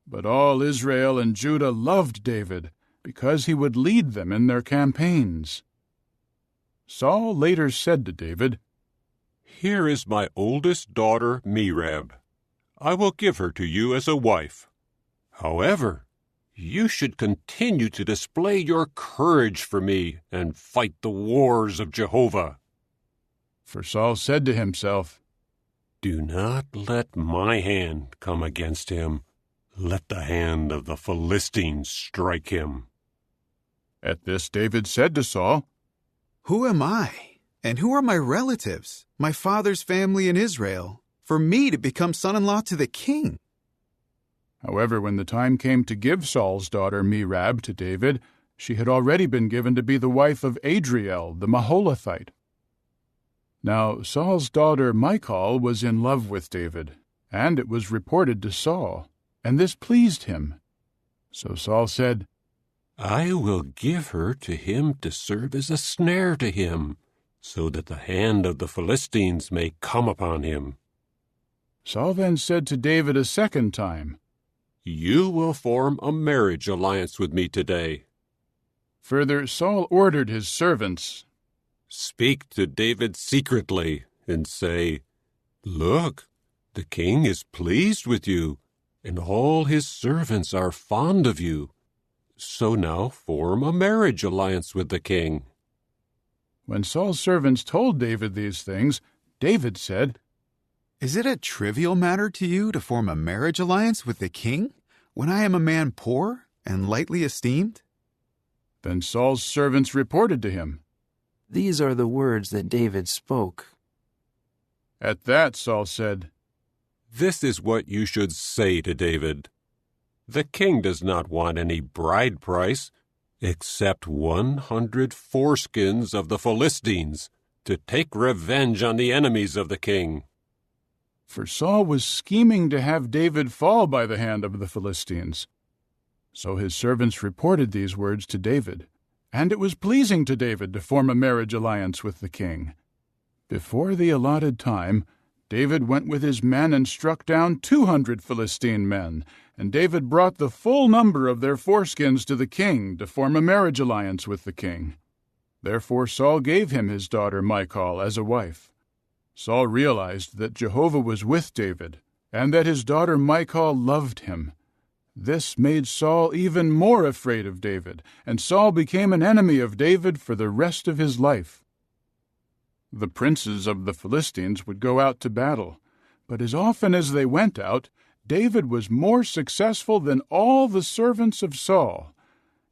Speaker 1: But all Israel and Judah loved David, because he would lead them in their campaigns. Saul later said to David,
Speaker 5: "Here is my oldest daughter, Merab. I will give her to you as a wife. However, you should continue to display your courage for me and fight the wars of Jehovah."
Speaker 1: For Saul said to himself,
Speaker 5: "Do not let my hand come against him. Let the hand of the Philistines strike him."
Speaker 1: At this David said to Saul,
Speaker 24: "Who am I, and who are my relatives, my father's family in Israel, for me to become son-in-law to the king?"
Speaker 1: However, when the time came to give Saul's daughter Merab to David, she had already been given to be the wife of Adriel the Maholathite. Now Saul's daughter Michal was in love with David, and it was reported to Saul, and this pleased him. So Saul said,
Speaker 5: "I will give her to him to serve as a snare to him, so that the hand of the Philistines may come upon him."
Speaker 1: Saul then said to David a second time,
Speaker 5: "You will form a marriage alliance with me today."
Speaker 1: Further, Saul ordered his servants,
Speaker 5: "Speak to David secretly and say, 'Look, the king is pleased with you, and all his servants are fond of you. So now form a marriage alliance with the king.'"
Speaker 1: When Saul's servants told David these things, David said,
Speaker 24: "Is it a trivial matter to you to form a marriage alliance with the king, when I am a man poor and lightly esteemed?"
Speaker 1: Then Saul's servants reported to him,
Speaker 14: "These are the words that David spoke."
Speaker 1: At that Saul said,
Speaker 5: "This is what you should say to David. The king does not want any bride price, except 100 foreskins of the Philistines, to take revenge on the enemies of the king."
Speaker 1: For Saul was scheming to have David fall by the hand of the Philistines. So his servants reported these words to David, and it was pleasing to David to form a marriage alliance with the king. Before the allotted time, David went with his men and struck down 200 Philistine men, and David brought the full number of their foreskins to the king to form a marriage alliance with the king. Therefore Saul gave him his daughter Michal as a wife. Saul realized that Jehovah was with David, and that his daughter Michal loved him. This made Saul even more afraid of David, and Saul became an enemy of David for the rest of his life. The princes of the Philistines would go out to battle, but as often as they went out, David was more successful than all the servants of Saul,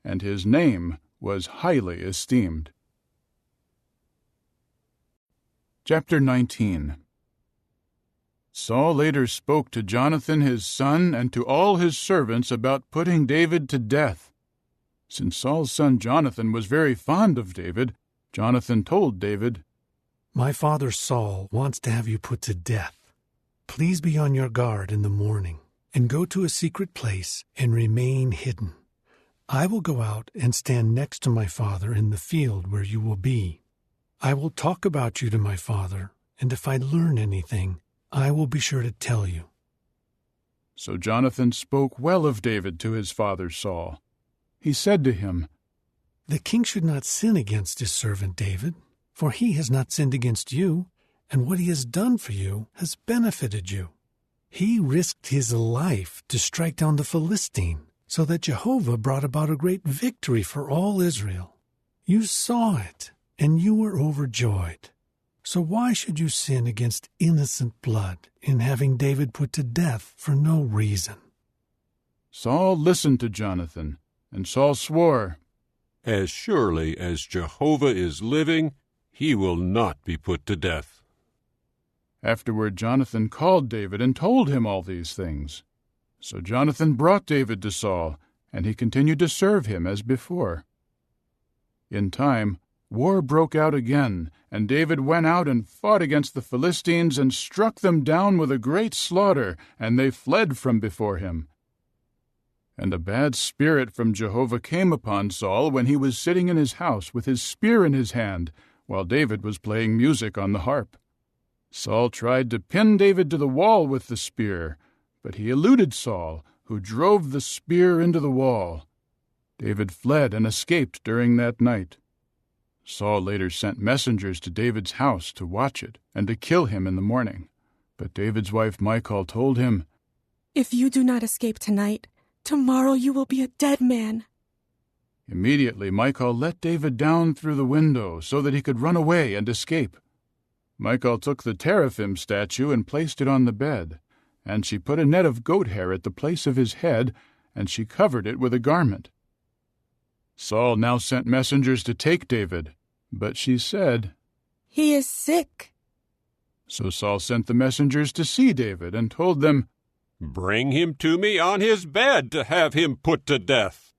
Speaker 1: and his name was highly esteemed. Chapter 19. Saul later spoke to Jonathan his son and to all his servants about putting David to death. Since Saul's son Jonathan was very fond of David, Jonathan told David,
Speaker 6: "My father Saul wants to have you put to death. Please be on your guard in the morning, and go to a secret place and remain hidden. I will go out and stand next to my father in the field where you will be. I will talk about you to my father, and if I learn anything, I will be sure to tell you."
Speaker 1: So Jonathan spoke well of David to his father Saul. He said to him,
Speaker 6: "The king should not sin against his servant David, for he has not sinned against you, and what he has done for you has benefited you. He risked his life to strike down the Philistine, so that Jehovah brought about a great victory for all Israel. You saw it, and you were overjoyed. So why should you sin against innocent blood in having David put to death for no reason?"
Speaker 1: Saul listened to Jonathan, and Saul swore,
Speaker 5: "As surely as Jehovah is living, he will not be put to death."
Speaker 1: Afterward Jonathan called David and told him all these things. So Jonathan brought David to Saul, and he continued to serve him as before. In time, war broke out again, and David went out and fought against the Philistines and struck them down with a great slaughter, and they fled from before him. And a bad spirit from Jehovah came upon Saul when he was sitting in his house with his spear in his hand, while David was playing music on the harp. Saul tried to pin David to the wall with the spear, but he eluded Saul, who drove the spear into the wall. David fled and escaped during that night. Saul later sent messengers to David's house to watch it and to kill him in the morning. But David's wife Michal told him,
Speaker 3: "If you do not escape tonight, tomorrow you will be a dead man."
Speaker 1: Immediately Michal let David down through the window so that he could run away and escape. Michal took the teraphim statue and placed it on the bed, and she put a net of goat hair at the place of his head, and she covered it with a garment. Saul now sent messengers to take David, but she said,
Speaker 3: "He is sick."
Speaker 1: So Saul sent the messengers to see David and told them,
Speaker 5: "Bring him to me on his bed to have him put to death."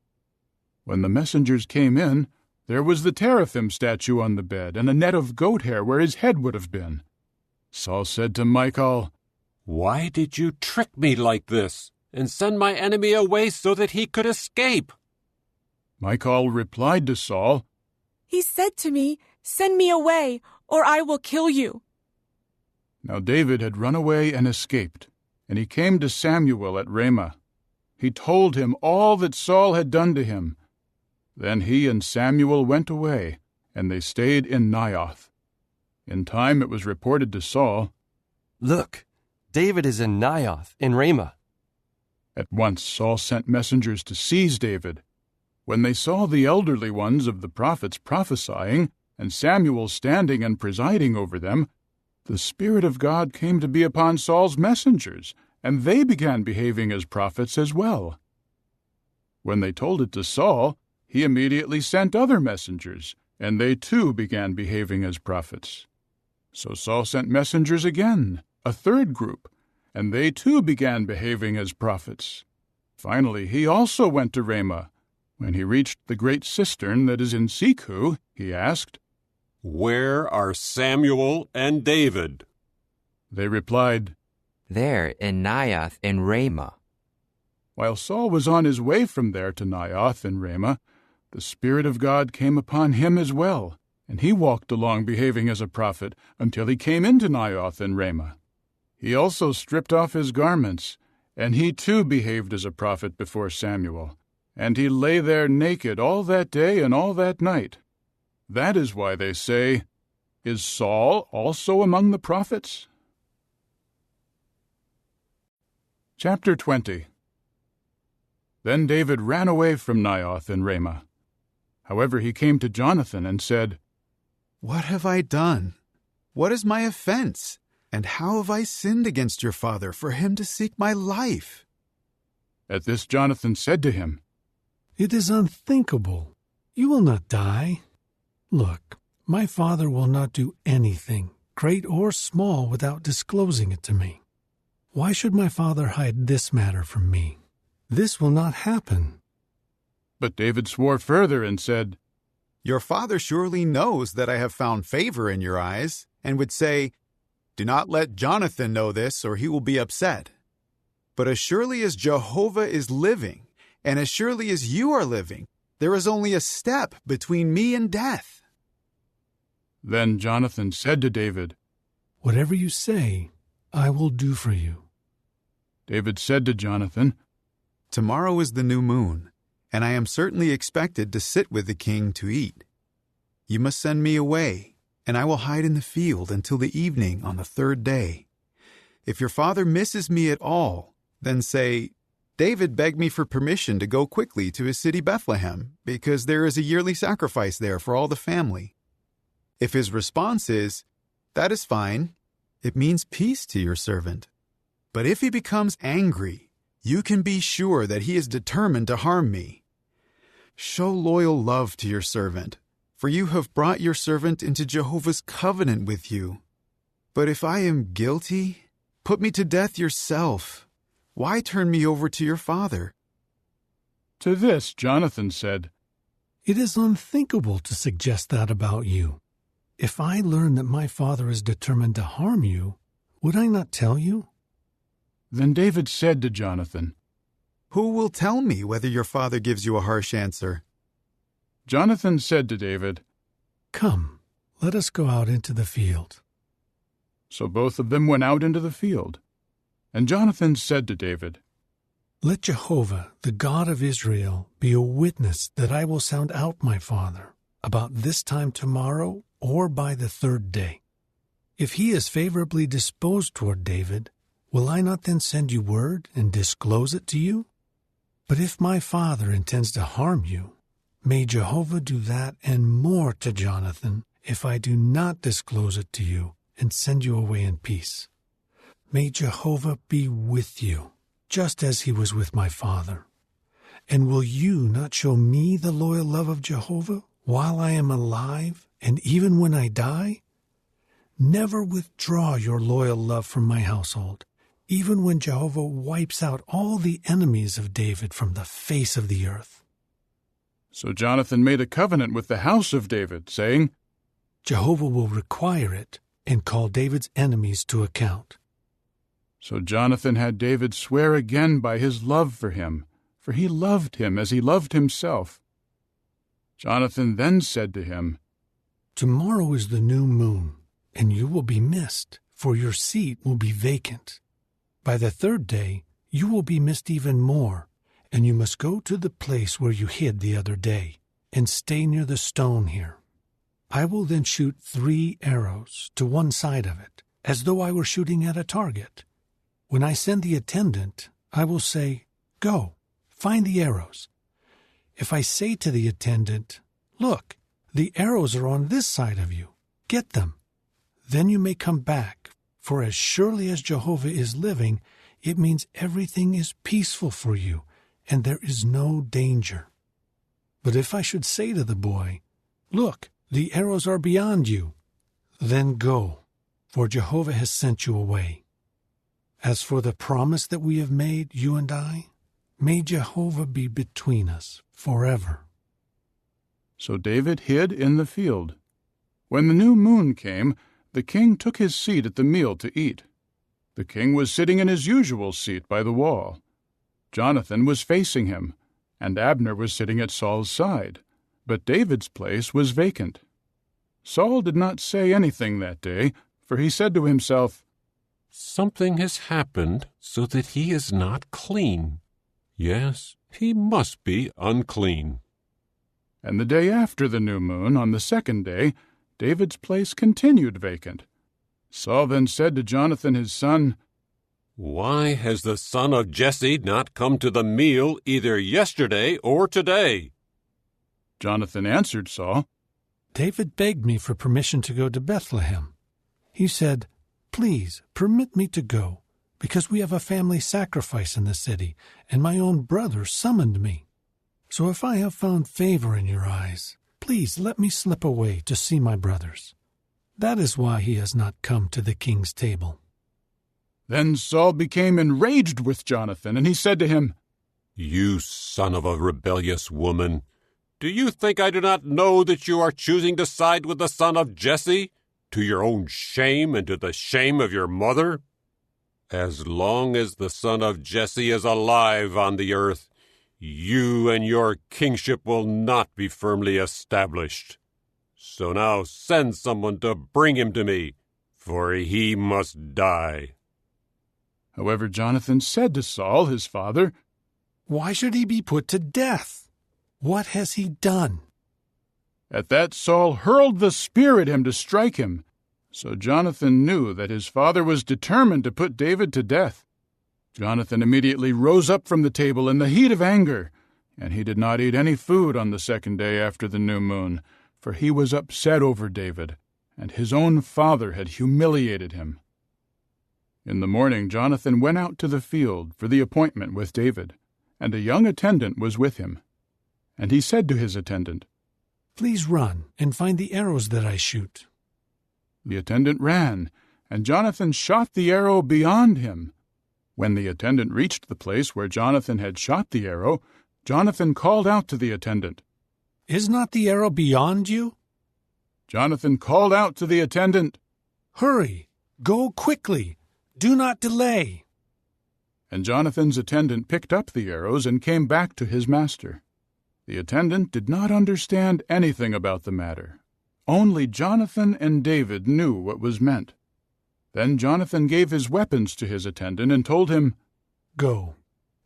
Speaker 1: When the messengers came in, there was the teraphim statue on the bed and a net of goat hair where his head would have been. Saul said to Michal,
Speaker 5: "Why did you trick me like this and send my enemy away so that he could escape?"
Speaker 1: Michal replied to Saul,
Speaker 3: "He said to me, 'Send me away, or I will kill you.'"
Speaker 1: Now David had run away and escaped, and he came to Samuel at Ramah. He told him all that Saul had done to him. Then he and Samuel went away, and they stayed in Naioth. In time it was reported to Saul,
Speaker 10: "Look, David is in Naioth, in Ramah."
Speaker 1: At once Saul sent messengers to seize David. When they saw the elderly ones of the prophets prophesying, and Samuel standing and presiding over them, the Spirit of God came to be upon Saul's messengers, and they began behaving as prophets as well. When they told it to Saul, he immediately sent other messengers, and they too began behaving as prophets. So Saul sent messengers again, a third group, and they too began behaving as prophets. Finally, he also went to Ramah. When he reached the great cistern that is in Seku, he asked,
Speaker 5: "Where are Samuel and David?"
Speaker 1: They replied,
Speaker 15: "There in Naioth in Ramah."
Speaker 1: While Saul was on his way from there to Naioth in Ramah, the Spirit of God came upon him as well, and he walked along behaving as a prophet until he came into Naioth in Ramah. He also stripped off his garments, and he too behaved as a prophet before Samuel, and he lay there naked all that day and all that night. That is why they say, "Is Saul also among the prophets?" Chapter 20. Then David ran away from Naioth in Ramah. However, he came to Jonathan and said,
Speaker 24: "What have I done? What is my offense? And how have I sinned against your father for him to seek my life?"
Speaker 1: At this Jonathan said to him,
Speaker 6: "It is unthinkable. You will not die. Look, my father will not do anything, great or small, without disclosing it to me. Why should my father hide this matter from me? This will not happen."
Speaker 1: But David swore further and said,
Speaker 24: "Your father surely knows that I have found favor in your eyes, and would say, 'Do not let Jonathan know this, or he will be upset.' But as surely as Jehovah is living, and as surely as you are living, there is only a step between me and death."
Speaker 1: Then Jonathan said to David,
Speaker 6: "Whatever you say, I will do for you."
Speaker 1: David said to Jonathan,
Speaker 24: "Tomorrow is the new moon, and I am certainly expected to sit with the king to eat. You must send me away, and I will hide in the field until the evening on the third day. If your father misses me at all, then say, 'David begged me for permission to go quickly to his city Bethlehem, because there is a yearly sacrifice there for all the family.' If his response is, 'That is fine,' it means peace to your servant. But if he becomes angry, you can be sure that he is determined to harm me. Show loyal love to your servant, for you have brought your servant into Jehovah's covenant with you. But if I am guilty, put me to death yourself. Why turn me over to your father?"
Speaker 1: To this Jonathan said,
Speaker 6: "It is unthinkable to suggest that about you. If I learn that my father is determined to harm you, would I not tell you?"
Speaker 1: Then David said to Jonathan,
Speaker 24: "Who will tell me whether your father gives you a harsh answer?"
Speaker 1: Jonathan said to David,
Speaker 6: "Come, let us go out into the field."
Speaker 1: So both of them went out into the field. And Jonathan said to David,
Speaker 6: "Let Jehovah, the God of Israel, be a witness that I will sound out my father about this time tomorrow or by the third day. If he is favorably disposed toward David, will I not then send you word and disclose it to you? But if my father intends to harm you, may Jehovah do that and more to Jonathan if I do not disclose it to you and send you away in peace. May Jehovah be with you, just as he was with my father. And will you not show me the loyal love of Jehovah while I am alive and even when I die? Never withdraw your loyal love from my household, even when Jehovah wipes out all the enemies of David from the face of the earth."
Speaker 1: So Jonathan made a covenant with the house of David, saying,
Speaker 6: "Jehovah will require it and call David's enemies to account."
Speaker 1: So Jonathan had David swear again by his love for him, for he loved him as he loved himself. Jonathan then said to him,
Speaker 6: "Tomorrow is the new moon, and you will be missed, for your seat will be vacant. By the third day you will be missed even more, and you must go to the place where you hid the other day, and stay near the stone here. I will then shoot 3 arrows to one side of it, as though I were shooting at a target. When I send the attendant, I will say, 'Go, find the arrows.' If I say to the attendant, 'Look, the arrows are on this side of you, get them,' then you may come back, for as surely as Jehovah is living, it means everything is peaceful for you, and there is no danger. But if I should say to the boy, 'Look, the arrows are beyond you,' then go, for Jehovah has sent you away. As for the promise that we have made, you and I, may Jehovah be between us forever."
Speaker 1: So David hid in the field. When the new moon came, the king took his seat at the meal to eat. The king was sitting in his usual seat by the wall. Jonathan was facing him, and Abner was sitting at Saul's side, but David's place was vacant. Saul did not say anything that day, for he said to himself,
Speaker 5: "Something has happened so that he is not clean. Yes, he must be unclean."
Speaker 1: And the day after the new moon, on the second day, David's place continued vacant. Saul then said to Jonathan his son,
Speaker 5: "Why has the son of Jesse not come to the meal either yesterday or today?"
Speaker 1: Jonathan answered Saul,
Speaker 6: "David begged me for permission to go to Bethlehem. He said, 'Please permit me to go, because we have a family sacrifice in the city, and my own brother summoned me. So if I have found favor in your eyes, please let me slip away to see my brothers. That is why he has not come to the king's table.'"
Speaker 1: Then Saul became enraged with Jonathan, and he said to him,
Speaker 5: "You son of a rebellious woman, do you think I do not know that you are choosing to side with the son of Jesse, to your own shame and to the shame of your mother? As long as the son of Jesse is alive on the earth, you and your kingship will not be firmly established. So now send someone to bring him to me, for he must die."
Speaker 1: However, Jonathan said to Saul, his father,
Speaker 6: "Why should he be put to death? What has he done?"
Speaker 1: At that Saul hurled the spear at him to strike him. So Jonathan knew that his father was determined to put David to death. Jonathan immediately rose up from the table in the heat of anger, and he did not eat any food on the second day after the new moon, for he was upset over David, and his own father had humiliated him. In the morning Jonathan went out to the field for the appointment with David, and a young attendant was with him. And he said to his attendant,
Speaker 6: "Please run and find the arrows that I shoot."
Speaker 1: The attendant ran, and Jonathan shot the arrow beyond him. When the attendant reached the place where Jonathan had shot the arrow, Jonathan called out to the attendant,
Speaker 6: "Is not the arrow beyond you?"
Speaker 1: Jonathan called out to the attendant,
Speaker 6: "Hurry! Go quickly! Do not delay!"
Speaker 1: And Jonathan's attendant picked up the arrows and came back to his master. The attendant did not understand anything about the matter. Only Jonathan and David knew what was meant. Then Jonathan gave his weapons to his attendant and told him,
Speaker 6: "Go,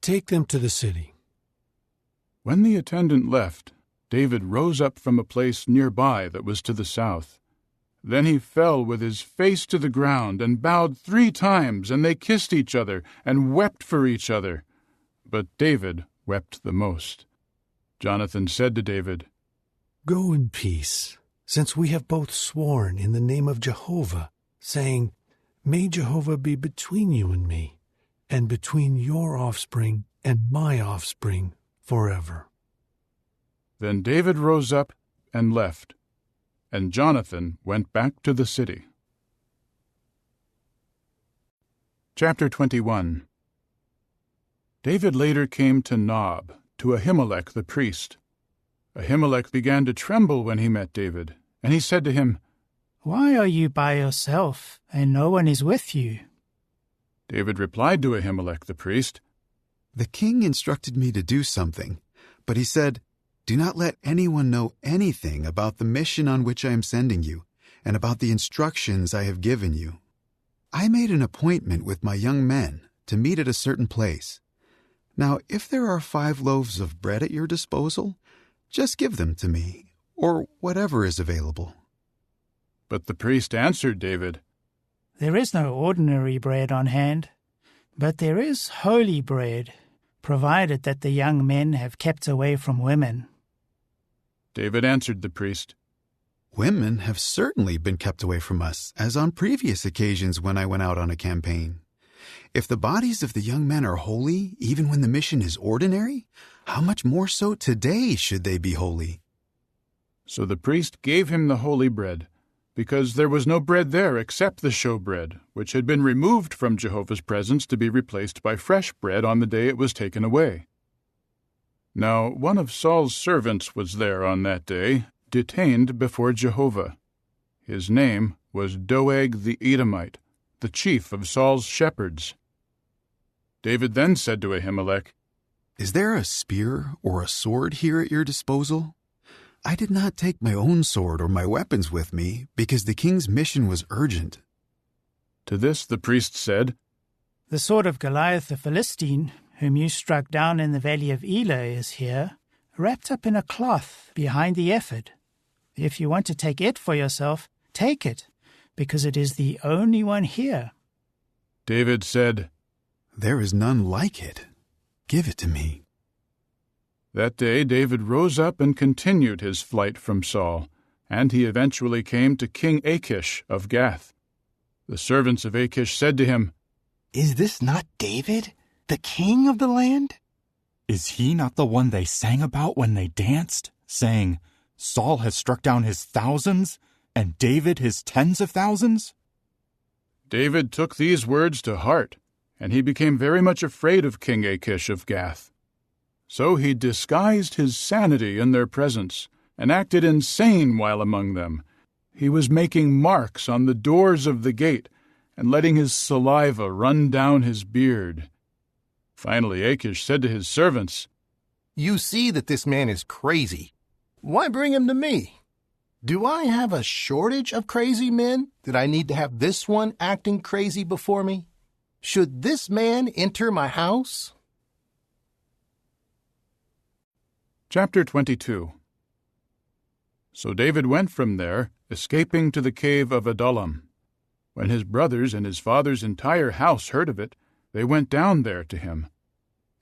Speaker 6: take them to the city."
Speaker 1: When the attendant left, David rose up from a place nearby that was to the south. Then he fell with his face to the ground and bowed 3 times, and they kissed each other and wept for each other. But David wept the most. Jonathan said to David,
Speaker 6: "Go in peace, since we have both sworn in the name of Jehovah, saying, 'May Jehovah be between you and me, and between your offspring and my offspring forever.'"
Speaker 1: Then David rose up and left, and Jonathan went back to the city. Chapter 21. David later came to Nob, to Ahimelech the priest. Ahimelech began to tremble when he met David, and he said to him,
Speaker 17: "Why are you by yourself, and no one is with you?"
Speaker 1: David replied to Ahimelech the priest,
Speaker 24: "The king instructed me to do something, but he said, 'Do not let anyone know anything about the mission on which I am sending you, and about the instructions I have given you.' I made an appointment with my young men to meet at a certain place. Now, if there are 5 loaves of bread at your disposal, just give them to me, or whatever is available."
Speaker 1: But the priest answered David,
Speaker 17: "There is no ordinary bread on hand, but there is holy bread, provided that the young men have kept away from women."
Speaker 1: David answered the priest,
Speaker 24: "Women have certainly been kept away from us, as on previous occasions when I went out on a campaign. If the bodies of the young men are holy, even when the mission is ordinary, how much more so today should they be holy?"
Speaker 1: So the priest gave him the holy bread, because there was no bread there except the showbread, which had been removed from Jehovah's presence to be replaced by fresh bread on the day it was taken away. Now one of Saul's servants was there on that day, detained before Jehovah. His name was Doeg the Edomite, the chief of Saul's shepherds. David then said to Ahimelech,
Speaker 24: "Is there a spear or a sword here at your disposal? I did not take my own sword or my weapons with me, because the king's mission was urgent."
Speaker 1: To this the priest said,
Speaker 17: "The sword of Goliath the Philistine, whom you struck down in the valley of Elah, is here, wrapped up in a cloth behind the ephod. If you want to take it for yourself, take it, because it is the only one here."
Speaker 1: David said,
Speaker 24: "There is none like it. Give it to me."
Speaker 1: That day David rose up and continued his flight from Saul, and he eventually came to King Achish of Gath. The servants of Achish said to him,
Speaker 18: "Is this not David, the king of the land?"
Speaker 19: "Is he not the one they sang about when they danced, saying, 'Saul has struck down his thousands, and David his tens of thousands?'"
Speaker 1: David took these words to heart, and he became very much afraid of King Achish of Gath. So he disguised his sanity in their presence, and acted insane while among them. He was making marks on the doors of the gate, and letting his saliva run down his beard. Finally Achish said to his servants,
Speaker 18: "You see that this man is crazy. Why bring him to me? Do I have a shortage of crazy men that I need to have this one acting crazy before me? Should this man enter my house?"
Speaker 1: Chapter 22. So David went from there, escaping to the cave of Adullam, When his brothers and his father's entire house heard of it, they went down there to him.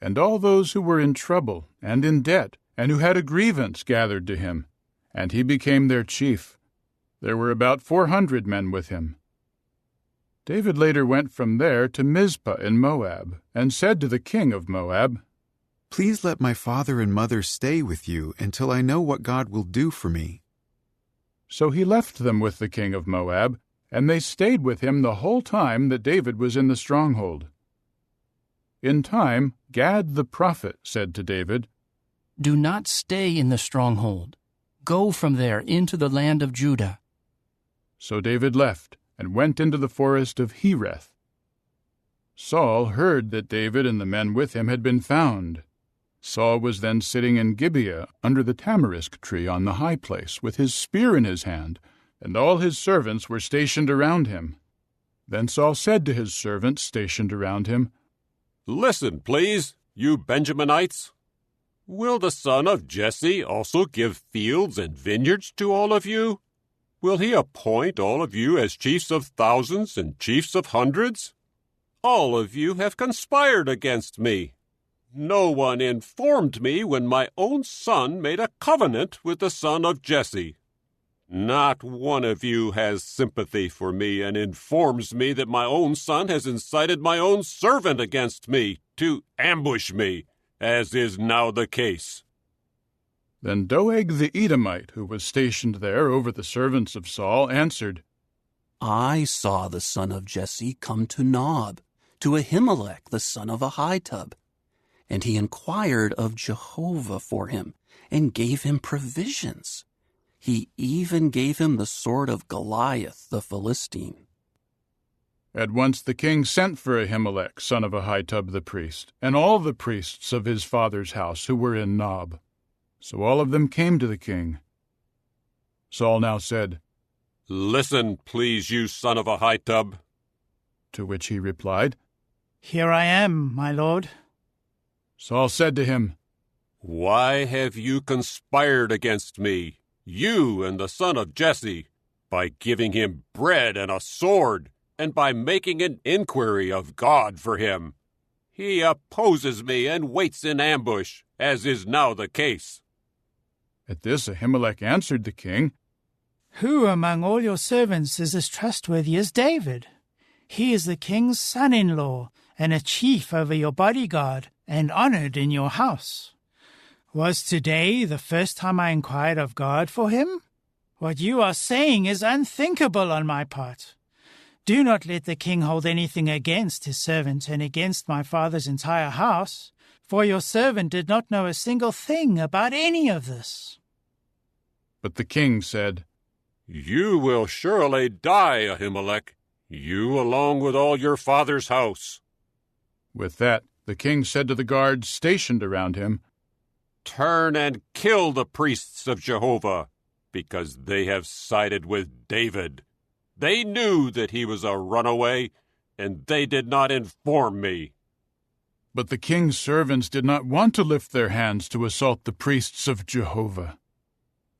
Speaker 1: And all those who were in trouble and in debt, and who had a grievance, gathered to him, and he became their chief. There were about 400 men with him. David later went from there to Mizpah in Moab, and said to the king of Moab,
Speaker 24: "Please let my father and mother stay with you until I know what God will do for me."
Speaker 1: So he left them with the king of Moab, and they stayed with him the whole time that David was in the stronghold. In time, Gad the prophet said to David,
Speaker 9: "Do not stay in the stronghold. Go from there into the land of Judah."
Speaker 1: So David left and went into the forest of Hereth. Saul heard that David and the men with him had been found. Saul was then sitting in Gibeah under the tamarisk tree on the high place, with his spear in his hand, and all his servants were stationed around him. Then Saul said to his servants stationed around him,
Speaker 5: "Listen, please, you Benjaminites. Will the son of Jesse also give fields and vineyards to all of you? Will he appoint all of you as chiefs of thousands and chiefs of hundreds? All of you have conspired against me. No one informed me when my own son made a covenant with the son of Jesse. Not one of you has sympathy for me and informs me that my own son has incited my own servant against me to ambush me, as is now the case."
Speaker 1: Then Doeg the Edomite, who was stationed there over the servants of Saul, answered,
Speaker 9: "I saw the son of Jesse come to Nob, to Ahimelech the son of Ahitub, and he inquired of Jehovah for him, and gave him provisions. He even gave him the sword of Goliath the Philistine."
Speaker 1: At once the king sent for Ahimelech, son of Ahitub the priest, and all the priests of his father's house who were in Nob. So all of them came to the king. Saul now said,
Speaker 5: "Listen, please, you son of Ahitub."
Speaker 1: To which he replied,
Speaker 17: "Here I am, my lord."
Speaker 1: Saul said to him,
Speaker 5: "Why have you conspired against me, you and the son of Jesse, by giving him bread and a sword, and by making an inquiry of God for him? He opposes me and waits in ambush, as is now the case."
Speaker 1: At this Ahimelech answered the king,
Speaker 17: "Who among all your servants is as trustworthy as David? He is the king's son-in-law, and a chief over your bodyguard, and honored in your house. Was today the first time I inquired of God for him? What you are saying is unthinkable on my part. Do not let the king hold anything against his servant and against my father's entire house, for your servant did not know a single thing about any of this."
Speaker 1: But the king said,
Speaker 5: "You will surely die, Ahimelech, you along with all your father's house."
Speaker 1: With that, the king said to the guards stationed around him,
Speaker 5: "Turn and kill the priests of Jehovah, because they have sided with David. They knew that he was a runaway, and they did not inform me."
Speaker 1: But the king's servants did not want to lift their hands to assault the priests of Jehovah.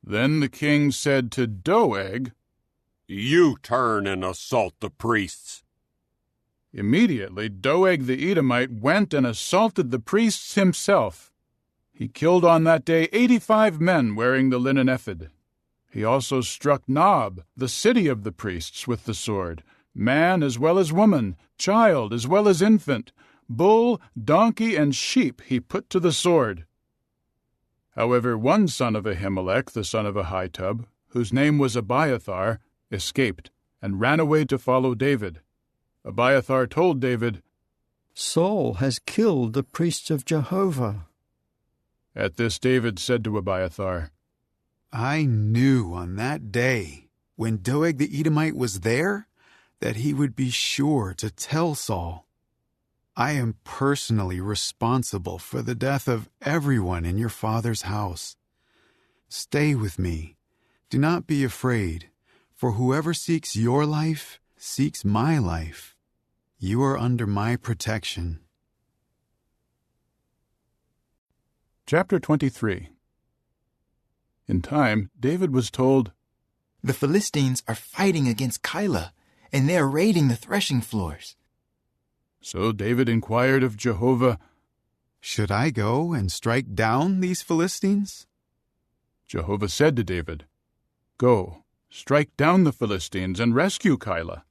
Speaker 1: Then the king said to Doeg,
Speaker 5: "You turn and assault the priests."
Speaker 1: Immediately Doeg the Edomite went and assaulted the priests himself. He killed on that day 85 men wearing the linen ephod. He also struck Nob, the city of the priests, with the sword, man as well as woman, child as well as infant, bull, donkey, and sheep he put to the sword. However, one son of Ahimelech, the son of Ahitub, whose name was Abiathar, escaped and ran away to follow David. Abiathar told David,
Speaker 12: "Saul has killed the priests of Jehovah."
Speaker 1: At this David said to Abiathar,
Speaker 24: "I knew on that day, when Doeg the Edomite was there, that he would be sure to tell Saul. I am personally responsible for the death of everyone in your father's house. Stay with me. Do not be afraid, for whoever seeks your life seeks my life. You are under my protection."
Speaker 1: Chapter 23. In time, David was told,
Speaker 16: "The Philistines are fighting against Keilah,
Speaker 2: and they are raiding the threshing floors."
Speaker 1: So David inquired of Jehovah,
Speaker 24: "Should I go and strike down these Philistines?"
Speaker 1: Jehovah said to David, "Go, strike down the Philistines and rescue Keilah."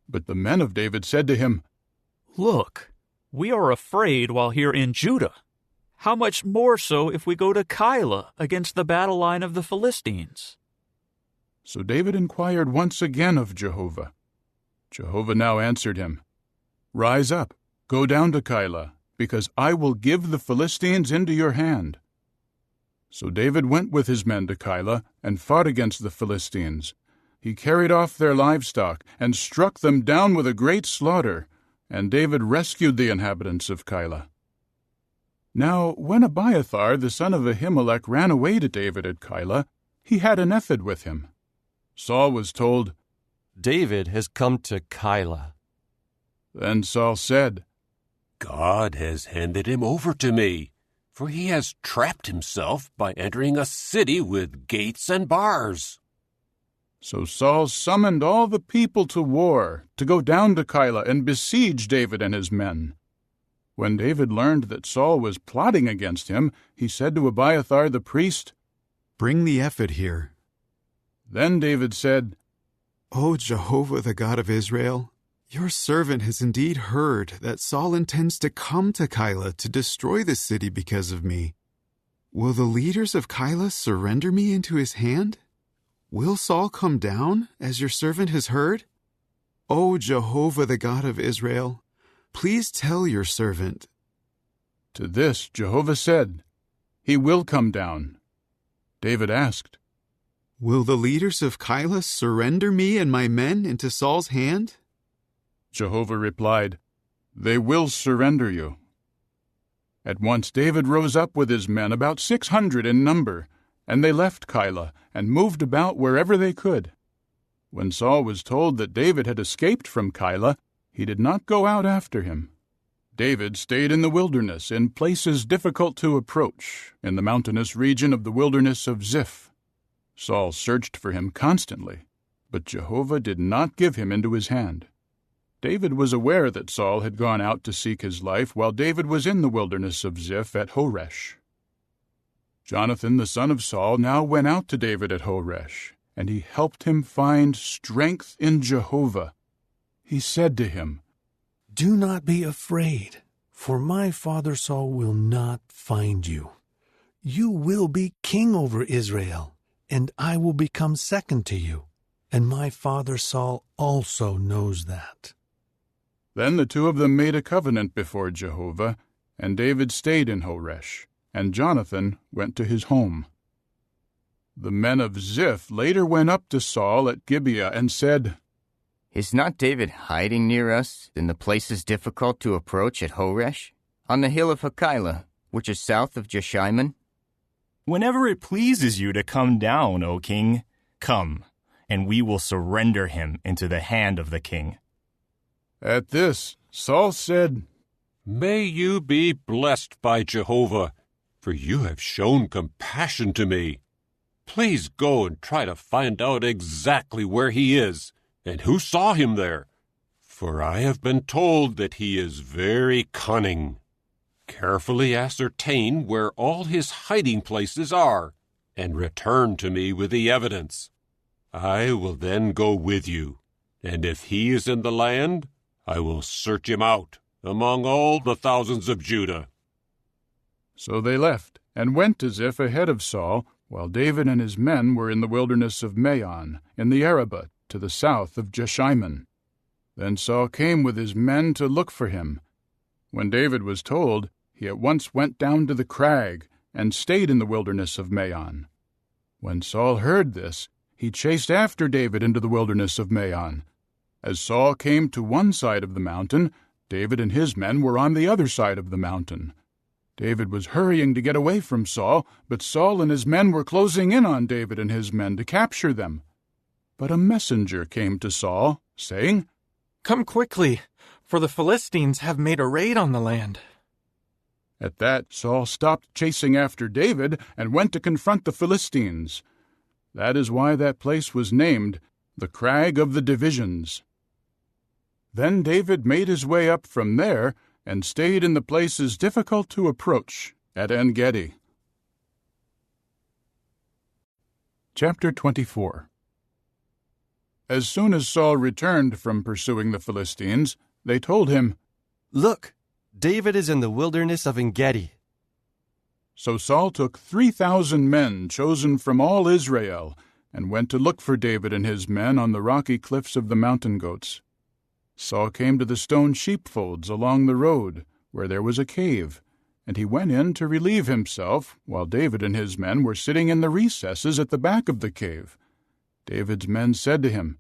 Speaker 1: But the men of David said to him,
Speaker 13: "Look, we are afraid while here in Judah. How much more so if we go to Keilah against the battle line of the Philistines?"
Speaker 1: So David inquired once again of Jehovah. Jehovah now answered him, "Rise up, go down to Keilah, because I will give the Philistines into your hand." So David went with his men to Keilah and fought against the Philistines. He carried off their livestock and struck them down with a great slaughter, and David rescued the inhabitants of Keilah. Now, when Abiathar the son of Ahimelech ran away to David at Keilah, he had an ephod with him. Saul was told,
Speaker 10: "David has come to Keilah."
Speaker 1: Then Saul said,
Speaker 5: "God has handed him over to me, for he has trapped himself by entering a city with gates and bars."
Speaker 1: So Saul summoned all the people to war, to go down to Keilah and besiege David and his men. When David learned that Saul was plotting against him, he said to Abiathar the priest,
Speaker 24: "Bring the ephod here."
Speaker 1: Then David said,
Speaker 24: "O Jehovah, the God of Israel, your servant has indeed heard that Saul intends to come to Keilah to destroy the city because of me. Will the leaders of Keilah surrender me into his hand? Will Saul come down, as your servant has heard? O Jehovah, the God of Israel, please tell your servant."
Speaker 1: To this Jehovah said, "He will come down." David asked,
Speaker 24: "Will the leaders of Keilah surrender me and my men into Saul's hand?"
Speaker 1: Jehovah replied, "They will surrender you." At once David rose up with his men, about 600 in number, and they left Keilah and moved about wherever they could. When Saul was told that David had escaped from Keilah, he did not go out after him. David stayed in the wilderness, in places difficult to approach, in the mountainous region of the wilderness of Ziph. Saul searched for him constantly, but Jehovah did not give him into his hand. David was aware that Saul had gone out to seek his life while David was in the wilderness of Ziph at Horesh. Jonathan the son of Saul now went out to David at Horesh, and he helped him find strength in Jehovah. He said to him,
Speaker 6: "Do not be afraid, for my father Saul will not find you. You will be king over Israel, and I will become second to you, and my father Saul also knows that."
Speaker 1: Then the two of them made a covenant before Jehovah, and David stayed in Horesh, and Jonathan went to his home. The men of Ziph later went up to Saul at Gibeah and said,
Speaker 16: "Is not David hiding near us in the places difficult to approach at Horesh, on the hill of Hakilah, which is south of Jeshimon?"
Speaker 20: "Whenever it pleases you to come down, O king, come, and we will surrender him into the hand of the king."
Speaker 1: At this, Saul said,
Speaker 5: "May you be blessed by Jehovah, for you have shown compassion to me. Please go and try to find out exactly where he is and who saw him there, for I have been told that he is very cunning. Carefully ascertain where all his hiding places are, and return to me with the evidence. I will then go with you, and if he is in the land, I will search him out among all the thousands of Judah."
Speaker 1: So they left, and went as if ahead of Saul, while David and his men were in the wilderness of Maon, in the Arabah, to the south of Jeshimon. Then Saul came with his men to look for him. When David was told, he at once went down to the crag, and stayed in the wilderness of Maon. When Saul heard this, he chased after David into the wilderness of Maon. As Saul came to one side of the mountain, David and his men were on the other side of the mountain. David was hurrying to get away from Saul, but Saul and his men were closing in on David and his men to capture them. But a messenger came to Saul, saying,
Speaker 21: "Come quickly, for the Philistines have made a raid on the land."
Speaker 1: At that, Saul stopped chasing after David and went to confront the Philistines. That is why that place was named the Crag of the Divisions. Then David made his way up from there and stayed in the places difficult to approach at En-Gedi. Chapter 24. As soon as Saul returned from pursuing the Philistines, they told him,
Speaker 10: "Look, David is in the wilderness of En-Gedi."
Speaker 1: So Saul took 3,000 men chosen from all Israel and went to look for David and his men on the rocky cliffs of the mountain goats. Saul came to the stone sheepfolds along the road, where there was a cave, and he went in to relieve himself, while David and his men were sitting in the recesses at the back of the cave. David's men said to him,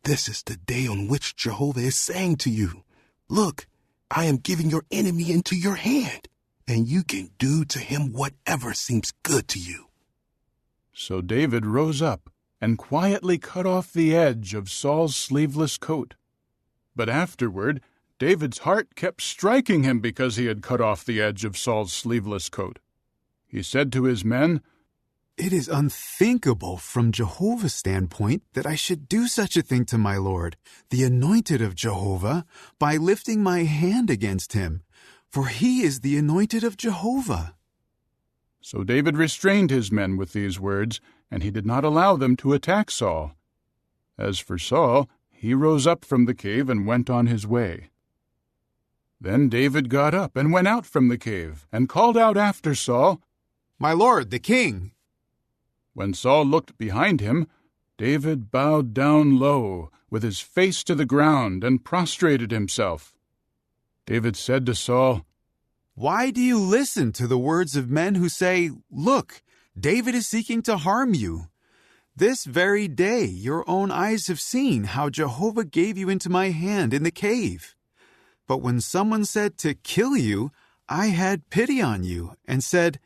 Speaker 4: "This is the day on which Jehovah is saying to you, 'Look, I am giving your enemy into your hand, and you can do to him whatever seems good to you.'"
Speaker 1: So David rose up and quietly cut off the edge of Saul's sleeveless coat. But afterward, David's heart kept striking him because he had cut off the edge of Saul's sleeveless coat. He said to his men,
Speaker 24: "It is unthinkable from Jehovah's standpoint that I should do such a thing to my Lord, the anointed of Jehovah, by lifting my hand against him, for he is the anointed of Jehovah."
Speaker 1: So David restrained his men with these words, and he did not allow them to attack Saul. As for Saul, he rose up from the cave and went on his way. Then David got up and went out from the cave, and called out after Saul,
Speaker 24: "My lord, the king!"
Speaker 1: When Saul looked behind him, David bowed down low, with his face to the ground, and prostrated himself. David said to Saul,
Speaker 24: "Why do you listen to the words of men who say, 'Look, David is seeking to harm you'? This very day your own eyes have seen how Jehovah gave you into my hand in the cave. But when someone said to kill you, I had pity on you, and said,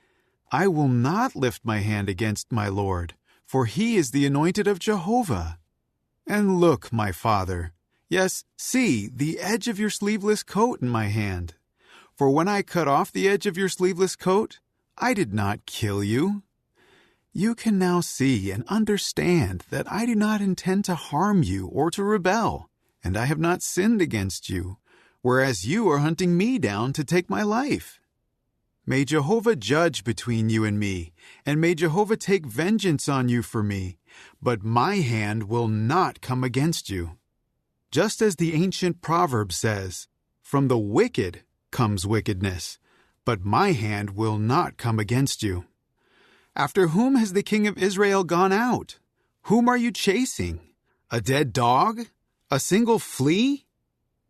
Speaker 24: 'I will not lift my hand against my Lord, for he is the anointed of Jehovah.' And look, my father, yes, see the edge of your sleeveless coat in my hand. For when I cut off the edge of your sleeveless coat, I did not kill you. You can now see and understand that I do not intend to harm you or to rebel, and I have not sinned against you, whereas you are hunting me down to take my life. May Jehovah judge between you and me, and may Jehovah take vengeance on you for me, but my hand will not come against you. Just as the ancient proverb says, 'From the wicked comes wickedness, but my hand will not come against you.' After whom has the king of Israel gone out? Whom are you chasing? A dead dog? A single flea?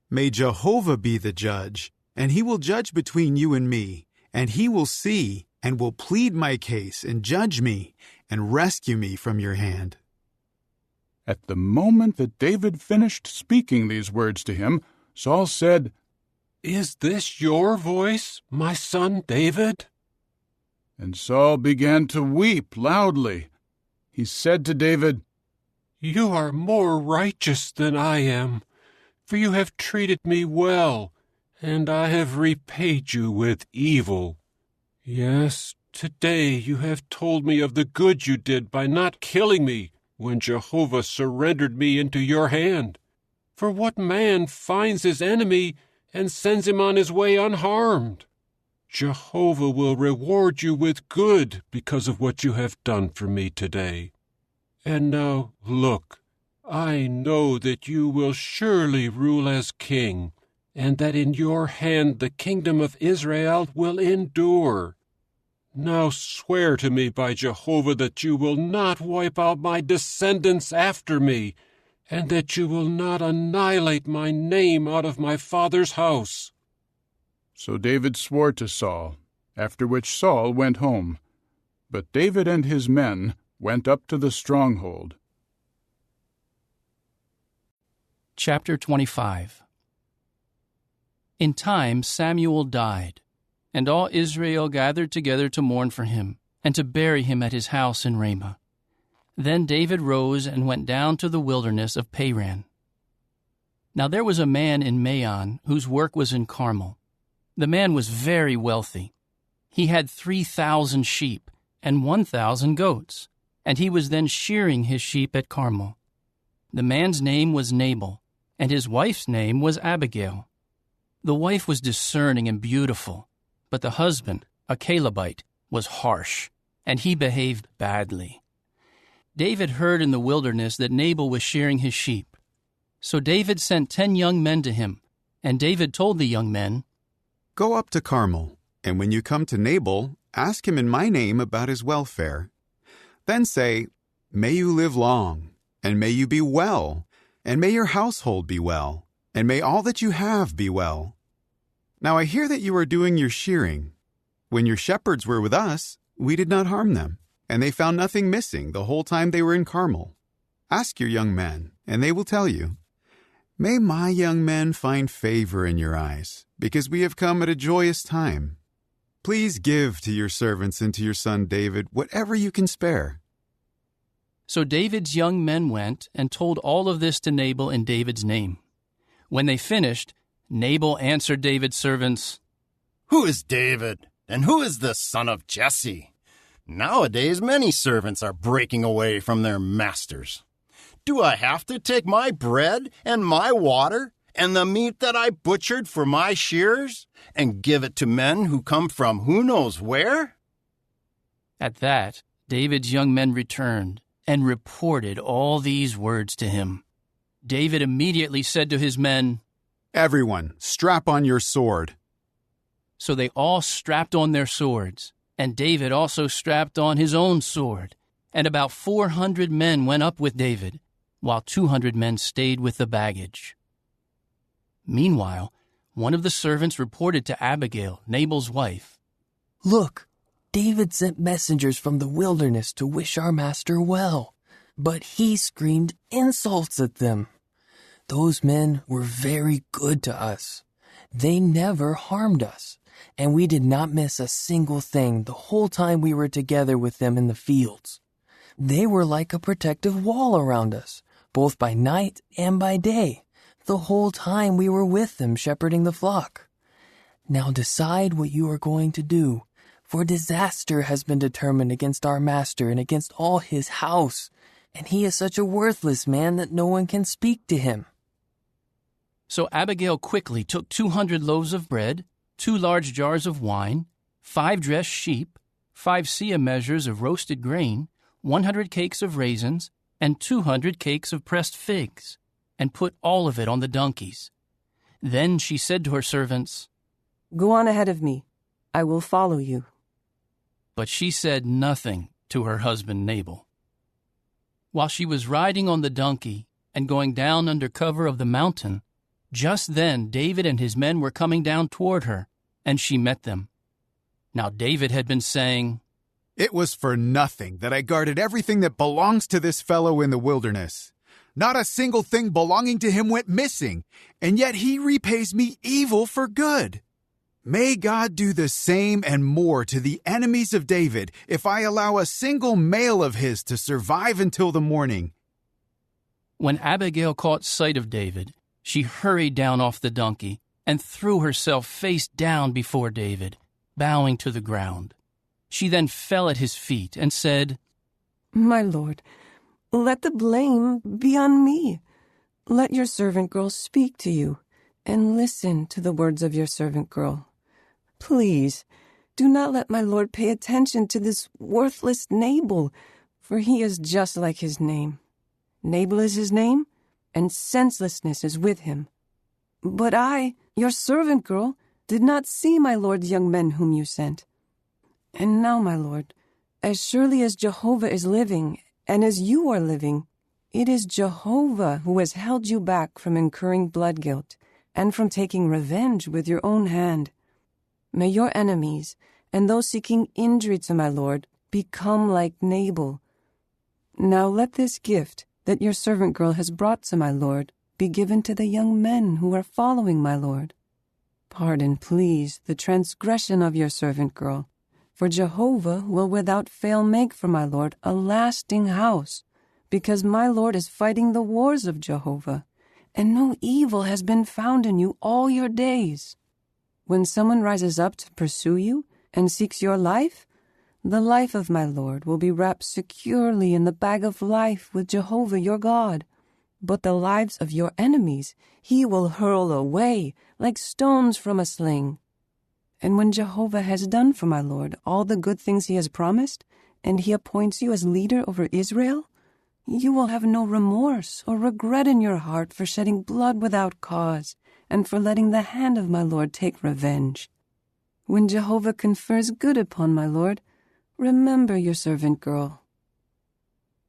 Speaker 24: May Jehovah be the judge, and he will judge between you and me, and he will see and will plead my case and judge me and rescue me from your hand."
Speaker 1: At the moment that David finished speaking these words to him, Saul said,
Speaker 5: "Is this your voice, my son David?"
Speaker 1: And Saul began to weep loudly. He said to David,
Speaker 5: "You are more righteous than I am, for you have treated me well, and I have repaid you with evil. Yes, today you have told me of the good you did by not killing me when Jehovah surrendered me into your hand. For what man finds his enemy and sends him on his way unharmed? Jehovah will reward you with good because of what you have done for me today. And now, look, I know that you will surely rule as king, and that in your hand the kingdom of Israel will endure. Now swear to me by Jehovah that you will not wipe out my descendants after me, and that you will not annihilate my name out of my father's house."
Speaker 1: So David swore to Saul, after which Saul went home. But David and his men went up to the stronghold.
Speaker 11: Chapter 25. In time Samuel died, and all Israel gathered together to mourn for him, and to bury him at his house in Ramah. Then David rose and went down to the wilderness of Paran. Now there was a man in Maon whose work was in Carmel. The man was very wealthy. He had 3,000 sheep and 1,000 goats, and he was then shearing his sheep at Carmel. The man's name was Nabal, and his wife's name was Abigail. The wife was discerning and beautiful, but the husband, a Calebite, was harsh, and he behaved badly. David heard in the wilderness that Nabal was shearing his sheep. So David sent 10 young men to him, and David told the young men,
Speaker 19: "Go up to Carmel, and when you come to Nabal, ask him in my name about his welfare. Then say, 'May you live long, and may you be well, and may your household be well, and may all that you have be well. Now I hear that you are doing your shearing. When your shepherds were with us, we did not harm them, and they found nothing missing the whole time they were in Carmel. Ask your young men, and they will tell you. May my young men find favor in your eyes, because we have come at a joyous time. Please give to your servants and to your son David whatever you can spare.'"
Speaker 11: So David's young men went and told all of this to Nabal in David's name. When they finished, Nabal answered David's servants,
Speaker 7: "Who is David, and who is this son of Jesse? Nowadays many servants are breaking away from their masters. Do I have to take my bread and my water and the meat that I butchered for my shearers and give it to men who come from who knows where?"
Speaker 11: At that, David's young men returned and reported all these words to him. David immediately said to his men,
Speaker 19: "Everyone, strap on your sword."
Speaker 11: So they all strapped on their swords, and David also strapped on his own sword. And about 400 men went up with David, while 200 men stayed with the baggage. Meanwhile, one of the servants reported to Abigail, Nabal's wife,
Speaker 8: "Look, David sent messengers from the wilderness to wish our master well, but he screamed insults at them. Those men were very good to us. They never harmed us, and we did not miss a single thing the whole time we were together with them in the fields. They were like a protective wall around us, both by night and by day, the whole time we were with them shepherding the flock. Now decide what you are going to do, for disaster has been determined against our master and against all his house, and he is such a worthless man that no one can speak to him."
Speaker 11: So Abigail quickly took 200 loaves of bread, 2 large jars of wine, 5 dressed sheep, 5 seah measures of roasted grain, 100 cakes of raisins, and 200 cakes of pressed figs, and put all of it on the donkeys. Then she said to her servants,
Speaker 22: "Go on ahead of me. I will follow you."
Speaker 11: But she said nothing to her husband Nabal. While she was riding on the donkey and going down under cover of the mountain, just then David and his men were coming down toward her, and she met them. Now David had been saying,
Speaker 19: "It was for nothing that I guarded everything that belongs to this fellow in the wilderness. Not a single thing belonging to him went missing, and yet he repays me evil for good. May God do the same and more to the enemies of David if I allow a single male of his to survive until the morning."
Speaker 11: When Abigail caught sight of David, she hurried down off the donkey and threw herself face down before David, bowing to the ground. She then fell at his feet and said,
Speaker 22: "My lord, let the blame be on me. Let your servant girl speak to you, and listen to the words of your servant girl. Please, do not let my lord pay attention to this worthless Nabal, for he is just like his name. Nabal is his name, and senselessness is with him. But I, your servant girl, did not see my lord's young men whom you sent. And now, my lord, as surely as Jehovah is living, and as you are living, it is Jehovah who has held you back from incurring blood guilt and from taking revenge with your own hand. May your enemies and those seeking injury to my lord become like Nabal. Now let this gift that your servant girl has brought to my lord be given to the young men who are following my lord. Pardon, please, the transgression of your servant girl, for Jehovah will without fail make for my lord a lasting house, because my lord is fighting the wars of Jehovah, and no evil has been found in you all your days. When someone rises up to pursue you and seeks your life, the life of my lord will be wrapped securely in the bag of life with Jehovah your God. but the lives of your enemies he will hurl away like stones from a sling. And when Jehovah has done for my lord all the good things he has promised, and he appoints you as leader over Israel, you will have no remorse or regret in your heart for shedding blood without cause, and for letting the hand of my lord take revenge. When Jehovah confers good upon my lord, remember your servant girl."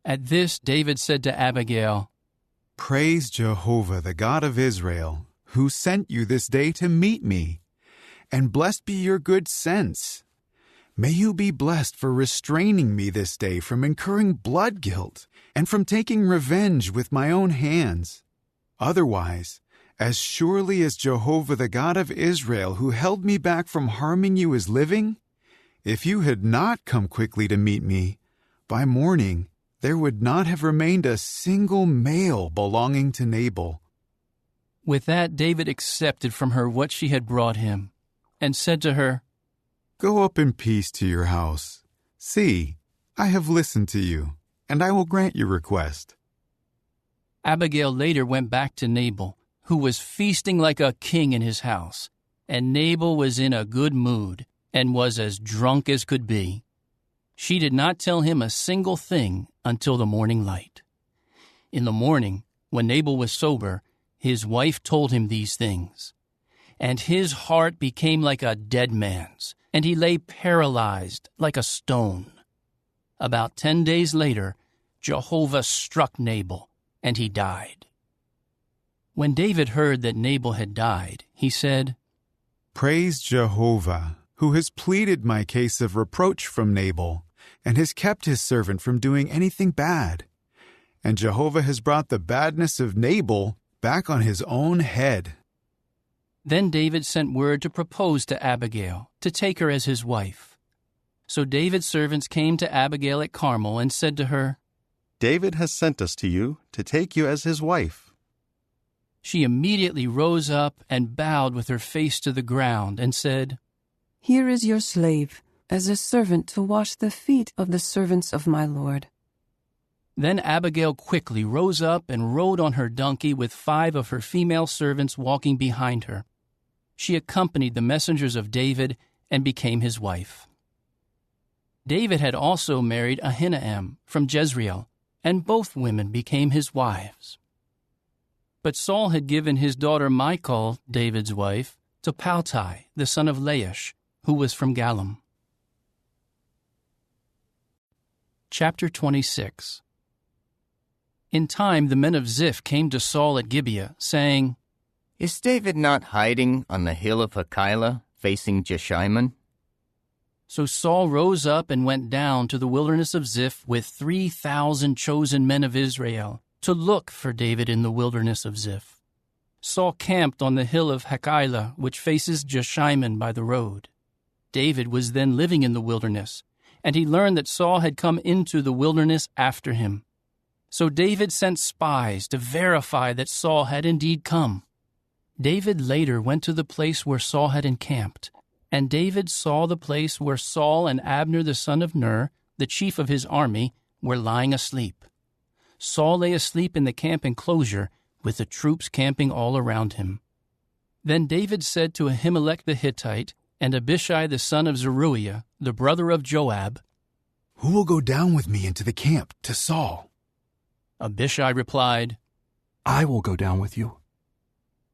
Speaker 11: At this, David said to Abigail,
Speaker 19: "Praise Jehovah, the God of Israel, who sent you this day to meet me. And blessed be your good sense. May you be blessed for restraining me this day from incurring blood guilt and from taking revenge with my own hands. Otherwise, as surely as Jehovah, the God of Israel, who held me back from harming you, is living, if you had not come quickly to meet me, by morning there would not have remained a single male belonging to Nabal."
Speaker 11: With that, David accepted from her what she had brought him, and said to her,
Speaker 19: "Go up in peace to your house. See, I have listened to you, and I will grant your request."
Speaker 11: Abigail later went back to Nabal, who was feasting like a king in his house, and Nabal was in a good mood and was as drunk as could be. She did not tell him a single thing until the morning light. In the morning, when Nabal was sober, his wife told him these things. And his heart became like a dead man's, and he lay paralyzed like a stone. About 10 days later, Jehovah struck Nabal, and he died. When David heard that Nabal had died, he said,
Speaker 19: "Praise Jehovah, who has pleaded my case of reproach from Nabal, and has kept his servant from doing anything bad. And Jehovah has brought the badness of Nabal back on his own head."
Speaker 11: Then David sent word to propose to Abigail, to take her as his wife. So David's servants came to Abigail at Carmel and said to her,
Speaker 3: "David has sent us to you to take you as his wife."
Speaker 11: She immediately rose up and bowed with her face to the ground and said,
Speaker 22: "Here is your slave, as a servant to wash the feet of the servants of my lord."
Speaker 11: Then Abigail quickly rose up and rode on her donkey with 5 of her female servants walking behind her. She accompanied the messengers of David and became his wife. David had also married Ahinoam from Jezreel, and both women became his wives. But Saul had given his daughter Michal, David's wife, to Paltai, the son of Laish, who was from Galim. Chapter 26. In time the men of Ziph came to Saul at Gibeah, saying,
Speaker 16: "Is David not hiding on the hill of Hachilah, facing Jeshimon?"
Speaker 11: So Saul rose up and went down to the wilderness of Ziph with 3,000 chosen men of Israel to look for David in the wilderness of Ziph. Saul camped on the hill of Hachilah, which faces Jeshimon by the road. David was then living in the wilderness, and he learned that Saul had come into the wilderness after him. So David sent spies to verify that Saul had indeed come. David later went to the place where Saul had encamped, and David saw the place where Saul and Abner the son of Ner, the chief of his army, were lying asleep. Saul lay asleep in the camp enclosure, with the troops camping all around him. Then David said to Ahimelech the Hittite and Abishai the son of Zeruiah, the brother of Joab,
Speaker 24: "Who will go down with me into the camp to Saul?"
Speaker 11: Abishai replied,
Speaker 6: "I will go down with you."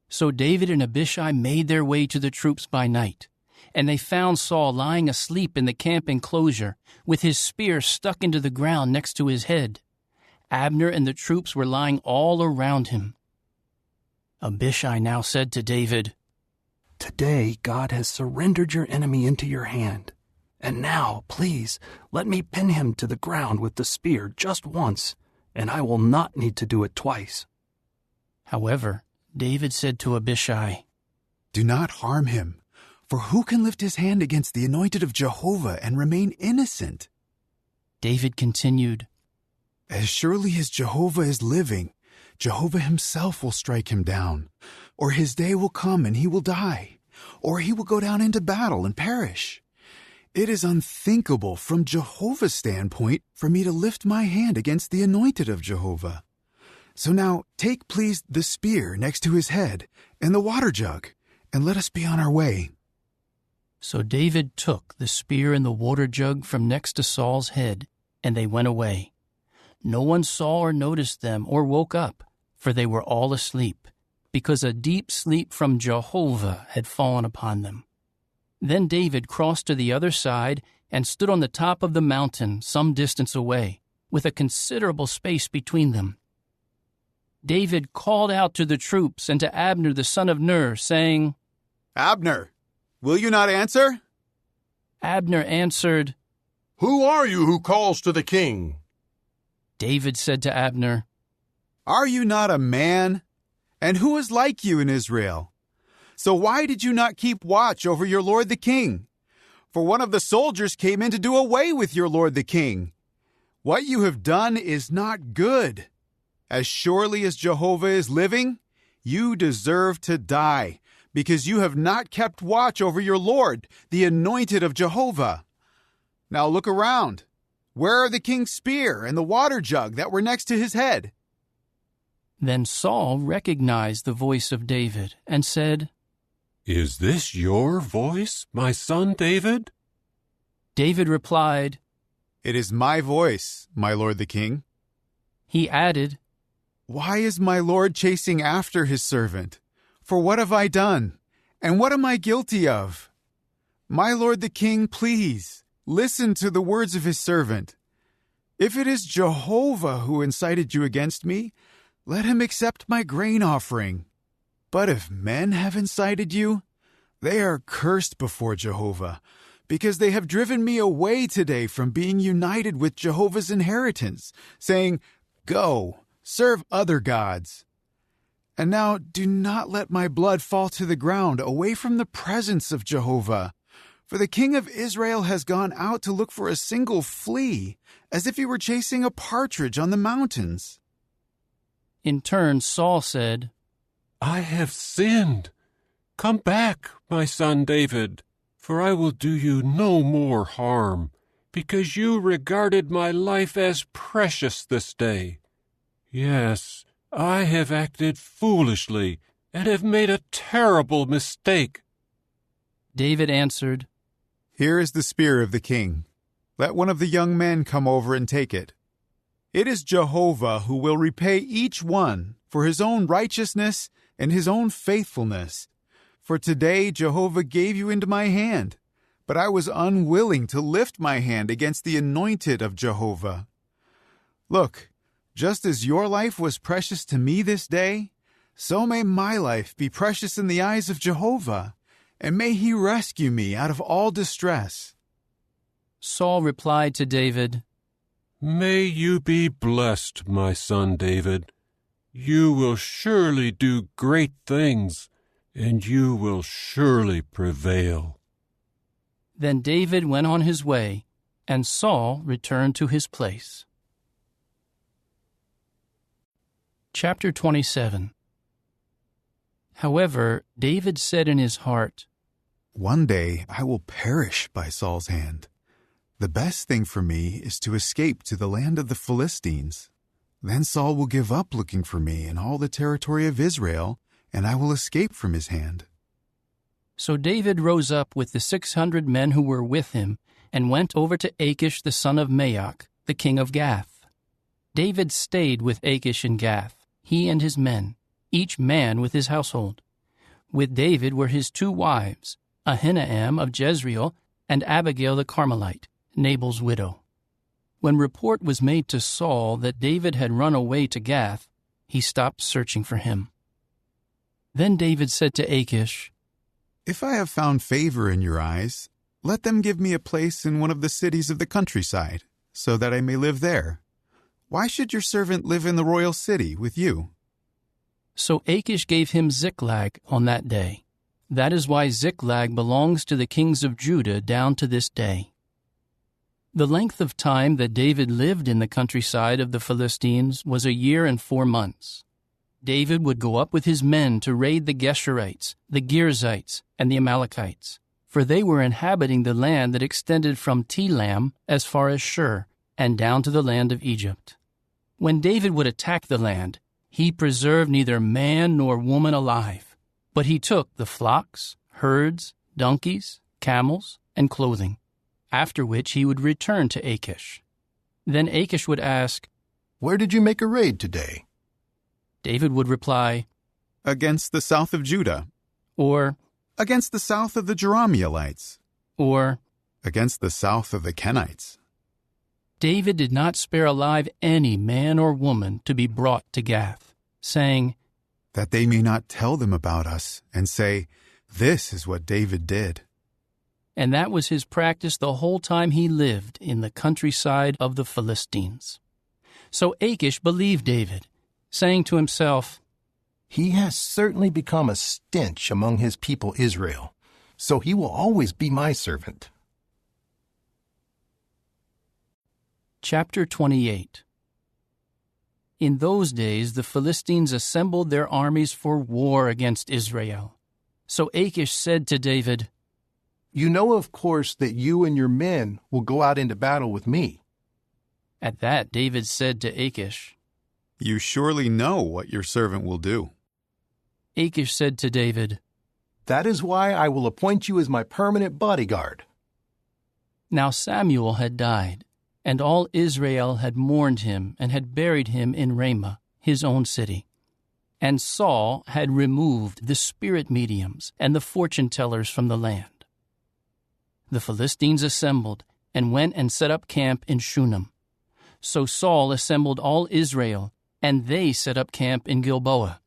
Speaker 11: So David and Abishai made their way to the troops by night, and they found Saul lying asleep in the camp enclosure, with his spear stuck into the ground next to his head. Abner and the troops were lying all around him. Abishai now said to David,
Speaker 6: "Today God has surrendered your enemy into your hand. And now, please, let me pin him to the ground with the spear just once, and I will not need to do it twice."
Speaker 11: However, David said to Abishai,
Speaker 24: "Do not harm him, for who can lift his hand against the anointed of Jehovah and remain innocent?"
Speaker 11: David continued,
Speaker 24: "As surely as Jehovah is living, Jehovah himself will strike him down, or his day will come and he will die, or he will go down into battle and perish. It is unthinkable from Jehovah's standpoint for me to lift my hand against the anointed of Jehovah. So now take, please, the spear next to his head and the water jug, and let us be on our way."
Speaker 11: So David took the spear and the water jug from next to Saul's head, and they went away. No one saw or noticed them or woke up, for they were all asleep, because a deep sleep from Jehovah had fallen upon them. Then David crossed to the other side and stood on the top of the mountain some distance away, with a considerable space between them. David called out to the troops and to Abner the son of Ner, saying,
Speaker 24: "Abner, will you not answer?"
Speaker 11: Abner answered,
Speaker 14: "Who are you who calls to the king?"
Speaker 11: David said to Abner,
Speaker 24: "Are you not a man? And who is like you in Israel? So why did you not keep watch over your lord the king? For one of the soldiers came in to do away with your lord the king. What you have done is not good. As surely as Jehovah is living, you deserve to die, because you have not kept watch over your Lord, the anointed of Jehovah. Now look around. Where are the king's spear and the water jug that were next to his head?"
Speaker 11: Then Saul recognized the voice of David and said,
Speaker 5: "Is this your voice, my son David?"
Speaker 11: David replied,
Speaker 24: "It is my voice, my lord the king."
Speaker 11: He added,
Speaker 24: "Why is my lord chasing after his servant? For what have I done? And what am I guilty of? My lord the king, please, listen to the words of his servant. If it is Jehovah who incited you against me, let him accept my grain offering. But if men have incited you, they are cursed before Jehovah, because they have driven me away today from being united with Jehovah's inheritance, saying, 'Go, serve other gods.' And now do not let my blood fall to the ground away from the presence of Jehovah. For the king of Israel has gone out to look for a single flea, as if he were chasing a partridge on the mountains."
Speaker 11: In turn, Saul said,
Speaker 5: "I have sinned. Come back, my son David, for I will do you no more harm, because you regarded my life as precious this day. Yes, I have acted foolishly and have made a terrible mistake."
Speaker 11: David answered,
Speaker 24: "Here is the spear of the king. Let one of the young men come over and take it. It is Jehovah who will repay each one for his own righteousness and his own faithfulness. For today Jehovah gave you into my hand, but I was unwilling to lift my hand against the anointed of Jehovah. Look, just as your life was precious to me this day, so may my life be precious in the eyes of Jehovah, and may he rescue me out of all distress."
Speaker 11: Saul replied to David,
Speaker 5: "May you be blessed, my son David. You will surely do great things, and you will surely prevail."
Speaker 11: Then David went on his way, and Saul returned to his place. Chapter 27. However, David said in his heart,
Speaker 24: "One day I will perish by Saul's hand. The best thing for me is to escape to the land of the Philistines. Then Saul will give up looking for me in all the territory of Israel, and I will escape from his hand."
Speaker 11: So David rose up with the 600 men who were with him, and went over to Achish the son of Maoch, the king of Gath. David stayed with Achish in Gath, he and his men, each man with his household. With David were his 2 wives, Ahinoam of Jezreel and Abigail the Carmelite, Nabal's widow. When report was made to Saul that David had run away to Gath, he stopped searching for him. Then David said to Achish,
Speaker 24: "If I have found favor in your eyes, let them give me a place in one of the cities of the countryside, so that I may live there. Why should your servant live in the royal city with you?"
Speaker 11: So Achish gave him Ziklag on that day. That is why Ziklag belongs to the kings of Judah down to this day. The length of time that David lived in the countryside of the Philistines was 1 year and 4 months. David would go up with his men to raid the Geshurites, the Girzites, and the Amalekites, for they were inhabiting the land that extended from Telam as far as Shur, and down to the land of Egypt. When David would attack the land, he preserved neither man nor woman alive, but he took the flocks, herds, donkeys, camels, and clothing, after which he would return to Achish. Then Achish would ask,
Speaker 9: "Where did you make a raid today?"
Speaker 11: David would reply,
Speaker 19: "Against the south of Judah,"
Speaker 11: or
Speaker 19: "Against the south of the Jerahmeelites,"
Speaker 11: or
Speaker 19: "Against the south of the Kenites."
Speaker 11: David did not spare alive any man or woman to be brought to Gath, saying,
Speaker 19: "That they may not tell them about us and say, 'This is what David did.'"
Speaker 11: And that was his practice the whole time he lived in the countryside of the Philistines. So Achish believed David, saying to himself,
Speaker 9: "He has certainly become a stench among his people Israel, so he will always be my servant."
Speaker 11: Chapter 28. In those days the Philistines assembled their armies for war against Israel. So Achish said to David,
Speaker 9: "You know, of course, that you and your men will go out into battle with me."
Speaker 11: At that David said to Achish,
Speaker 19: "You surely know what your servant will do."
Speaker 11: Achish said to David,
Speaker 9: "That is why I will appoint you as my permanent bodyguard."
Speaker 11: Now Samuel had died, and all Israel had mourned him and had buried him in Ramah, his own city. And Saul had removed the spirit mediums and the fortune tellers from the land. The Philistines assembled and went and set up camp in Shunem. So Saul assembled all Israel, and they set up camp in Gilboa.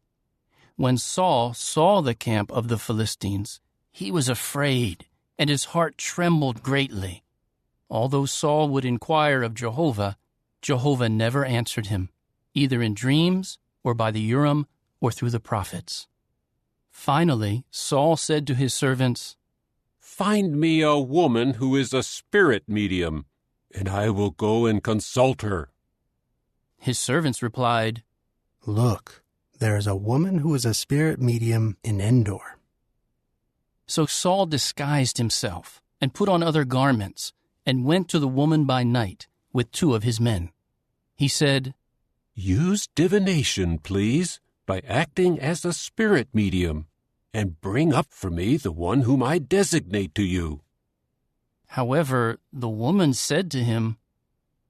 Speaker 11: When Saul saw the camp of the Philistines, he was afraid, and his heart trembled greatly. Although Saul would inquire of Jehovah, Jehovah never answered him, either in dreams or by the Urim or through the prophets. Finally, Saul said to his servants,
Speaker 5: "Find me a woman who is a spirit medium, and I will go and consult her."
Speaker 11: His servants replied,
Speaker 15: "Look, there is a woman who is a spirit medium in Endor."
Speaker 11: So Saul disguised himself and put on other garments and went to the woman by night with 2 of his men. He said,
Speaker 5: "Use divination, please, by acting as a spirit medium, and bring up for me the one whom I designate to you."
Speaker 11: However, the woman said to him,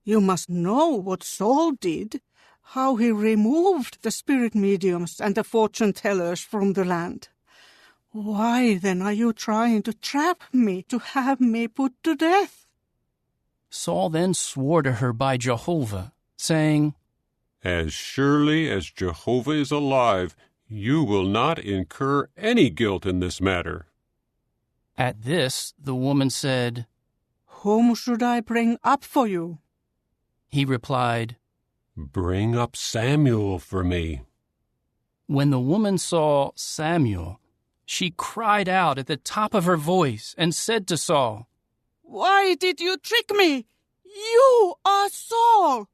Speaker 18: "You must know what Saul did, how he removed the spirit mediums and the fortune tellers from the land. Why then are you trying to trap me to have me put to death?"
Speaker 11: Saul then swore to her by Jehovah, saying,
Speaker 5: "As surely as Jehovah is alive, you will not incur any guilt in this matter."
Speaker 11: At this, the woman said,
Speaker 18: "Whom should I bring up for you?"
Speaker 11: He replied,
Speaker 5: "Bring up Samuel for me."
Speaker 11: When the woman saw Samuel, she cried out at the top of her voice and said to Saul,
Speaker 18: "Why did you trick me? You are Saul."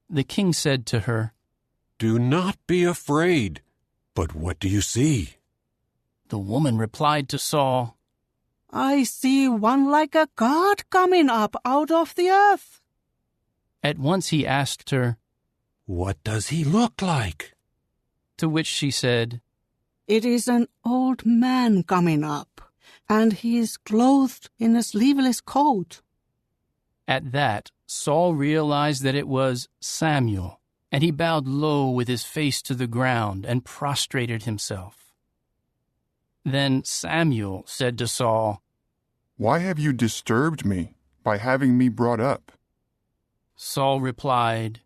Speaker 11: The king said to her,
Speaker 5: "Do not be afraid. But what do you see?"
Speaker 11: The woman replied to Saul,
Speaker 18: "I see one like a god coming up out of the earth."
Speaker 11: At once he asked her,
Speaker 5: "What does he look like?"
Speaker 11: To which she said,
Speaker 18: "It is an old man coming up, and he is clothed in a sleeveless coat."
Speaker 11: At that, Saul realized that it was Samuel, and he bowed low with his face to the ground and prostrated himself. Then Samuel said to Saul,
Speaker 23: "Why have you disturbed me by having me brought up?"
Speaker 11: Saul replied,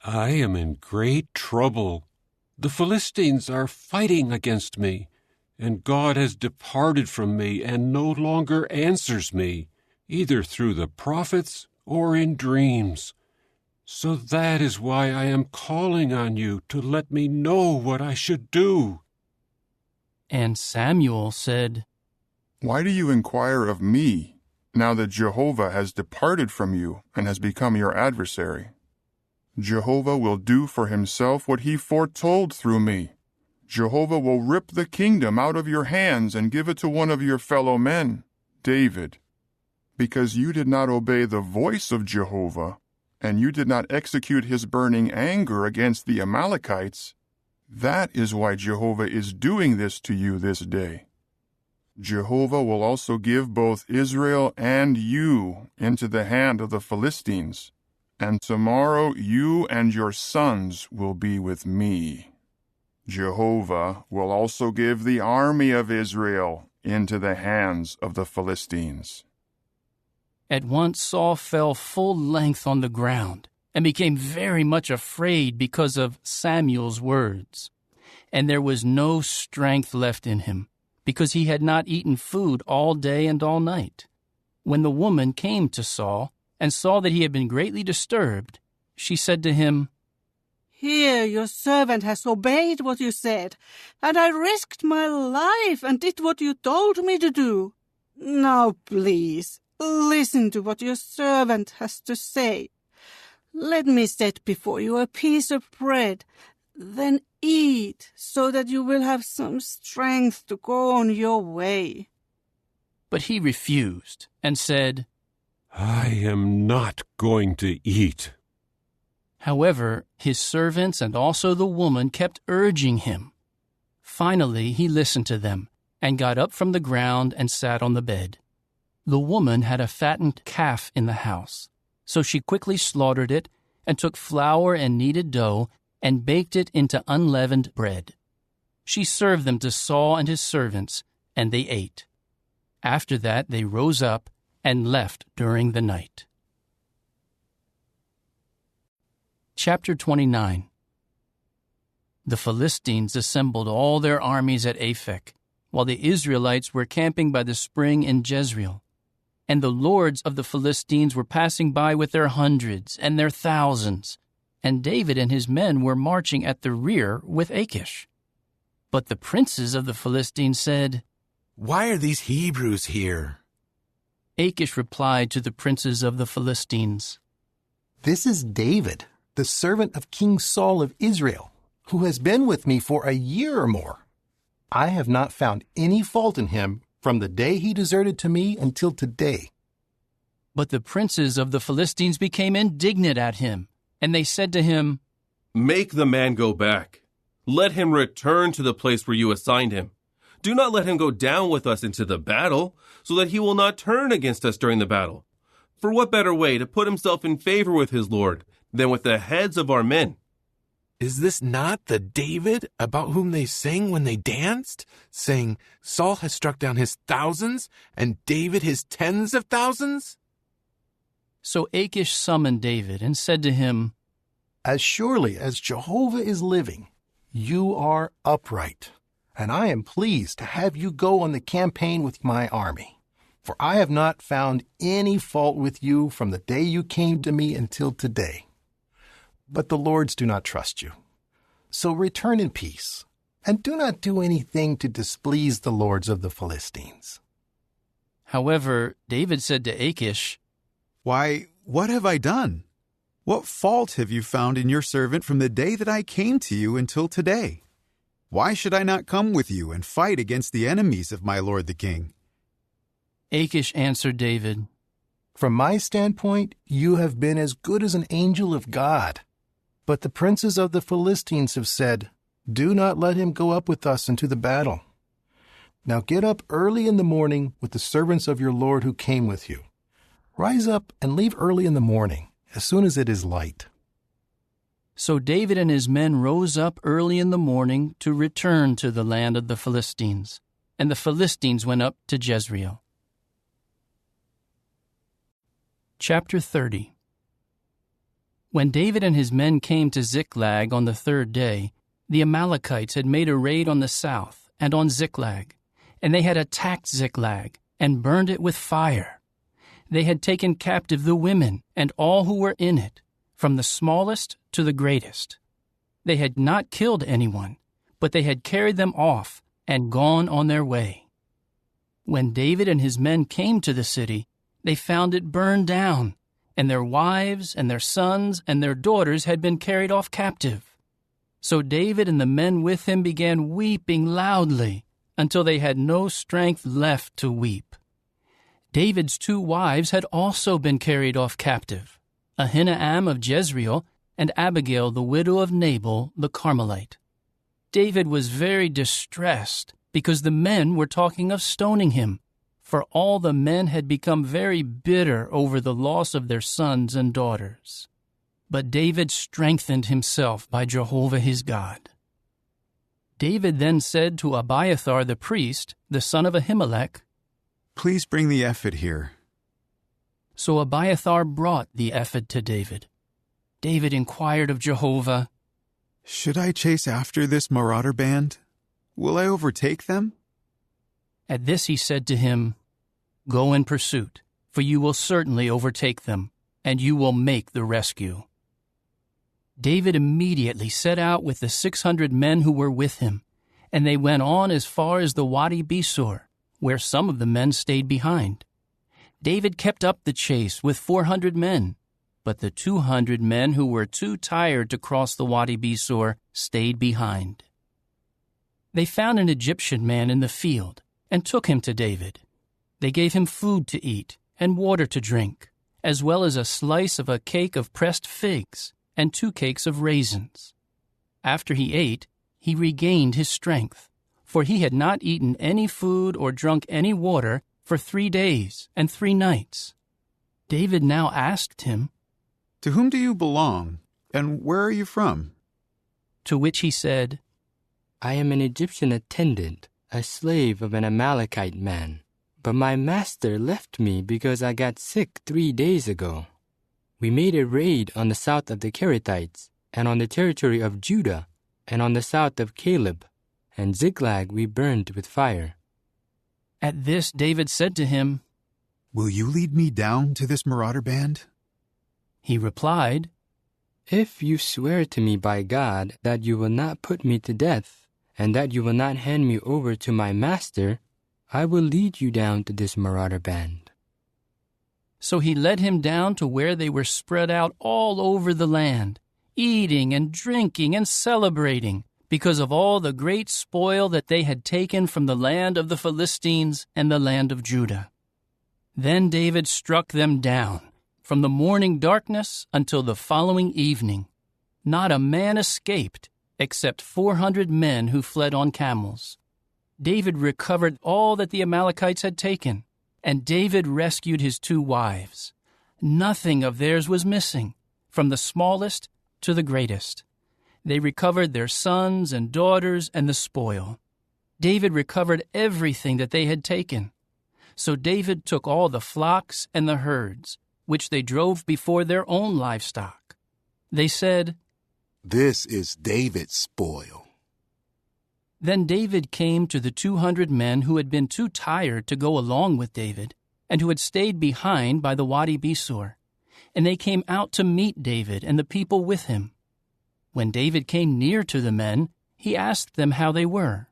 Speaker 5: "I am in great trouble. The Philistines are fighting against me, and God has departed from me and no longer answers me, either through the prophets or in dreams. So that is why I am calling on you to let me know what I should do."
Speaker 11: And Samuel said,
Speaker 23: "Why do you inquire of me, now that Jehovah has departed from you and has become your adversary? Jehovah will do for himself what he foretold through me. Jehovah will rip the kingdom out of your hands and give it to one of your fellow men, David. Because you did not obey the voice of Jehovah, and you did not execute his burning anger against the Amalekites, that is why Jehovah is doing this to you this day. Jehovah will also give both Israel and you into the hand of the Philistines, and tomorrow you and your sons will be with me. Jehovah will also give the army of Israel into the hands of the Philistines."
Speaker 11: At once Saul fell full length on the ground and became very much afraid because of Samuel's words. And there was no strength left in him, because he had not eaten food all day and all night. When the woman came to Saul and saw that he had been greatly disturbed, she said to him,
Speaker 18: "Here your servant has obeyed what you said, and I risked my life and did what you told me to do. Now please, listen to what your servant has to say. Let me set before you a piece of bread, then eat, so that you will have some strength to go on your way."
Speaker 11: But he refused and said,
Speaker 5: "I am not going to eat."
Speaker 11: However, his servants and also the woman kept urging him. Finally, he listened to them and got up from the ground and sat on the bed. The woman had a fattened calf in the house, so she quickly slaughtered it and took flour and kneaded dough and baked it into unleavened bread. She served them to Saul and his servants, and they ate. After that, they rose up and left during the night. Chapter 29. The Philistines assembled all their armies at Aphek, while the Israelites were camping by the spring in Jezreel. And the lords of the Philistines were passing by with their hundreds and their thousands, and David and his men were marching at the rear with Achish. But the princes of the Philistines said,
Speaker 2: "Why are these Hebrews here?"
Speaker 11: Achish replied to the princes of the Philistines,
Speaker 9: "This is David, the servant of King Saul of Israel, who has been with me for a year or more. I have not found any fault in him from the day he deserted to me until today."
Speaker 11: But the princes of the Philistines became indignant at him, and they said to him,
Speaker 12: "Make the man go back. Let him return to the place where you assigned him. Do not let him go down with us into the battle, so that he will not turn against us during the battle. For what better way to put himself in favor with his Lord than with the heads of our men?"
Speaker 2: Is this not the David about whom they sang when they danced, saying, "Saul has struck down his thousands, and David his tens of thousands"?
Speaker 11: So Achish summoned David and said to him,
Speaker 9: "As surely as Jehovah is living, you are upright, and I am pleased to have you go on the campaign with my army. For I have not found any fault with you from the day you came to me until today. But the lords do not trust you. So return in peace, and do not do anything to displease the lords of the Philistines."
Speaker 11: However, David said to Achish,
Speaker 19: "Why, what have I done? What fault have you found in your servant from the day that I came to you until today? Why should I not come with you and fight against the enemies of my lord the king?"
Speaker 11: Achish answered David,
Speaker 9: "From my standpoint, you have been as good as an angel of God. But the princes of the Philistines have said, 'Do not let him go up with us into the battle.' Now get up early in the morning with the servants of your Lord who came with you. Rise up and leave early in the morning, as soon as it is light."
Speaker 11: So David and his men rose up early in the morning to return to the land of the Philistines, and the Philistines went up to Jezreel. Chapter 30. When David and his men came to Ziklag on the third day, the Amalekites had made a raid on the south and on Ziklag, and they had attacked Ziklag and burned it with fire. They had taken captive the women and all who were in it, from the smallest to the greatest. They had not killed anyone, but they had carried them off and gone on their way. When David and his men came to the city, they found it burned down, and their wives and their sons and their daughters had been carried off captive. So David and the men with him began weeping loudly until they had no strength left to weep. David's 2 wives had also been carried off captive, Ahinoam of Jezreel, and Abigail the widow of Nabal the Carmelite. David was very distressed because the men were talking of stoning him, for all the men had become very bitter over the loss of their sons and daughters. But David strengthened himself by Jehovah his God. David then said to Abiathar the priest, the son of Ahimelech,
Speaker 19: "Please bring the ephod here."
Speaker 11: So Abiathar brought the ephod to David. David inquired of Jehovah,
Speaker 19: "Should I chase after this marauder band? Will I overtake them?"
Speaker 11: At this he said to him, "Go in pursuit, for you will certainly overtake them, and you will make the rescue." David immediately set out with the 600 men who were with him, and they went on as far as the Wadi Besor, where some of the men stayed behind. David kept up the chase with 400 men, but the 200 men who were too tired to cross the Wadi Besor stayed behind. They found an Egyptian man in the field and took him to David. They gave him food to eat and water to drink, as well as a slice of a cake of pressed figs and 2 cakes of raisins. After he ate, he regained his strength, for he had not eaten any food or drunk any water for 3 days and 3 nights. David now asked him,
Speaker 19: "To whom do you belong, and where are you from?"
Speaker 11: To which he said,
Speaker 13: "I am an Egyptian attendant, a slave of an Amalekite man. But my master left me because I got sick 3 days ago. We made a raid on the south of the Kerethites, and on the territory of Judah, and on the south of Caleb, and Ziklag we burned with fire."
Speaker 11: At this David said to him,
Speaker 19: "Will you lead me down to this marauder band?"
Speaker 11: He replied,
Speaker 13: "If you swear to me by God that you will not put me to death, and that you will not hand me over to my master, I will lead you down to this marauder band."
Speaker 11: So he led him down to where they were spread out all over the land, eating and drinking and celebrating, because of all the great spoil that they had taken from the land of the Philistines and the land of Judah. Then David struck them down, from the morning darkness until the following evening. Not a man escaped, except 400 men who fled on camels. David recovered all that the Amalekites had taken, and David rescued his 2 wives. Nothing of theirs was missing, from the smallest to the greatest. They recovered their sons and daughters and the spoil. David recovered everything that they had taken. So David took all the flocks and the herds, which they drove before their own livestock. They said,
Speaker 4: "This is David's spoil."
Speaker 11: Then David came to the 200 men who had been too tired to go along with David, and who had stayed behind by the Wadi Besor, and they came out to meet David and the people with him. When David came near to the men, he asked them how they were.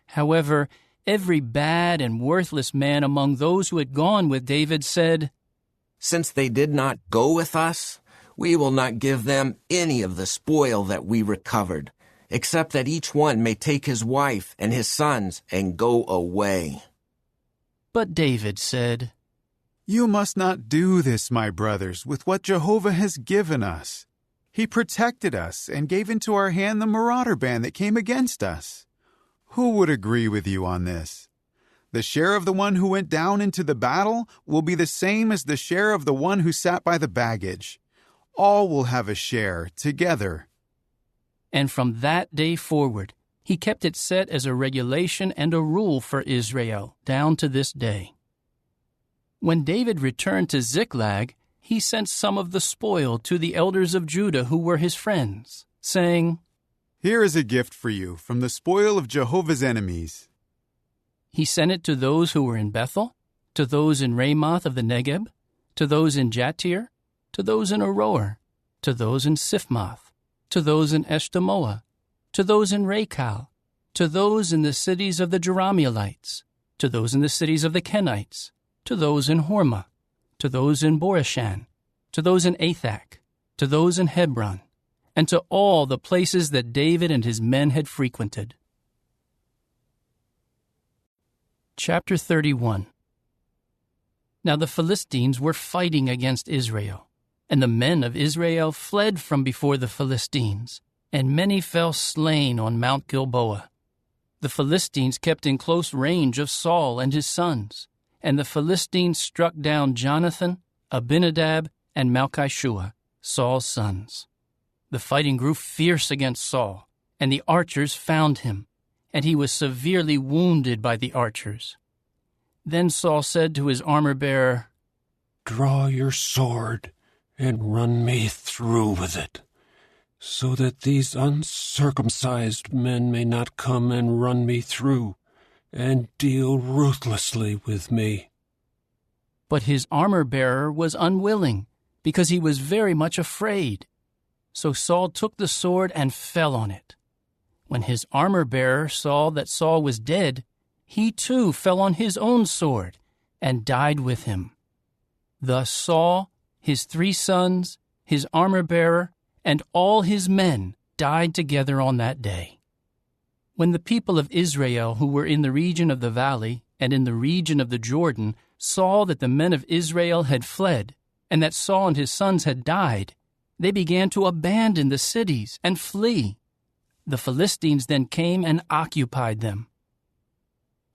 Speaker 11: However, every bad and worthless man among those who had gone with David said,
Speaker 17: "Since they did not go with us, we will not give them any of the spoil that we recovered, except that each one may take his wife and his sons and go away."
Speaker 11: But David said,
Speaker 19: "You must not do this, my brothers, with what Jehovah has given us. He protected us and gave into our hand the marauder band that came against us. Who would agree with you on this? The share of the one who went down into the battle will be the same as the share of the one who sat by the baggage. All will have a share together."
Speaker 11: And from that day forward, he kept it set as a regulation and a rule for Israel down to this day. When David returned to Ziklag, he sent some of the spoil to the elders of Judah who were his friends, saying,
Speaker 19: "Here is a gift for you from the spoil of Jehovah's enemies."
Speaker 11: He sent it to those who were in Bethel, to those in Ramoth of the Negeb, to those in Jattir, to those in Aroer, to those in Siphmoth, to those in Eshtemoa, to those in Rachal, to those in the cities of the Jerahmeelites, to those in the cities of the Kenites, to those in Hormah, to those in Boreshan, to those in Athak, to those in Hebron, and to all the places that David and his men had frequented. Chapter 31. Now the Philistines were fighting against Israel. And the men of Israel fled from before the Philistines, and many fell slain on Mount Gilboa. The Philistines kept in close range of Saul and his sons, and the Philistines struck down Jonathan, Abinadab, and Malchishua, Saul's sons. The fighting grew fierce against Saul, and the archers found him, and he was severely wounded by the archers. Then Saul said to his armor-bearer,
Speaker 5: "Draw your sword and run me through with it, so that these uncircumcised men may not come and run me through and deal ruthlessly with me."
Speaker 11: But his armor-bearer was unwilling, because he was very much afraid. So Saul took the sword and fell on it. When his armor-bearer saw that Saul was dead, he too fell on his own sword and died with him. Thus Saul, his 3 sons, his armor-bearer, and all his men died together on that day. When the people of Israel who were in the region of the valley and in the region of the Jordan saw that the men of Israel had fled, and that Saul and his sons had died, they began to abandon the cities and flee. The Philistines then came and occupied them.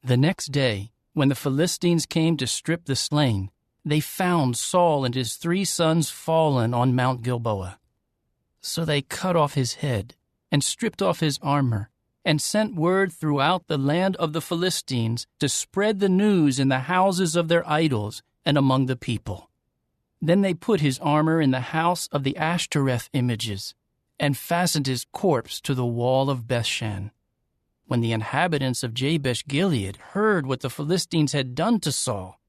Speaker 11: The next day, when the Philistines came to strip the slain, they found Saul and his 3 sons fallen on Mount Gilboa. So they cut off his head and stripped off his armor, and sent word throughout the land of the Philistines to spread the news in the houses of their idols and among the people. Then they put his armor in the house of the Ashtoreth images, and fastened his corpse to the wall of Bethshan. When the inhabitants of Jabesh-Gilead heard what the Philistines had done to Saul,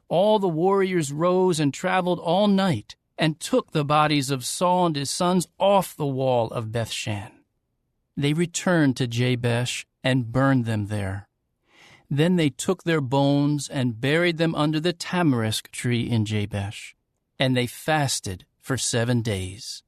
Speaker 11: all the warriors rose and traveled all night, and took the bodies of Saul and his sons off the wall of Bethshan. They returned to Jabesh and burned them there. Then they took their bones and buried them under the tamarisk tree in Jabesh, and they fasted for 7 days.